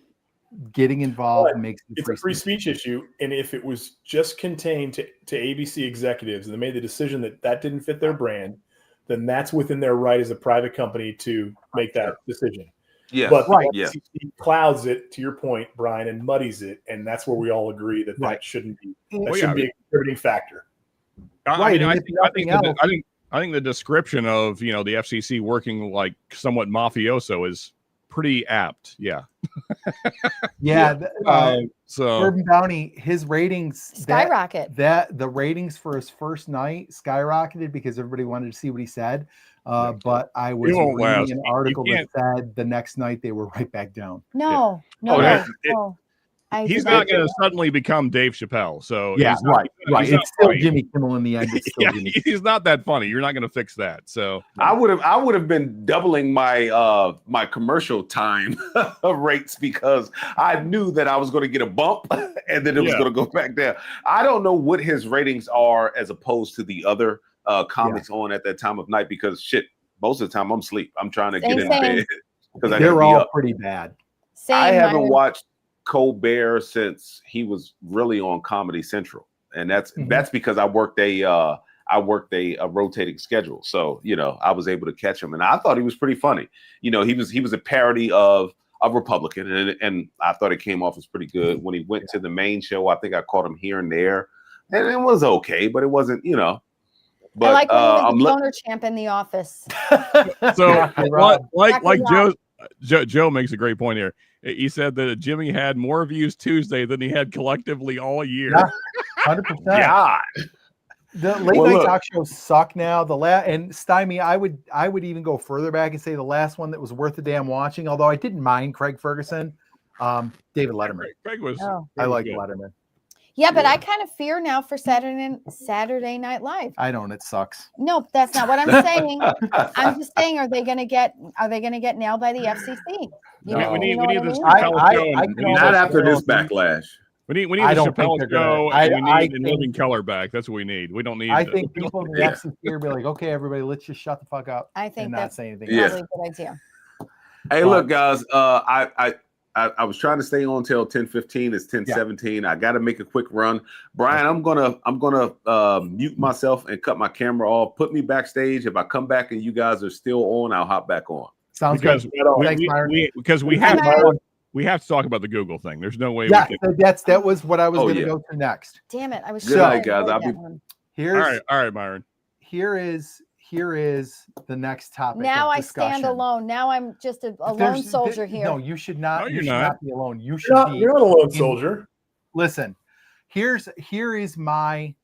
getting involved makes it a free speech issue. And if it was just contained to ABC executives and they made the decision that didn't fit their brand, then that's within their right as a private company to make that decision. Yeah, But right. the FCC clouds it, to your point, Brian, and muddies it, and that's where we all agree that Right. shouldn't be Well, shouldn't be a contributing factor. Right, and if nothing else- I think the description of the FCC working like somewhat mafioso is pretty apt. Yeah. Yeah. So Urban Bounty, his ratings Skyrocket. That the ratings for his first night skyrocketed because everybody wanted to see what he said. But I was It won't last. reading an You article that can't- said the next night they were right back down. No. he's not going to suddenly become Dave Chappelle. So Yeah, he's not- right. he's not It's still funny. Jimmy Kimmel in the end. It's still Yeah, Jimmy. he's not that funny. You're not going to fix that. So I would have been doubling my my commercial time rates because I knew that I was going to get a bump and then it was going to go back down. I don't know what his ratings are as opposed to the other comics on at that time of night because shit, most of the time I'm asleep. I'm trying to get in bed because I gotta They're be all up. pretty bad. I haven't Myron. watched Colbert since he was really on Comedy Central, and that's because I worked a rotating schedule, so I was able to catch him, and I thought he was pretty funny. He was a parody of a Republican, and I thought it came off as pretty good. When he went to the main show, I think I caught him here and there, and it was okay, but it wasn't, But I like when he was I'm the toner champ in The Office. So like Rock. Joe makes a great point here. He said that Jimmy had more views Tuesday than he had collectively all year. Yeah. 100%. God. The late Well, night look. talk shows suck now. And Stymie, I would even go further back and say the last one that was worth the damn watching, although I didn't mind Craig Ferguson, David Letterman. Craig was. Oh. I like good. Letterman. Yeah, but I kind of fear now for Saturday Night Live. I don't. It sucks. No, that's not what I'm saying. I'm just saying, are they going to get nailed by the FCC? We need You know this what I mean? Chappelle show. I and can we need also- Not after this backlash. We need I the don't think Chappelle they're gonna- show. I- And we I need the think- Living Color back. That's what we need. We don't need. I think people in the Yeah. FCC are be like, okay, everybody, let's just shut the fuck up I think and not that's say anything. Yeah. probably a good idea. Hey, look, guys. I was trying to stay on till 10:15. It's 10:17. I got to make a quick run. Brian, I'm gonna mute myself and cut my camera off. Put me backstage. If I come back and you guys are still on, I'll hop back on. Sounds because good. we, Thanks, Myron. we have to talk about the Google thing. There's no way Yeah, we can. that was what I was Oh, going to yeah. go to next. Damn it! I was Good so night, guys. enjoyed I'll that be- one. All right, Myron. Here is the next topic. Now of I stand discussion. alone. Now I'm just a lone There's- soldier here. No, you should not. No, you you're should not. not be alone. You should be. You're not a lone soldier. Listen, here is my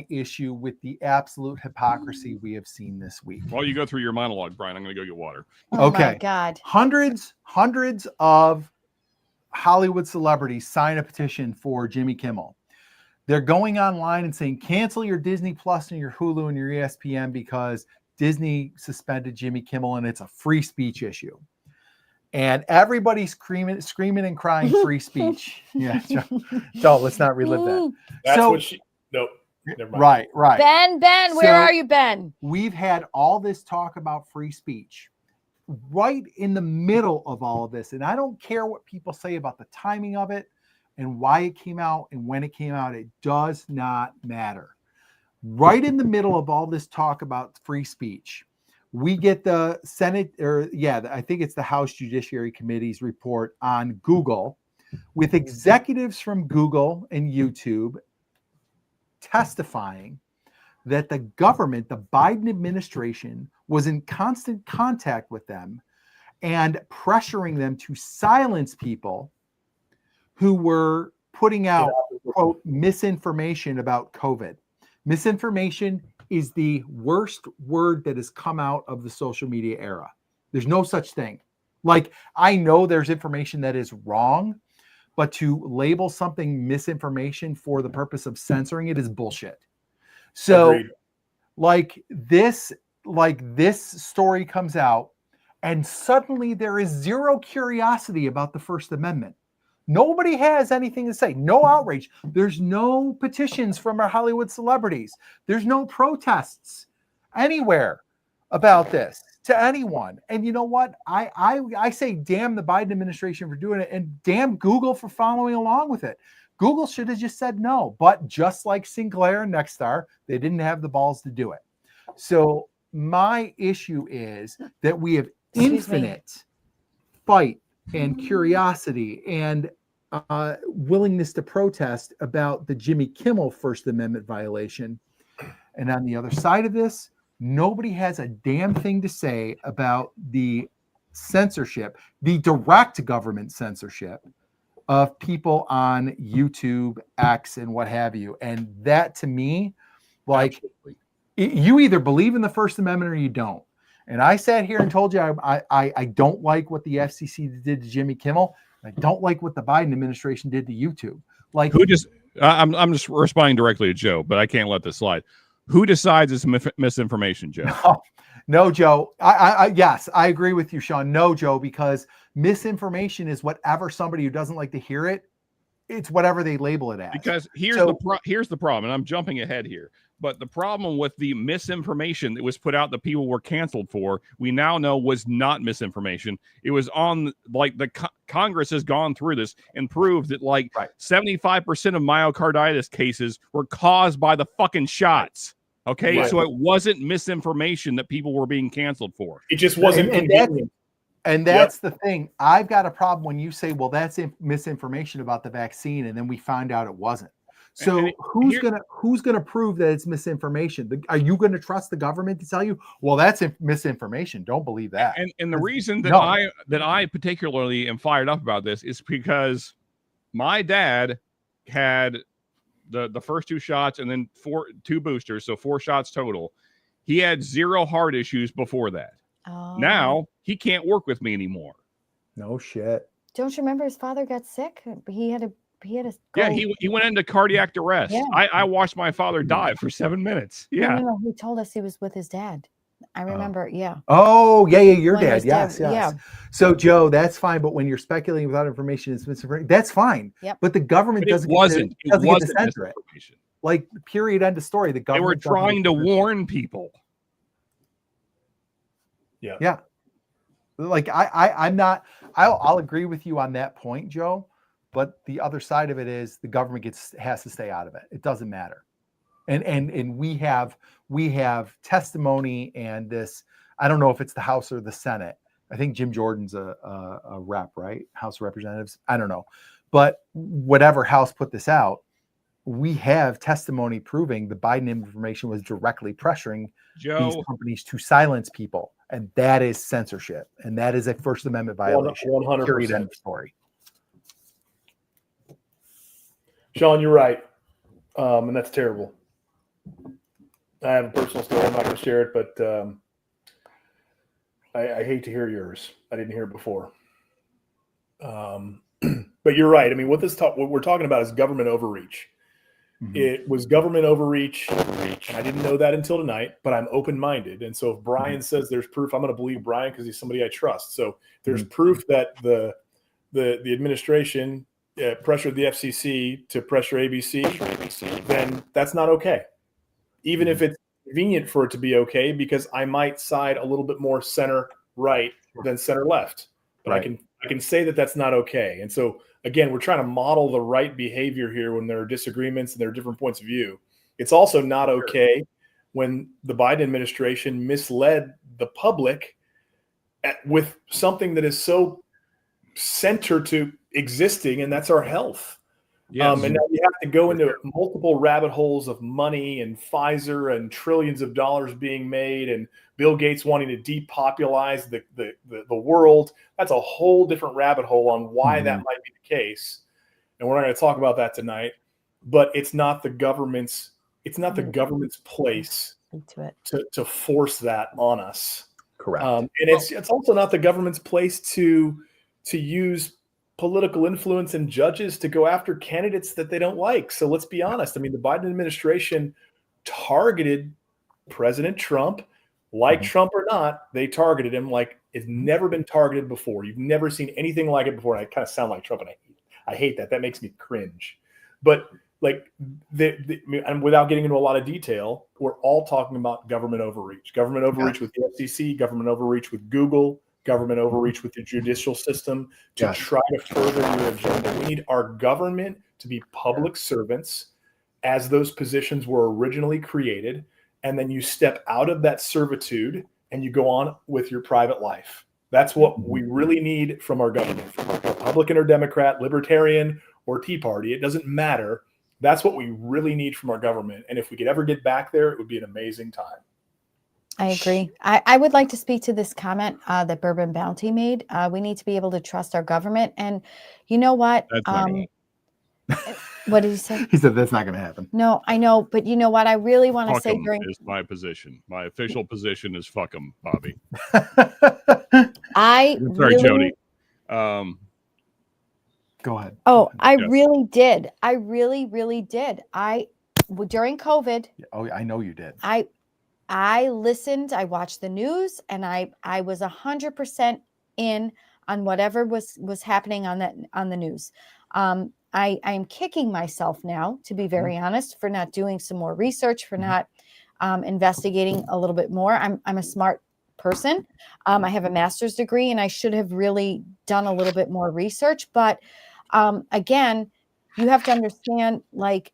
issue with the absolute hypocrisy we have seen this week. While you go through your monologue, Brian, I'm going to go get water. Oh my Okay. God. Hundreds of Hollywood celebrities sign a petition for Jimmy Kimmel. They're going online and saying, cancel your Disney Plus and your Hulu and your ESPN because Disney suspended Jimmy Kimmel and it's a free speech issue. And everybody's screaming and crying free speech. Yeah, Joe, let's not relive that. That's what she. Nope. Never mind. Right. Ben, where are you, Ben? We've had all this talk about free speech right in the middle of all of this. And I don't care what people say about the timing of it and why it came out and when it came out. It does not matter. Right in the middle of all this talk about free speech, we get the Senate, I think it's the House Judiciary Committee's report on Google with executives from Google and YouTube testifying that the government, the Biden administration, was in constant contact with them and pressuring them to silence people who were putting out, quote, misinformation about COVID. Misinformation is the worst word that has come out of the social media era. There's no such thing. Like, I know there's information that is wrong, but to label something misinformation for the purpose of censoring it is bullshit. So Agreed. like this story comes out and suddenly there is zero curiosity about the First Amendment. Nobody has anything to say. No outrage. There's no petitions from our Hollywood celebrities. There's no protests anywhere about this to anyone. And you know what? I say damn the Biden administration for doing it and damn Google for following along with it. Google should have just said no. But just like Sinclair and Nexstar, they didn't have the balls to do it. So my issue is that we have infinite fight and curiosity and willingness to protest about the Jimmy Kimmel First Amendment violation. And on the other side of this, nobody has a damn thing to say about the censorship, the direct government censorship of people on YouTube, X, and what have you. And that, to me, like, you either believe in the First Amendment or you don't. And I sat here and told you I don't like what the FCC did to Jimmy Kimmel. I don't like what the Biden administration did to YouTube. Like, who just? I'm just responding directly to Joe, but I can't let this slide. Who decides it's misinformation, Joe? No, Joe. Yes, I agree with you, Sean. No, Joe, because misinformation is whatever somebody who doesn't like to hear it, it's whatever they label it as. Because here's the problem, and I'm jumping ahead here. But the problem with the misinformation that was put out that people were canceled for, we now know was not misinformation. It was on, like, the Congress has gone through this and proved that 75% of myocarditis cases were caused by the fucking shots. Okay, right. So it wasn't misinformation that people were being canceled for. It just wasn't convenient. And that's the thing. I've got a problem when you say, well, that's misinformation about the vaccine, and then we find out it wasn't. So who's gonna prove that it's misinformation? Are you going to trust the government to tell you, well, that's misinformation? Don't believe that. And the reason that I particularly am fired up about this is because my dad had the first 2 shots and then 2 boosters, so 4 shots total. He had 0 heart issues before that. Oh. Now he can't work with me anymore. No shit. Don't you remember his father got sick? He had a Yeah, he went into cardiac arrest. Yeah. I watched my father die for 7 minutes. Yeah. No, he told us he was with his dad. I remember, yeah. Oh, yeah, your dad. Yes. Yeah. So, Joe, that's fine. But when you're speculating without information, it's misinformation. That's fine. Yep. But the government doesn't get to censor it. Like, period, end of story. The government. They were trying to warn people. Yeah. Yeah. Like, I'm not. I'll agree with you on that point, Joe. But the other side of it is the government has to stay out of it. It doesn't matter. And we have testimony and this. I don't know if it's the House or the Senate. I think Jim Jordan's a rep, right? House of Representatives. I don't know, but whatever House put this out, we have testimony proving the Biden information was directly pressuring these companies to silence people, and that is censorship, and that is a First Amendment violation. 100%. Period. End of story. Sean, you're right, and that's terrible. I have a personal story. I'm not going to share it, but I hate to hear yours. I didn't hear it before. But you're right. I mean, what we're talking about is government overreach. It was government overreach, and I didn't know that until tonight, but I'm open-minded. And so if Brian says there's proof, I'm going to believe Brian because he's somebody I trust. So there's proof that the administration pressured the FCC to pressure ABC, then that's not okay. Even if it's convenient for it to be okay, because I might side a little bit more center right than center left. But I can say that that's not okay. And so again, we're trying to model the right behavior here when there are disagreements and there are different points of view. It's also not okay when the Biden administration misled the public with something that is so center to existing, and that's our health. Yes. And now you have to go into multiple rabbit holes of money and Pfizer and trillions of dollars being made and Bill Gates wanting to depopulize the world. That's a whole different rabbit hole on why that might be the case. And we're not going to talk about that tonight, but it's not the government's place to force that on us. Correct. And it's also not the government's place to use political influence and judges to go after candidates that they don't like. So let's be honest. I mean, the Biden administration targeted President Trump, like Trump or not, they targeted him like it's never been targeted before. You've never seen anything like it before. And I kind of sound like Trump, and I hate that. That makes me cringe. But like, and without getting into a lot of detail, we're all talking about government overreach with the FCC, government overreach with Google, government overreach with the judicial system to try to further your agenda. We need our government to be public servants as those positions were originally created. And then you step out of that servitude and you go on with your private life. That's what we really need from our government, from Republican or Democrat, Libertarian or Tea Party. It doesn't matter. That's what we really need from our government. And if we could ever get back there, it would be an amazing time. I agree. I would like to speak to this comment that Bourbon Bounty made. We need to be able to trust our government. And you know what? What did he say? He said that's not going to happen. No, I know. But you know what? I really want to say is my position. My official position is fuck 'em, Bobby. I'm sorry, really, Jody. Go ahead. Oh, I really did. I really, really did. During COVID. Oh, I know you did. I listened, I watched the news, and I was 100% in on whatever was happening on the news. I am kicking myself now, to be very honest, for not doing some more research, for not investigating a little bit more. I'm a smart person. I have a master's degree, and I should have really done a little bit more research. But again, you have to understand, like,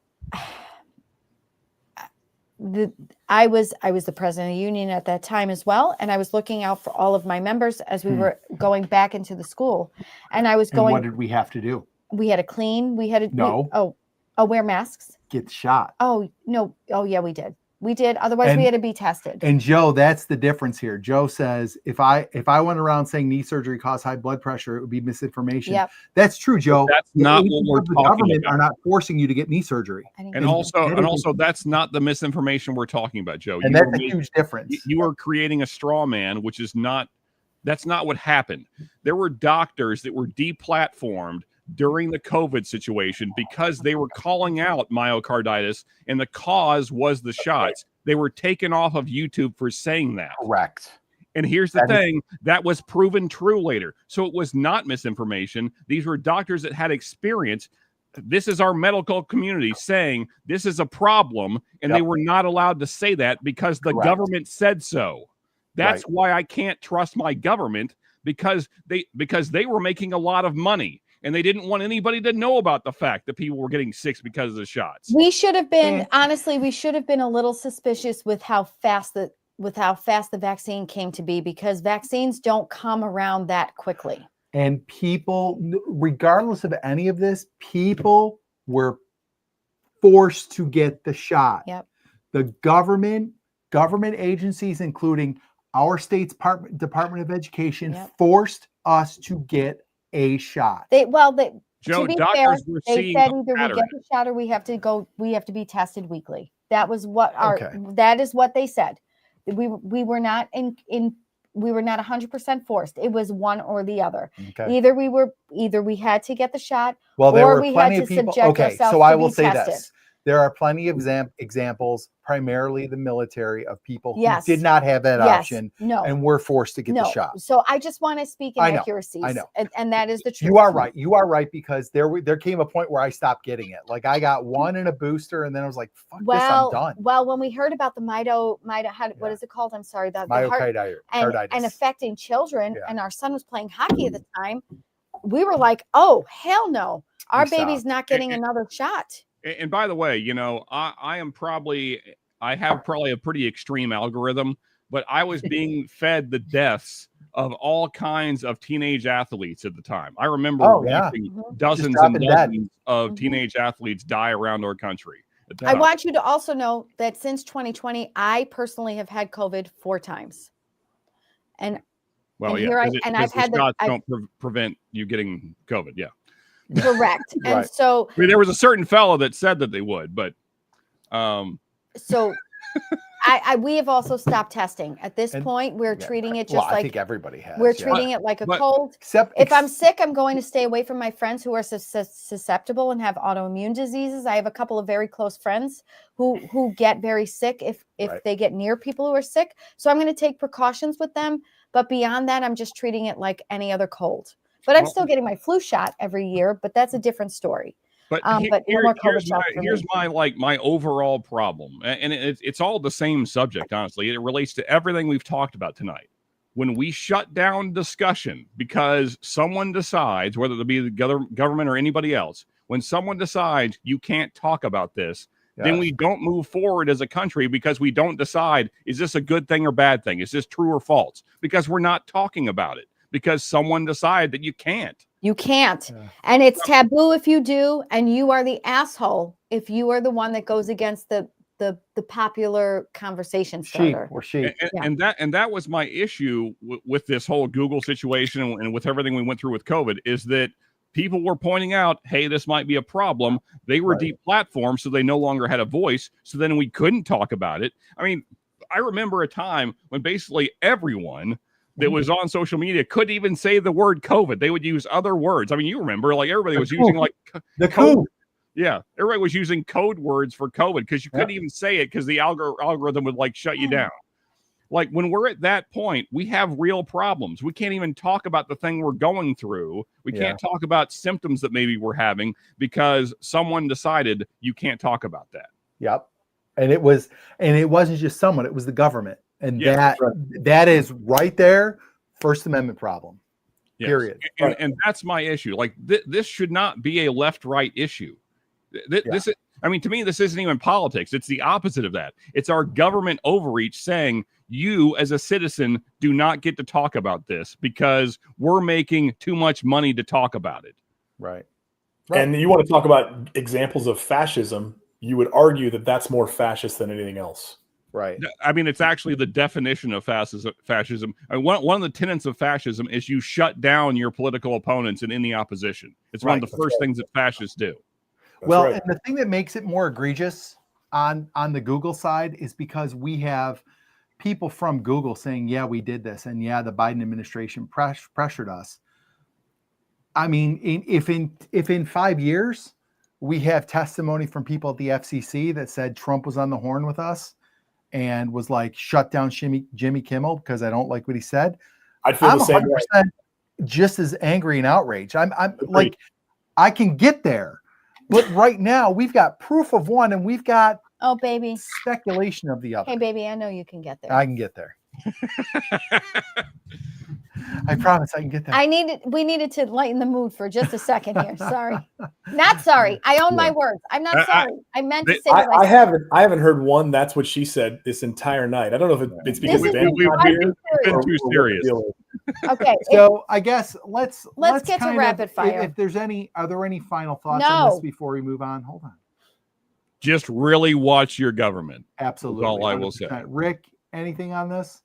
I was the president of the union at that time as well, and I was looking out for all of my members as we were going back into the school, and I was going. And what did we have to do? We had to clean. We had to wear masks. Get shot. Oh no! Oh yeah, we did. We did. Otherwise, we had to be tested. And Joe, that's the difference here. Joe says, if I went around saying knee surgery causes high blood pressure, it would be misinformation. Yep. That's true, Joe. But that's not what we're talking about. Government are not forcing you to get knee surgery. And also, that's not the misinformation we're talking about, Joe. And that's a huge difference. You are creating a straw man, which is not. That's not what happened. There were doctors that were deplatformed during the COVID situation because they were calling out myocarditis, and the cause was the shots. They were taken off of YouTube for saying that. Correct. And here's the thing, that was proven true later. So it was not misinformation. These were doctors that had experience. This is our medical community saying this is a problem, and they were not allowed to say that because the government said so. That's why I can't trust my government, because they were making a lot of money. And they didn't want anybody to know about the fact that people were getting sick because of the shots. We should have been, honestly, we should have been a little suspicious with how fast the vaccine came to be, because vaccines don't come around that quickly. And people, regardless of any of this, people were forced to get the shot. Yep. The government agencies, including our state's Department of Education, forced us to get a shot. Joe, to be doctors fair, were they said either we get the shot or we have to be tested weekly. That was what that is what they said. We were not we were not 100% forced. It was one or the other. Okay. Either we had to get the shot, well, there or were we plenty had of to people. subject Okay, ourselves so I to will be say tested. this. there are plenty of examples, primarily the military, of people who Yes. did not have that Yes. option No. and were forced to get no. the shot. So I just want to speak in I know, accuracies. I know. And that is the truth. You are right. You are right, because there came a point where I stopped getting it. Like I got one and a booster, and then I was like, "Fuck this, I'm done." Well, when we heard about the what is it called? I'm sorry, the heart Myocarditis. and affecting children, Yeah. and our son was playing hockey at the time, we were like, "Oh hell no, our We baby's stopped. not getting another shot." And by the way, I have probably a pretty extreme algorithm, but I was being fed the deaths of all kinds of teenage athletes at the time. I remember watching dozens and dropping dead. dozens of Mhm. teenage athletes die around our country. at the I time. want you to also know that since 2020, I personally have had COVID 4 times, and Well, and yeah, here I- 'cause it- and 'cause I've the had the- shots I've- don't prevent you getting COVID. Yeah, correct. And Right. so I mean, there was a certain fellow that said that they would, but so we have also stopped testing at this And- point. We're Yeah. treating it Well, just I like think everybody has. we're yeah. treating it like a But- cold. Except If I'm sick, I'm going to stay away from my friends who are susceptible and have autoimmune diseases. I have a couple of very close friends who get very sick if Right. they get near people who are sick. So I'm going to take precautions with them. But beyond that, I'm just treating it like any other cold. But I'm Well- still getting my flu shot every year, but that's a different story. But, But no more COVID shots for here's me. my overall problem, and it's all the same subject. Honestly, it relates to everything we've talked about tonight. When we shut down discussion because someone decides, whether it be the government or anybody else, when someone decides you can't talk about this, then Yes. we don't move forward as a country because we don't decide, is this a good thing or bad thing? Is this true or false? Because we're not talking about it because someone decided that you can't. You can't. Yeah. And it's taboo if you do, and you are the asshole if you are the one that goes against the popular conversation sheep starter. or sheep. And that was my issue with this whole Google situation and with everything we went through with COVID, is that people were pointing out, hey, this might be a problem. They were Right. deplatformed, so they no longer had a voice. So then we couldn't talk about it. I mean, I remember a time when basically everyone that was on social media couldn't even say the word COVID. They would use other words. I mean, you remember, like everybody was using like The code. coup. Yeah, everybody was using code words for COVID because you couldn't even say it because the algorithm would like shut you down. Like when we're at that point, we have real problems. We can't even talk about the thing we're going through. We can't talk about symptoms that maybe we're having because someone decided you can't talk about that. Yep. And it wasn't just someone, it was the government. And Yeah, that is right there, First Amendment problem. Yes. Period. And that's my issue. Like this should not be a left-right issue. This is, I mean, to me, this isn't even politics. It's the opposite of that. It's our government overreach saying you as a citizen do not get to talk about this because we're making too much money to talk about it. Right. And you want to talk about examples of fascism, you would argue that that's more fascist than anything else. Right. I mean, it's actually the definition of fascism. I mean, one of the tenets of fascism is you shut down your political opponents and any opposition. It's one of the first things that fascists do. That's Well, right. and the thing that makes it more egregious on the Google side is because we have people from Google saying, yeah, we did this. And yeah, the Biden administration pressured us. I mean, if in 5 years we have testimony from people at the FCC that said Trump was on the horn with us and was like, shut down Jimmy Kimmel because I don't like what he said, I'd feel I'm the same way. 100% just as angry and outraged. I'm like, I can get there. But right now we've got proof of one and we've got Oh, baby. speculation of the other. Hey, baby, I know you can get there. I can get there. I promise I can get there. We needed to lighten the mood for just a second here. Sorry. Not sorry. I own my words. I'm not sorry. I meant to say what I said. haven't heard one "that's what she said" this entire night. I don't know if it's because This is Dan's not we've here been or too what the serious. deal is. Okay. So I guess let's get to kind of- rapid fire. If there's are there any final thoughts on No. this before we move on? Hold on. Just really watch your government. Absolutely. all I will say. 100%. Rick, anything on this?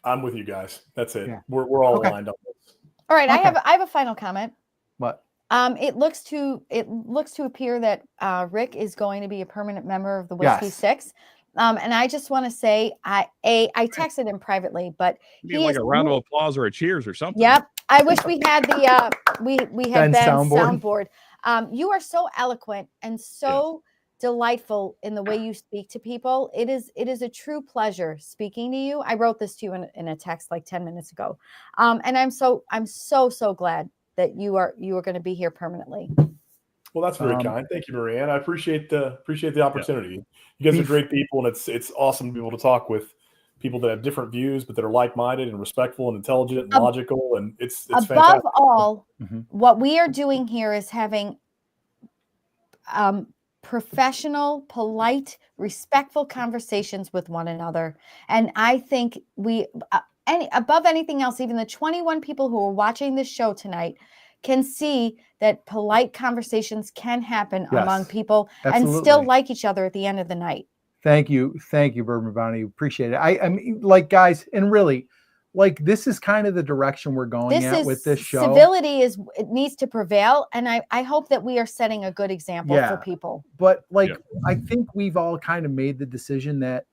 I'm with you guys. That's it. Yeah. We're all Okay. aligned on this. All right. Okay. I have a final comment. What? It looks to appear that Rick is going to be a permanent member of the Whiskey Yes. Six. And I just want to say I texted him privately, but You need like a round of applause or a cheers or something. Yep. I wish we had the we had Ben's Ben's soundboard. soundboard. You are so eloquent and so delightful in the way you speak to people. It is a true pleasure speaking to you. I wrote this to you in a text like 10 minutes ago. And I'm so glad that you are going to be here permanently. Well, that's very kind. Thank you, Marianne. I appreciate the opportunity. You guys are great people, and it's awesome to be able to talk with people that have different views, but that are like-minded and respectful and intelligent and logical. And it's above fantastic. all, what we are doing here is having professional, polite, respectful conversations with one another. And I think we, above anything else, even the 21 people who are watching this show tonight can see that polite conversations can happen among people and still like each other at the end of the night. Thank you, Bourbon Bounty. Appreciate it. I mean, like, guys, and really, like, this is kind of the direction we're going with this show. Civility it needs to prevail, and I hope that we are setting a good example for people. But I think we've all kind of made the decision that,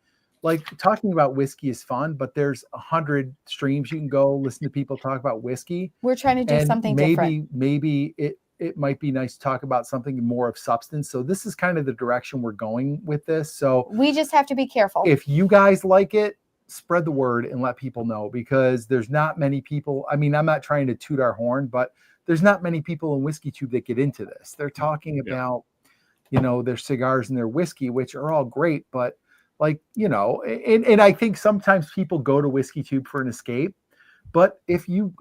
like, talking about whiskey is fun, but there's 100 streams you can go listen to people talk about whiskey. We're trying to do something different. Maybe it might be nice to talk about something more of substance. So this is kind of the direction we're going with this. So we just have to be careful. If you guys like it, spread the word and let people know, because there's not many people. I mean, I'm not trying to toot our horn, but there's not many people in WhiskeyTube that get into this. They're talking about, their cigars and their whiskey, which are all great, but and I think sometimes people go to WhiskeyTube for an escape. But if you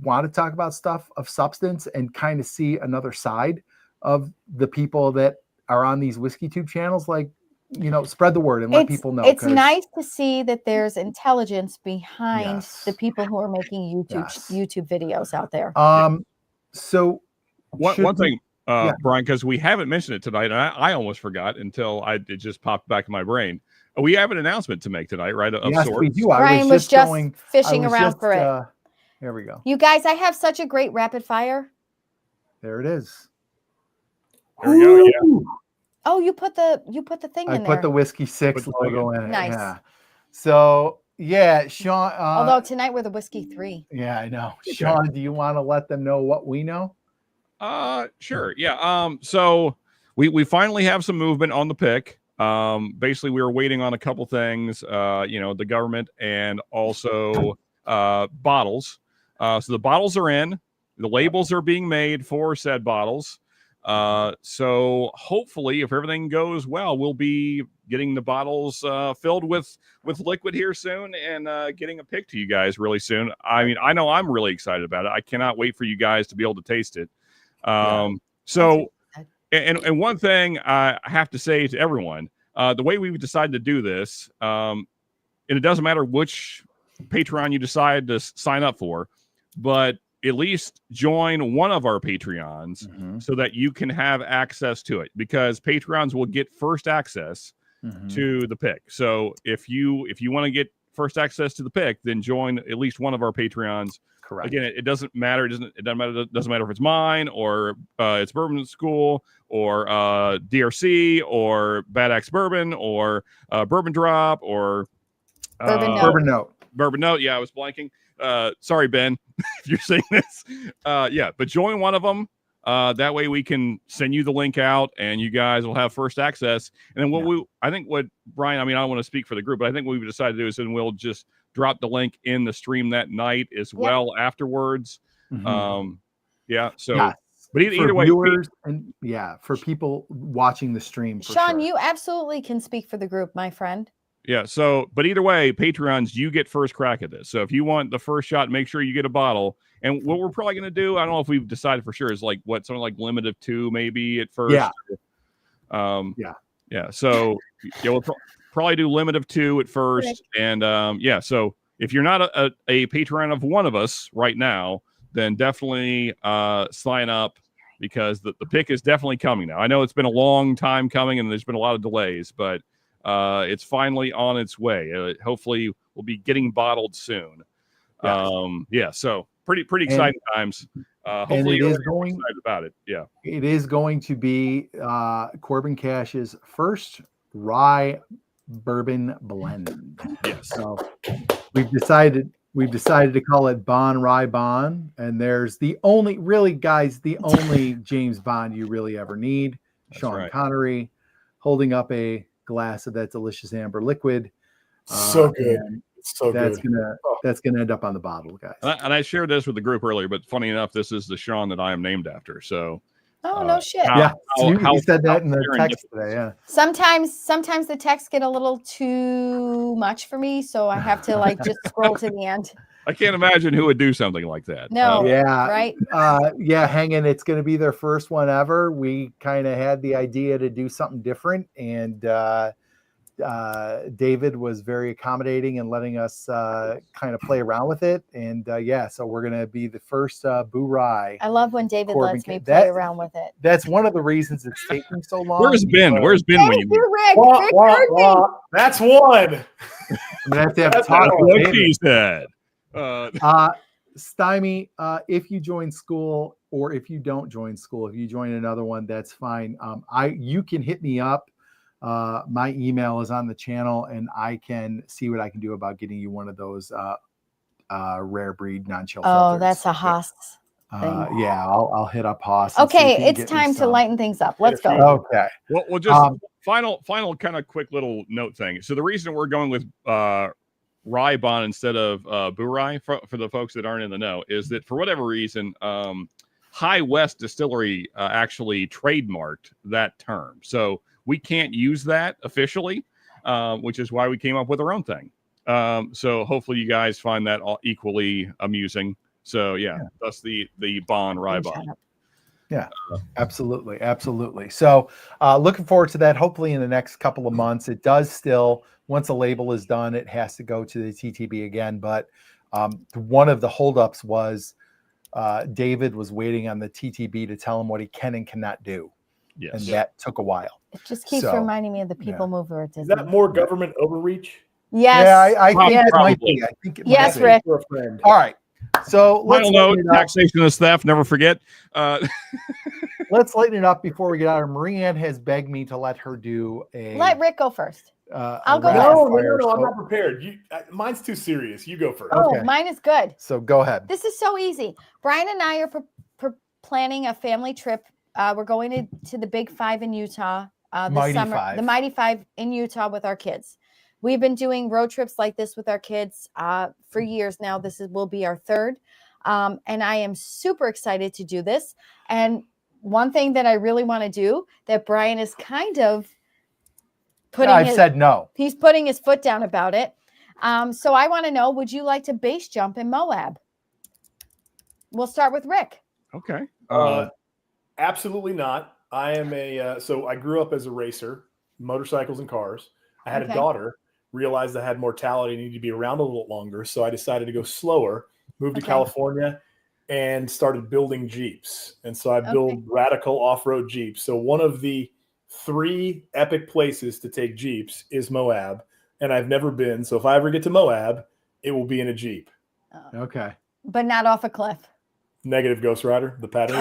want to talk about stuff of substance and kind of see another side of the people that are on these WhiskeyTube channels, spread the word and let people know. It's nice to see that there's intelligence behind the people who are making YouTube videos out there. So one thing, Brian, because we haven't mentioned it tonight, and I almost forgot until it just popped back in my brain. We have an announcement to make tonight, right? Yes, we do. Brian was just fishing around for it. There we go. You guys, I have such a great rapid fire. There it is. There we go. Yeah. Oh, you put the thing in there. I put the Whiskey 6 logo in it. Nice. Yeah. So Sean. Although tonight we're the Whiskey 3. Yeah, I know. Sean, do you want to let them know what we know? Sure. Yeah. So we finally have some movement on the pick. Basically we were waiting on a couple things, the government and also bottles. So the bottles are in, the labels are being made for said bottles. So hopefully if everything goes well, we'll be getting the bottles filled with liquid here soon and getting a pick to you guys really soon. I mean, I know I'm really excited about it. I cannot wait for you guys to be able to taste it. So and one thing I have to say to everyone, the way we've decided to do this, and it doesn't matter which Patreon you decide to sign up for, but at least join one of our Patreons so that you can have access to it, because Patreons will get first access to the pick. So if you want to get first access to the pick, then join at least one of our Patreons. Correct. Again, it doesn't matter. It doesn't matter if it's mine or it's Bourbon School or DRC or Bad Axe Bourbon or Bourbon Drop or Bourbon Note. Yeah, I was blanking. Sorry, Ben, if you're saying this. But join one of them. That way we can send you the link out and you guys will have first access. And then I think what Brian, I mean, I don't want to speak for the group, but I think what we've decided to do is then we'll just drop the link in the stream that night as well afterwards. So but either way, viewers for people watching the stream, Sean, you absolutely can speak for the group, my friend. So but either way, Patreons, you get first crack at this. So if you want the first shot, make sure you get a bottle. And what we're probably going to do, I don't know if we've decided for sure, is something like limit of 2 maybe at first. So we'll probably do limit of 2 at first. And so if you're not a Patreon of one of us right now, then definitely sign up, because the pick is definitely coming now. I know it's been a long time coming and there's been a lot of delays, but it's finally on its way. Hopefully we'll be getting bottled soon. So pretty exciting times. Hopefully you're excited about it. Yeah. It is going to be Corbin Cash's first rye bourbon blend. Yes. So we've decided to call it Bon Rye Bon, and there's the only James Bond you really ever need. That's Sean right. Connery. holding up a glass of that delicious amber liquid. So good. And It's so that's good. that's gonna end up on the bottle, guys. And I shared this with the group earlier, but funny enough, this is the Sean that I am named after. So Oh, no shit. Yeah, you said that in the serendipitous. text today. Yeah. Sometimes the texts get a little too much for me, so I have to like just scroll to the end. I can't imagine who would do something like that. No. Yeah. Right? Yeah, hanging. It's going to be their first one ever. We kind of had the idea to do something different, and David was very accommodating and letting us kind of play around with it. And yeah, so we're going to be the first Boo Rye. I love when David Corbin lets me Ca- play that- around with it. That's one of the reasons it's taking so long. Where's Ben? Where's Ben when Thank you? you, Rick. Wah, Rick wah, heard me. wah. That's one. I'm going to have to That's talk what with What David. he said. Stymie, if you join school or if you don't join school, if you join another one, that's fine. You can hit me up. My email is on the channel, and I can see what I can do about getting you one of those rare breed non-chill Oh, filters. that's a Haas. thing. Yeah, I'll hit up Haas. and see if Okay, he can it's get me time to some. lighten things up. Let's go. Okay. Well, just Um, final kind of quick little note thing. So the reason we're going with rye bond instead of Boo Rye for the folks that aren't in the know is that for whatever reason, High West Distillery actually trademarked that term, so we can't use that officially, which is why we came up with our own thing. So hopefully you guys find that all equally amusing. So yeah, that's the bond rye bond. Yeah, absolutely. So looking forward to that. Hopefully in the next couple of months. It does still, once a label is done, it has to go to the TTB again. But one of the holdups was David was waiting on the TTB to tell him what he can and cannot do. Yes. And that took a while. It just keeps So, reminding me of the People Mover at Is Disney. that more government overreach? Yes. Yeah, I think it might Probably. be. I think it Yes, might be. Rick. For a friend. All right. So let's Final note: lighten it up. taxation is theft. Never forget. Let's lighten it up before we get out of. Marianne has begged me to let her do a. Let Rick go first. I'll go No, last. I'm not prepared. Mine's too serious. You go first. Oh. Oh, Okay. mine is good. So go ahead. This is so easy. Brian and I are planning a family trip. We're going to the Big Five in Utah this Mighty summer. Five. The Mighty Five in Utah with our kids. We've been doing road trips like this with our kids for years now. Will be our third. And I am super excited to do this. And one thing that I really want to do that Brian is kind of said no. he's putting his foot down about it. So I want to know, would you like to base jump in Moab? We'll start with Rick. Okay. Absolutely not. I am so I grew up as a racer, motorcycles and cars. I had Okay. a daughter, realized I had mortality, needed to be around a little longer. So I decided to go slower, moved to Okay. California, and started building Jeeps. And so I build radical off-road Jeeps. So one of the 3 epic places to take Jeeps is Moab. And I've never been. So if I ever get to Moab, it will be in a Jeep. Okay. But not off a cliff. Negative, Ghost Rider, the pattern.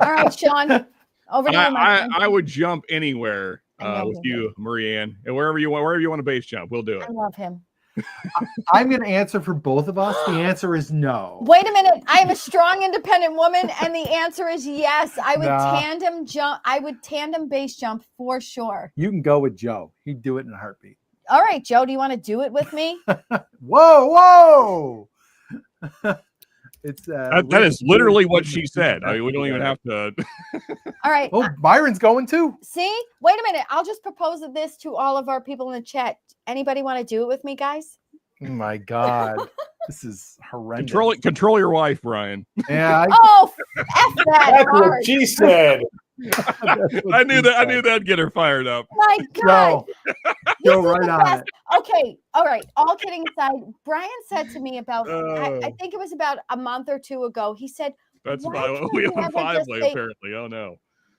All right, Sean. Over to you, my friend. I would jump anywhere I know with he you, Marianne, and wherever you want to base jump, we'll do I it. love him. I'm going to answer for both of us. The answer is no. Wait a minute. I am a strong, independent woman, and the answer is yes. I would Nah. tandem jump. I would tandem base jump for sure. You can go with Joe. He'd do it in a heartbeat. All right, Joe. Do you want to do it with me? Whoa. It's That is literally what she said. I mean, we don't even have to. All right. Oh, Byron's going too. See? Wait a minute. I'll just propose this to all of our people in the chat. Anybody want to do it with me, guys? Oh my God. This is horrendous. Control your wife, Brian. Yeah, Oh, F that That's hard. what she said. I knew that'd get her fired up. My God. Go This is right the on best. it. Okay. All right. All kidding aside, Brian said to me about, I Oh. think it was about a month or 2 ago, he said, That's Why why can't we you have ever five just way say- apparently. Oh no.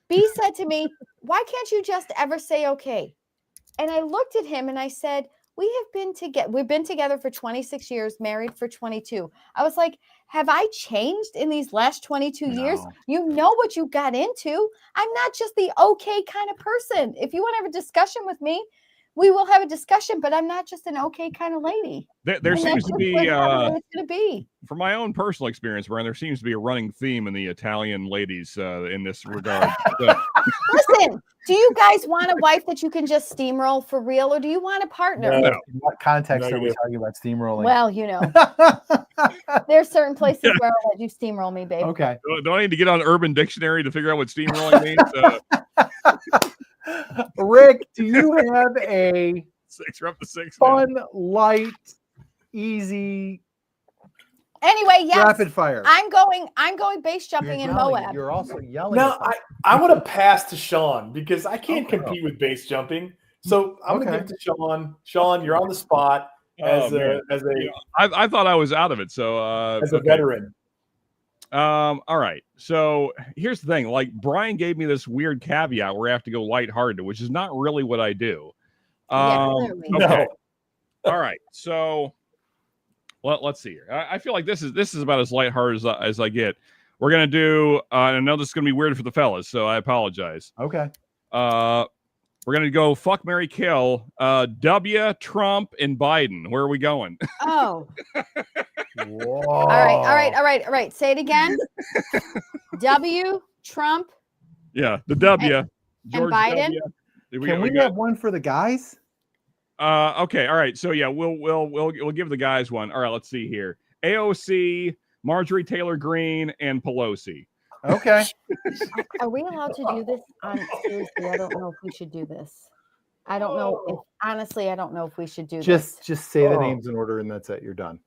B said to me, why can't you just ever say okay? And I looked at him and I said, we've been together for 26 years, married for 22. I was like, have I changed in these last 22 years? No. You know what you got into. I'm not just the okay kind of person. If you want to have a discussion with me, we will have a discussion, but I'm not just an okay kind of lady. There And seems that's to just be, what it's going to be. from my own personal experience, Brian, there seems to be a running theme in the Italian ladies in this regard. So, Listen, do you guys want a wife that you can just steamroll for real, or do you want a partner? No. In what context are we Negative. talking about steamrolling? Well, you know, there's certain places where I'll let you steamroll me, babe. Okay. do I need to get on Urban Dictionary to figure out what steamrolling means? Rick, do you have a We're up to 6 now. fun, light, easy, Anyway, yes, rapid fire? I'm going base You're jumping in yelling. Moab. You're also yelling. No, at them. I want to pass to Sean because I can't Okay. compete with base jumping. So I'm Okay. gonna give it to Sean. Sean, you're on the spot Oh, as man. a I thought I was out of it. So okay. veteran. All right. So here's the thing. Like Brian gave me this weird caveat where I have to go lighthearted, which is not really what I do. Yeah, clearly. Okay. No. All right. So let's see here. I feel like this is about as lighthearted as I get. We're gonna do. I know this is gonna be weird for the fellas, so I apologize. Okay. We're gonna go fuck, marry, kill. W, Trump, and Biden. Where are we going? Oh, Whoa. all right. Say it again. W, Trump. Yeah, the W. George Biden? W. Can we have one for the guys? Okay, all right. So yeah, we'll give the guys one. All right, let's see here. AOC, Marjorie Taylor Greene, and Pelosi. Okay. Are we allowed to do this? Seriously, I don't know if we should do this. I don't know. Honestly, I don't know if we should do this. Just say the Oh. names in order and that's it. You're done.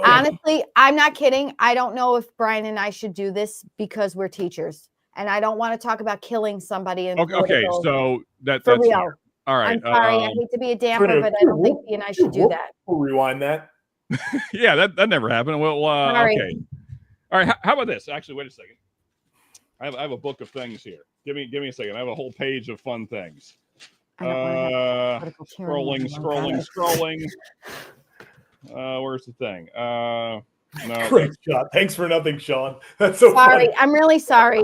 Honestly, I'm not kidding. I don't know if Brian and I should do this because we're teachers, and I don't want to talk about killing somebody. In Okay, political- so that's for real. fair. All right. I'm sorry. I hate to be a damper, but I don't think he and I should do that. We'll rewind that. Yeah, that never happened. Well, Sorry. okay. All right. How about this? Actually, wait a second. I have a book of things here. Give me a second. I have a whole page of fun things. I don't wanna have political tyranny Scrolling. Where's the thing? No. Great shot. Thanks for nothing, Sean. That's so Sorry, funny. I'm really sorry.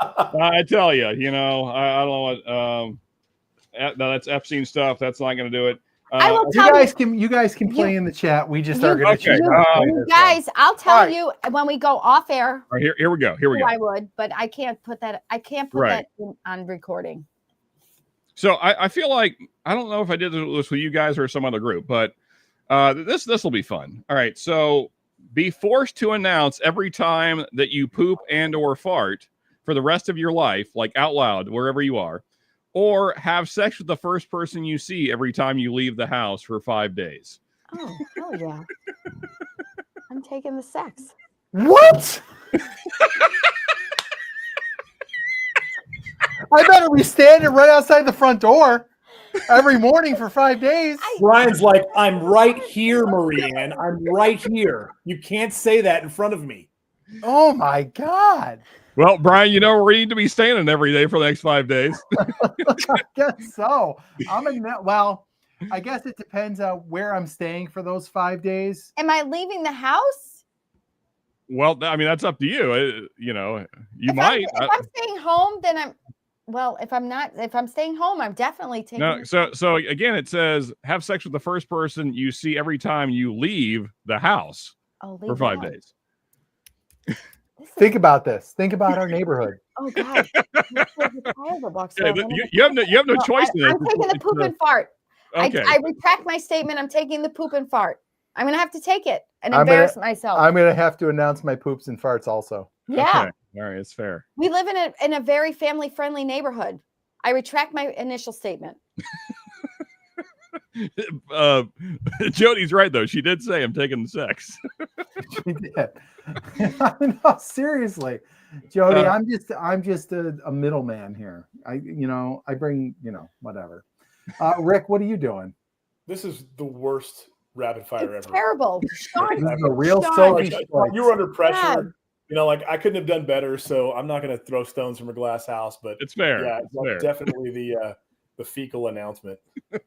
I tell you, I don't know what. No, that's Epstein stuff. That's not going to do it. I will You tell guys can play in the chat. We just are You- going to Okay. You guys, I'll tell All right. you when we go off air. All right, here we go. who I would, but I can't put that. I can't put Right. that on recording. So I feel like I don't know if I did this with you guys or some other group, but this will be fun. All right, so be forced to announce every time that you poop and or fart for the rest of your life, like out loud, wherever you are, or have sex with the first person you see every time you leave the house for 5 days. Oh, hell yeah! I'm taking the sex. What? I better be standing right outside the front door every morning for 5 days. Brian's like, I'm right here, Marianne. I'm right here. You can't say that in front of me. Oh my God. Well, Brian, you know where we need to be standing every day for the next 5 days. I guess so. Well, I guess it depends on where I'm staying for those 5 days. Am I leaving the house? Well, I mean, that's up to you. You know, you If might. if I'm staying home, then I'm. Well, if I'm staying home, I'm definitely taking. No, so again, it says have sex with the first person you see every time you leave the house I'll for leave 5 the house. days. This is- Think about this. Think about our neighborhood. Oh God. This is a terrible box. Yeah, you have no choice in I'm this. taking the poop and fart. Okay. I retract my statement. I'm taking the poop and fart. I'm gonna have to take it and I'm embarrass myself. I'm going to have to announce my poops and farts also. Yeah. Okay. All right, it's fair. We live in a very family friendly neighborhood. I retract my initial statement. Jody's right though. She did say I'm taking the sex. She did. No, seriously, Jody, I'm just a middleman here. I bring, whatever. Rick, what are you doing? This is the worst rapid fire It's ever. terrible. This Sean, is a real Sean. Sophie Like, choice. you were under pressure. God. Like I couldn't have done better, so I'm not going to throw stones from a glass house. But It's fair. yeah, It's fair. definitely the fecal announcement. Poop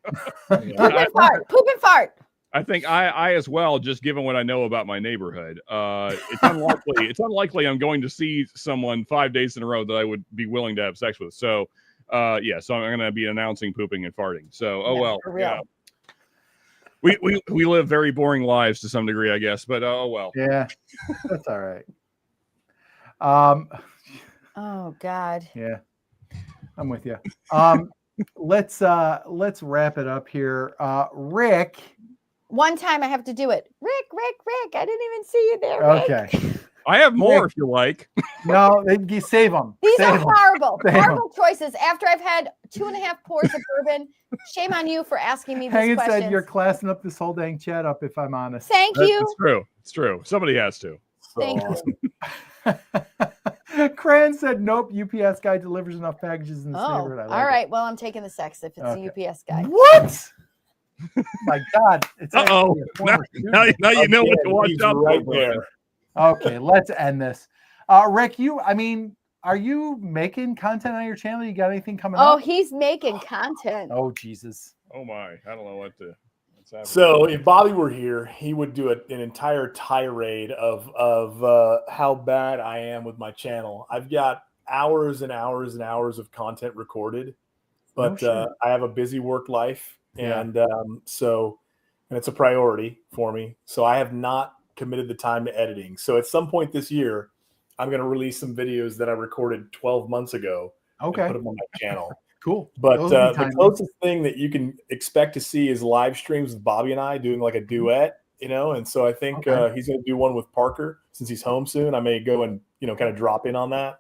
and fart. Poop and fart. I think I as well, just given what I know about my neighborhood, it's unlikely I'm going to see someone 5 days in a row that I would be willing to have sex with. So Yeah, so I'm gonna be announcing pooping and farting. So, oh Yeah, well, for real. yeah. We live very boring lives to some degree, I guess, but oh well. Yeah, that's all right. Oh God. Yeah, I'm with you. Let's wrap it up here. Rick. One time I have to do it. Rick, I didn't even see you there, Rick. Okay. I have more Rick. if you like. No, you save them. These Save are 'em. horrible, Save 'em. horrible choices. After I've had 2.5 pours of bourbon, shame on you for asking me these Hagen questions. said you're classing up this whole dang chat up, if I'm honest. Thank you. It's true. It's true. Somebody has to. Thank you. Cran said, nope, UPS guy delivers enough packages in this Oh, neighborhood. I like all it. right. Well, I'm taking the sex if it's Okay. the UPS guy. What? My God. It's Uh-oh. actually a former student. Now you know what to Again, watch he's out right for. there. Okay, let's end this. Rick, are you making content on your channel? You got anything coming Oh, up? he's making content. Oh, Jesus. Oh my! I don't know what's happening. So if Bobby were here, he would do an entire tirade of how bad I am with my channel. I've got hours and hours and hours of content recorded, but shit. I have a busy work life, Yeah. and it's a priority for me. So I have not committed the time to editing. So at some point this year, I'm going to release some videos that I recorded 12 months ago Okay, and put them on my channel. cool. But Those will be the timely. closest thing that you can expect to see is live streams with Bobby and I doing like a duet, and so I think Okay. he's going to do one with Parker since he's home soon. I may go and kind of drop in on that,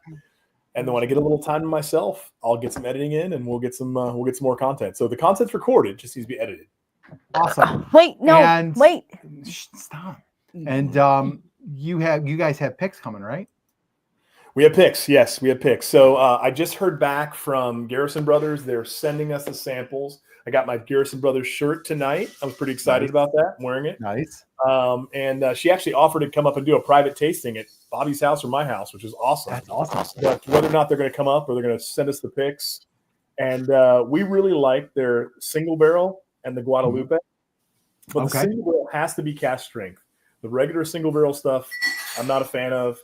and then when I get a little time to myself, I'll get some editing in, and we'll get some more content. So the content's recorded, just needs to be edited. Awesome. Wait, no, And- wait. Shh, stop. And you guys have picks coming, right? We have picks. Yes, we have picks. So I just heard back from Garrison Brothers. They're sending us the samples. I got my Garrison Brothers shirt tonight. I was pretty excited Nice. about that. I'm wearing it. Nice. And she actually offered to come up and do a private tasting at Bobby's house or my house, which is awesome. That's awesome. But whether or not they're going to come up or they're going to send us the picks. And we really like their single barrel and the Guadalupe. But Okay. the single barrel has to be cast strength. The regular single barrel stuff, I'm not a fan of.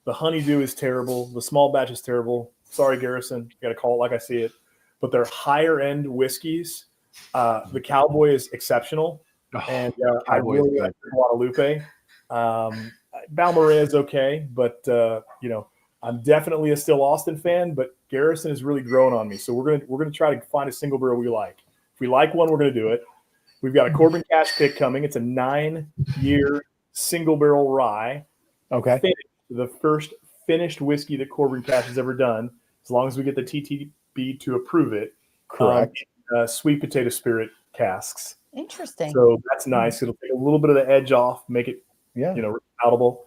The honeydew is terrible. The small batch is terrible. Sorry, Garrison. You got to call it like I see it. But they're higher end whiskeys. The Cowboy is exceptional. And I Cowboy is really good. like the Guadalupe. Balmoral is okay, but I'm definitely a Still Austin fan. But Garrison is really growing on me, so we're gonna try to find a single barrel we like. If we like one, we're gonna do it. We've got a Corbin Cash pick coming. It's a 9-year single barrel rye. Okay. The first finished whiskey that Corbin Cash has ever done, as long as we get the TTB to approve it. Correct. Sweet potato spirit casks. Interesting. So that's nice. It'll take a little bit of the edge off, make it, Yeah. palatable.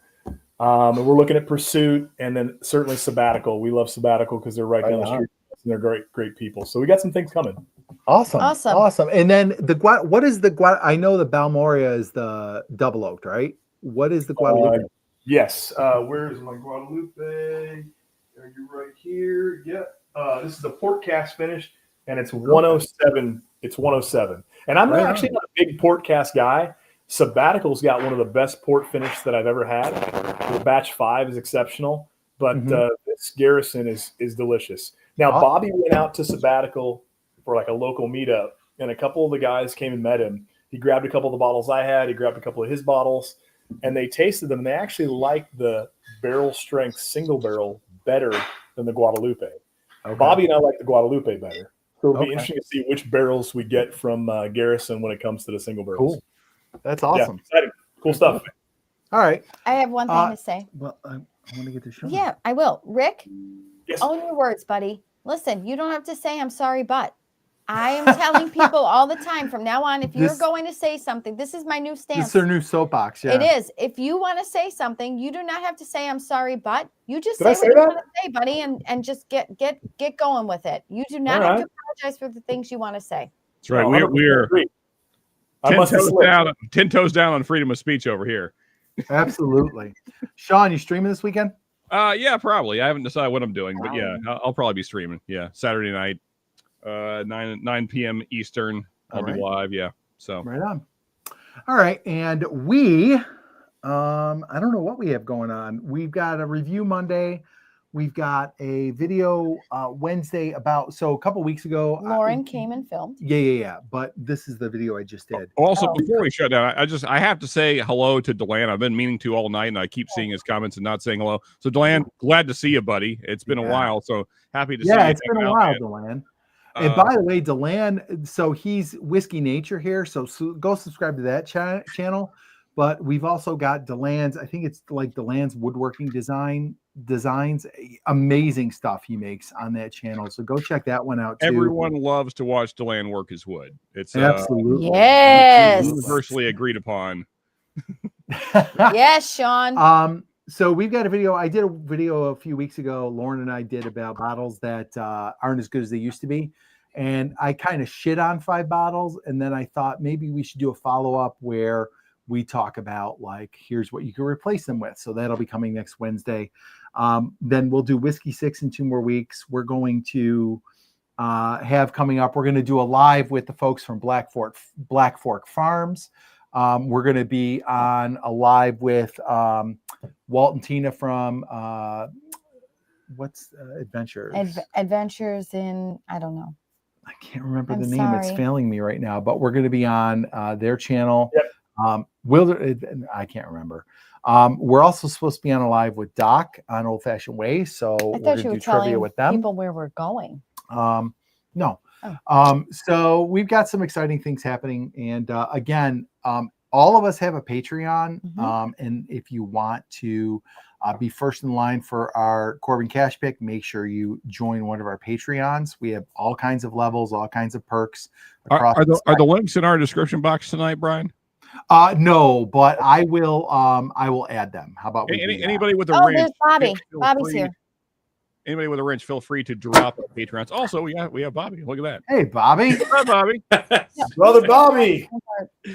And we're looking at Pursuit and then certainly Sabbatical. We love Sabbatical because they're right down the street and they're great people. So we got some things coming. Awesome. Awesome. Awesome. And then what is the I know the Balmoria is the double oaked, right? What is the Guadalupe? Yes. Where is my Guadalupe? Are you right here? Yeah. This is the port cast finish, and it's 107. It's 107. And I'm actually not a big port cast guy. Sabbatical's got one of the best port finish that I've ever had. The batch 5 is exceptional, but this Garrison is delicious. Now, Bobby went out to Sabbatical for like a local meetup, and a couple of the guys came and met him. He grabbed a couple of the bottles I had. He grabbed a couple of his bottles. And they tasted them. And they actually liked the barrel strength single barrel better than the Guadalupe. Okay. Bobby and I like the Guadalupe better. So it'll be Okay. interesting to see which barrels we get from Garrison when it comes to the single barrels. Cool. That's awesome. Yeah, exciting. Cool stuff. All right. I have one thing to say. Well, I want to get the show. Yeah, I will. Rick, Yes. own your words, buddy. Listen, you don't have to say I'm sorry, but I am telling people all the time from now on, if you're going to say something, this is my new stance. This is their new soapbox. Yeah. It is. If you want to say something, you do not have to say I'm sorry, but you just Did I say say what you that? want to say, buddy, and just get going with it. You do not All have right. to apologize for the things you want to say. That's right. No, We're 100% I 10 must have toes slipped. down, 10 toes down on freedom of speech over here. Absolutely. Sean, you streaming this weekend? Yeah, probably. I haven't decided what I'm doing, but yeah, I'll probably be streaming. Yeah, Saturday night, 9 p.m. Eastern. I'll be live. Yeah, so Right on. All right, and we, I don't know what we have going on. We've got a review Monday. We've got a video Wednesday about, so a couple weeks ago. Lauren came and filmed. Yeah. But this is the video I just did. Also, Oh. before we shut down, I have to say hello to Delan. I've been meaning to all night, and I keep seeing his comments and not saying hello. So, Delan, glad to see you, buddy. It's been a while, so happy to see you. Yeah, it's been a while, man. Delan. And by the way, Delan, so he's Whiskey Nature here, so go subscribe to that channel. But we've also got Delan's, I think it's like Delan's woodworking designs, amazing stuff he makes on that channel. So go check that one out too. Everyone loves to watch Delan work his wood. It's Absolutely. Yes. universally agreed upon. Yes, Sean. So we've got a video. I did a video a few weeks ago. Lauren and I did about bottles that aren't as good as they used to be. And I kind of shit on 5 bottles. And then I thought maybe we should do a follow-up where we talk about, like, here's what you can replace them with. So that'll be coming next Wednesday. Then we'll do Whiskey 6 in 2 more weeks. We're going to have coming up, we're going to do a live with the folks from Black Fork Farms. We're going to be on a live with Walt and Tina from what's Adventures? Adventures in, I don't know. I can't remember I'm the name. It's sorry. failing me right now, but we're going to be on their channel. Yep. I can't remember. We're also supposed to be on a live with Doc on Old Fashioned Way. So I we're thought going you to were do trivia telling with them. people where we're going. No. Oh. So we've got some exciting things happening. And again, all of us have a Patreon. Mhm. And if you want to be first in line for our Corbin Cash Pick, make sure you join one of our Patreons. We have all kinds of levels, all kinds of perks. Are the links in our description box tonight, Brian? No, but I will add them. How about we do that? Anybody with a Oh, wrench? there's Bobby. feel Bobby's free- here. Anybody with a wrench, feel free to drop our Patreons. Also, we have Bobby. Look at that. Hey, Bobby. Hi, Bobby. Brother Bobby.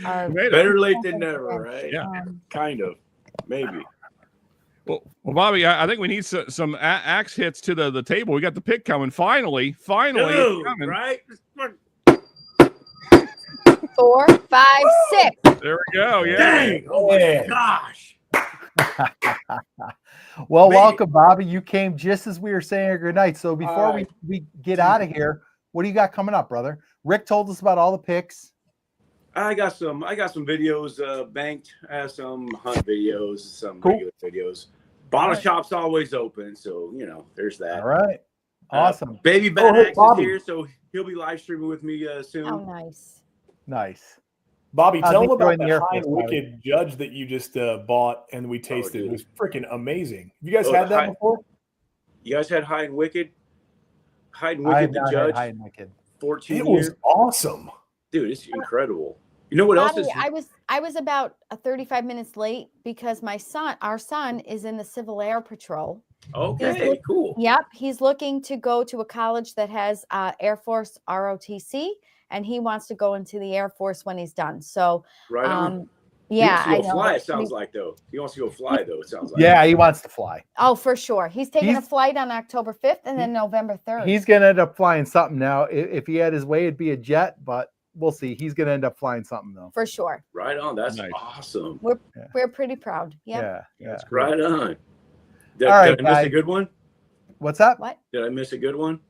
Our- You made it. Better late than never, right? Yeah. Kind of. Maybe. Well, Bobby, I think we need some axe hits to the table. We got the pick coming. Finally, it's Dude, coming. right? 4, 5, 6. There we go. Yeah. Dang. Oh my Yeah. gosh. Well, Made it. welcome, Bobby. You came just as we were saying good night. So before All right. we get out of here, what do you got coming up, brother? Rick told us about all the picks. I got some videos banked. I have some hunt videos, some Cool. regular videos. Bottle All right. shop's always open, so there's that. All right. Awesome. Baby Oh, Bad hey, Axe is Bobby. here, so he'll be live streaming with me soon. How nice. Nice. Bobby, How'd tell they them throw about in the the Air High Force, and Bobby? Wicked Judge that you just bought and we tasted. dude. It was freaking amazing. You guys Oh, had the that High- before? You guys had Hide and Wicked? Hide and I have Wicked the not had Judge? High and Wicked. 14 It years? was awesome. Dude, it's incredible. You know what else Bobby, is? I was about 35 minutes late because our son is in the Civil Air Patrol. Okay, cool. Yep, he's looking to go to a college that has Air Force ROTC, and he wants to go into the Air Force when he's done. So, Right on. yeah, He I wants to go know. fly, it sounds like, though. He wants to go fly, though, it sounds like. Yeah, he wants to fly. Oh, for sure. He's taking a He's- flight on October 5th and then November 3rd. He's going to end up flying something now. If he had his way, it'd be a jet, but we'll see. He's going to end up flying something, though. for sure. Right on. That's Nice. awesome. We're pretty proud. Yep. Yeah. That's great. Right on. Did, All right, did I miss guys. a good one? What's up? What? Did I miss a good one?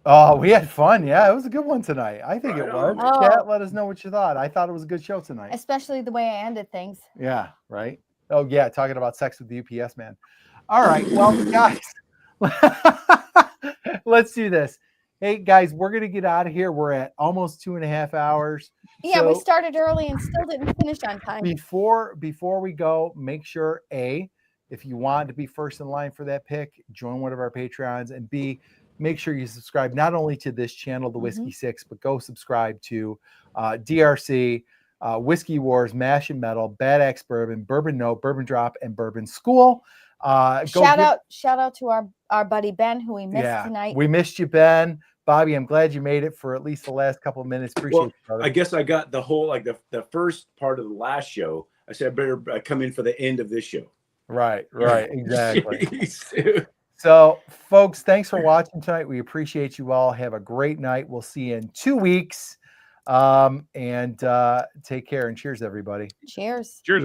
Oh, we had fun. Yeah, it was a good one tonight. I think Right it was. on. Oh. Chat, let us know what you thought. I thought it was a good show tonight. Especially the way I ended things. Yeah, right. Oh, yeah, talking about sex with the UPS man. All right, well, guys, let's do this. Hey, guys, we're gonna get out of here. We're at almost 2.5 hours. Yeah, we So- started early and still didn't finish on time. Before we go, make sure if you want to be first in line for that pick, join one of our Patreons, and B, make sure you subscribe not only to this channel, the Whiskey Six, but go subscribe to DRC, Whiskey Wars, Mash and Metal, Bad Axe Bourbon, Bourbon Note, Bourbon Drop, and Bourbon School. Shout out to our buddy Ben, who we missed tonight. We missed you, Ben. Bobby, I'm glad you made it for at least the last couple of minutes. Appreciate Well, you, brother. I guess I got the whole, like the first part of the last show. I said I better come in for the end of this show. Right, exactly. Jeez, dude. So, folks, thanks for watching tonight. We appreciate you all. Have a great night. We'll see you in 2 weeks. And take care and cheers, everybody. Cheers. Cheers.